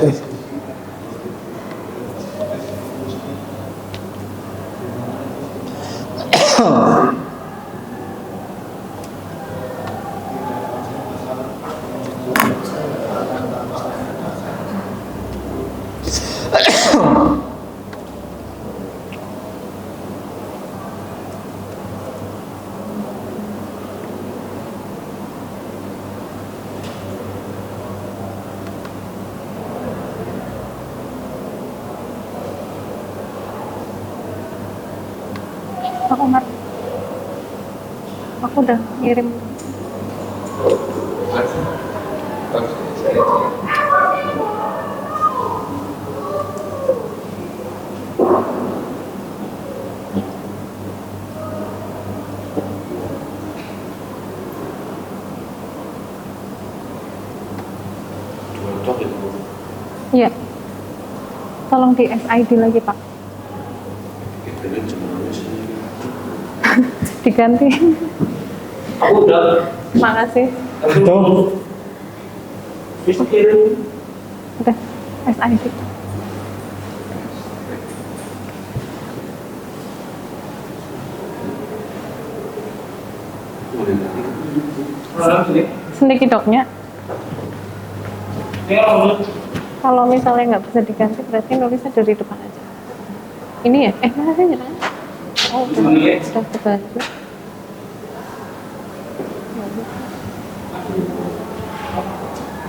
Pak Umar, aku udah ngirim. Iya, tolong di SID lagi Pak. Diganti. Aku udah. Makasih. Tuh. Bisa kirim. Udah, SID. Sedikit doknya. Kalau misalnya nggak bisa diganti, berarti nulisnya dari depan aja. Ini ya? Mana sih nyerang? Oh, sudah kebantu.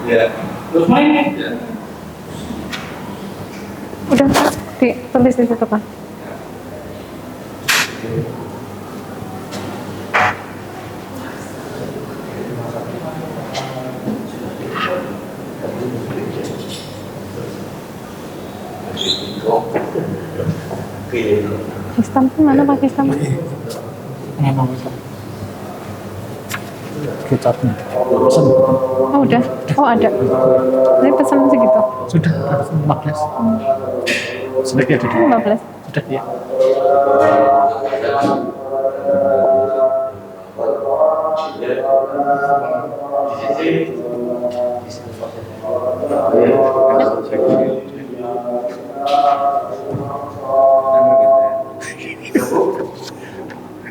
Ya. Terus main? Ya. Udah, ditulis di situ Pak. Pakistan mana Pakistan? Memang kecapnya. Pesan. Oh udah, oh ada. Ini pesan segitu. Sudah 15. Sedikit ada. 15. Sudah ya.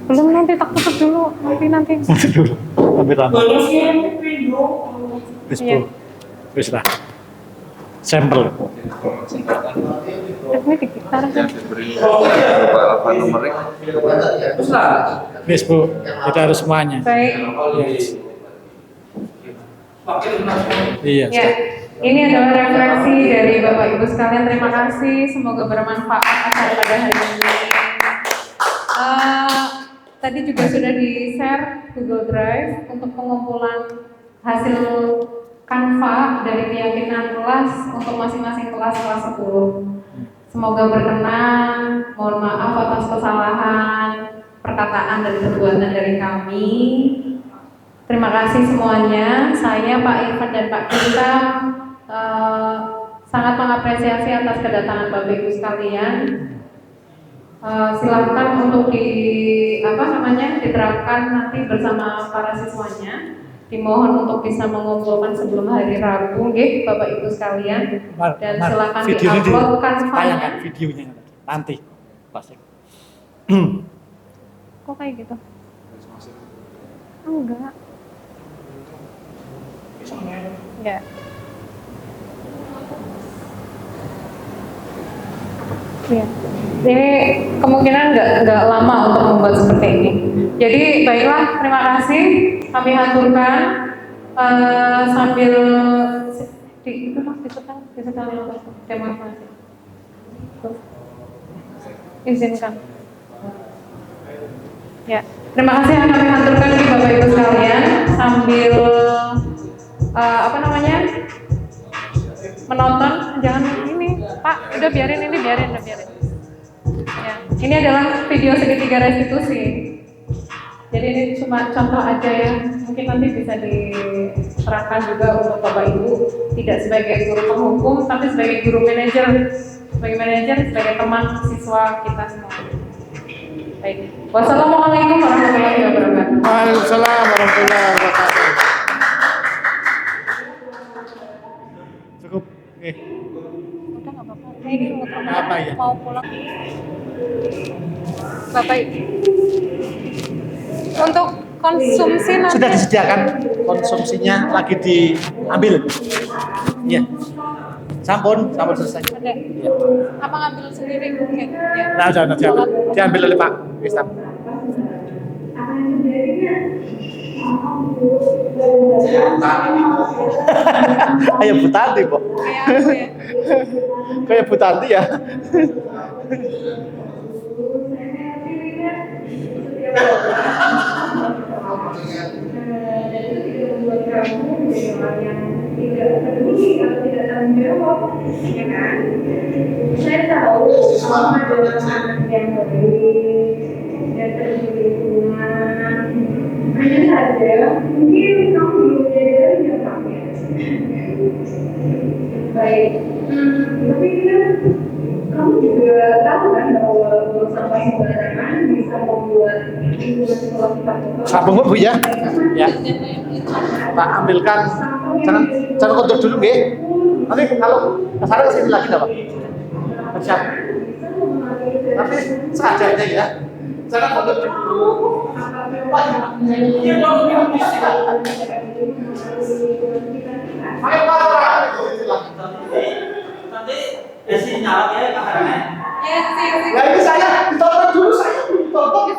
Belum, nanti tak tutup dulu. Nanti. Dulu. Sampai lama. Wis Iya. Wis lah. Sampel. Ini ditaruh kan? Wis Bu, kita harus semuanya. Baik. Iya. Ya, ini adalah refleksi dari Bapak Ibu sekalian. Terima kasih, semoga bermanfaat acara pada hari ini. Tadi juga sudah di-share Google Drive untuk pengumpulan hasil Canva dari keyakinan kelas untuk masing-masing kelas 10. Semoga berkenan. Mohon maaf atas kesalahan, perkataan dan perbuatan dari kami. Terima kasih semuanya. Saya Pak Irfan dan Pak Kita sangat mengapresiasi atas kedatangan Bapak Ibu sekalian. Silahkan untuk diterapkan nanti bersama para siswanya. Dimohon untuk bisa mengumpulkan sebelum hari Rabu, nggih, Bapak Ibu sekalian. Dan silakan di-upload Canva-nya. Videonya nanti. Pasti. Kok kayak gitu? Enggak. Enggak. Iya. Ini kemungkinan nggak lama untuk membuat seperti ini. Jadi baiklah, terima kasih kami haturkan sambil itu mas disetel demonstrasi. Izinkan. Ya, terima kasih yang kami haturkan di Bapak Ibu sekalian sambil menonton. Jangan ini Pak, udah biarin. Ya, ini adalah video segitiga restitusi. Jadi ini cuma contoh aja ya. Mungkin nanti bisa diterapkan juga untuk Bapak Ibu, tidak sebagai guru penghukum, tapi sebagai guru manajer, sebagai teman siswa kita semua. Baik. Wassalamualaikum warahmatullahi wabarakatuh. Waalaikumsalam warahmatullahi wabarakatuh. Udah nggak apa-apa. Ini Apa ya? mau pulang. Bapak untuk konsumsi nanti Sudah disediakan konsumsinya lagi diambil. Iya. Sampun selesai. ada. Iya. Apa ngambil sendiri mungkin? Ya. Nah, sudah diambil oleh Pak Ustaz. Ayo Bu Tanti, Bu. Kayak apa ya? Kayak Bu Tanti ya. Saya tahu mama adalah anak yang baik dan terlindungan. Hanya saja mungkin kamu belum menyadari dampaknya. Baik, tapi kan kamu juga tahu kan bahwa buang sampah sembarangan bisa membuat lingkungan sekolah kita kotor. Sampun Bu ya. Ya. Pak ambilkan. Jangan kotor dulu nggih. Nanti kalau kesana kesini lagi enggak, Pak? Siap. Tapi seadanya ya. Jangan kotor dulu. Iya dong, ayo Pak. Nanti isi nyala ya kamarnya. Ya, sih. Ya ini saya ditonton dulu, saya ditonton.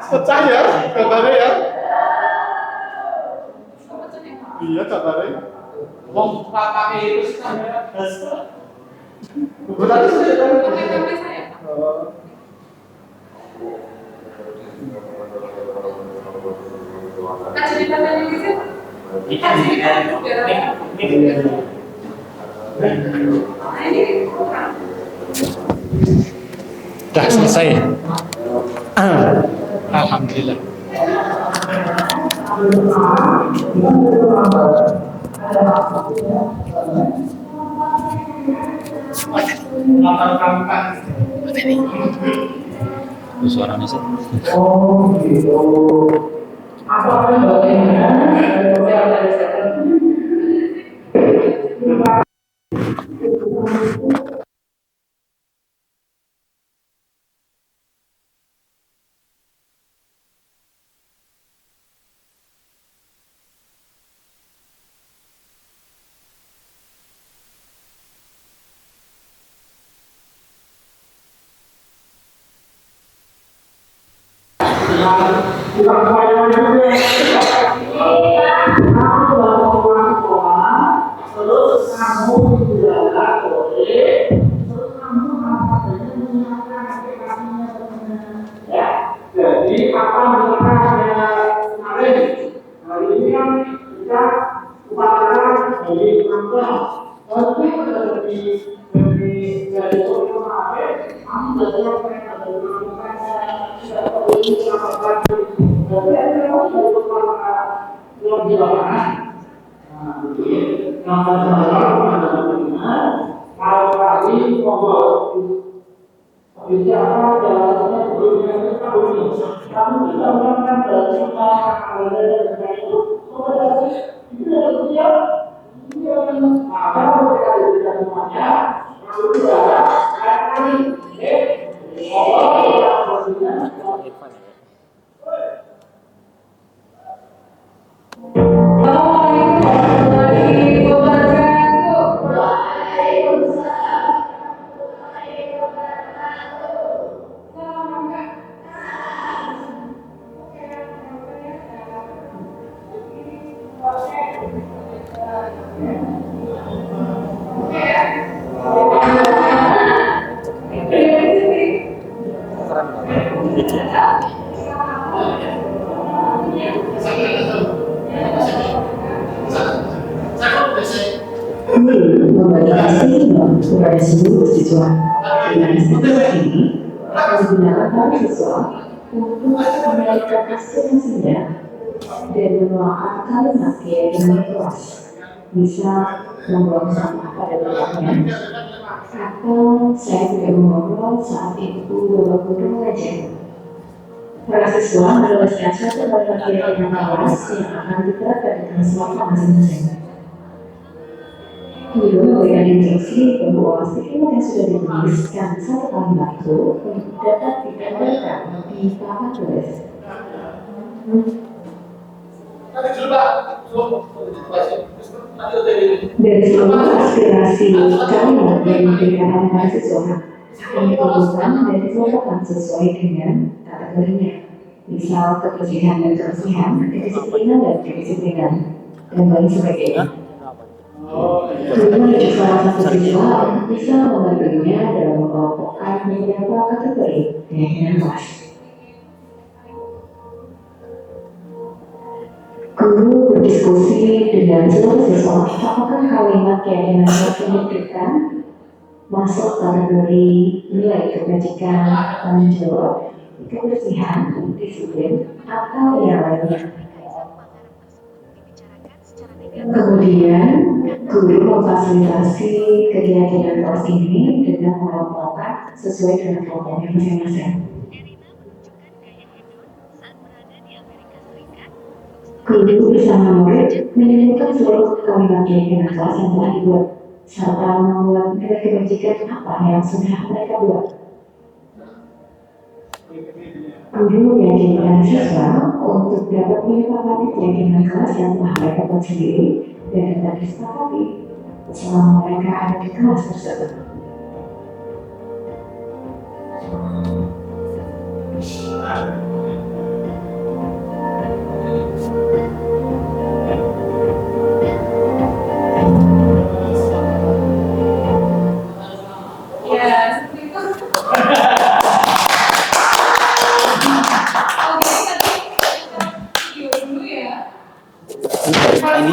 Pecah ya, gambarnya ya. Iya gambarnya. Wong pakai itu sih kamera. Bukan sudah selesai. Alhamdulillah. Suaranya sih. Oh gitu. Apa bagaimana? Jadi apa yang kemarin hari ini kan kita upacara dari kantor. Tapi dari kemarin kami sudah kepada seluruh siswa. Dengan sistem ini, akan digunakan siswa untuk menyampaikan aspirasinya dan menuangkan kalimatnya dengan kelas. Bisa membuang sampah pada tempatnya, atau saya tidak mengobrol saat itu Bapak Guru mengajar. para siswa menuliskan satu kalimat keyakinan kelas yang akan diterapkan di kelas masing-masing. Guru memberikan instruksi bahwa setiap yang sudah dituliskan satu kalimat itu dapat digambarkan di papan tulis. Dari seluruh aspirasi kalimat yang diberikan oleh mahasiswa akan dikumpulkan dan dikelompokkan sesuai dengan kategorinya. Misal kebersihan dan kebersihan, kedisiplinan dan kedisiplinan, dan lain sebagainya. Guru menunjuk salah satu siswa untuk bisa membantunya dalam mengelompokkan beberapa kategori keyakinan kelas. Guru berdiskusi dengan seluruh siswa apakah kalimat keyakinan kelas yang diberikan masuk kategori nilai kebajikan, tanggung jawab, kebersihan, disiplin, atau yang lainnya. Kemudian, guru memfasilitasi kegiatan kelas ini dengan mengelompokkan sesuai dengan kelompoknya masing-masing. Guru bersama murid menyebutkan seluruh kalimat keyakinan kelas yang telah dibuat, serta membuat nilai kebajikan apa yang sudah mereka buat. Guru meyakinkan siswa untuk dapat menyepakati keyakinan kelas yang telah mereka buat sendiri dan dapat disepakati selama mereka ada di kelas tersebut. Ya, seperti itu. Oke, tadi kita video dulu ya. Ini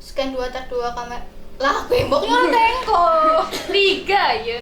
Scan 2 tak 2 kamera lah bemboknya orang tengko 3 ya.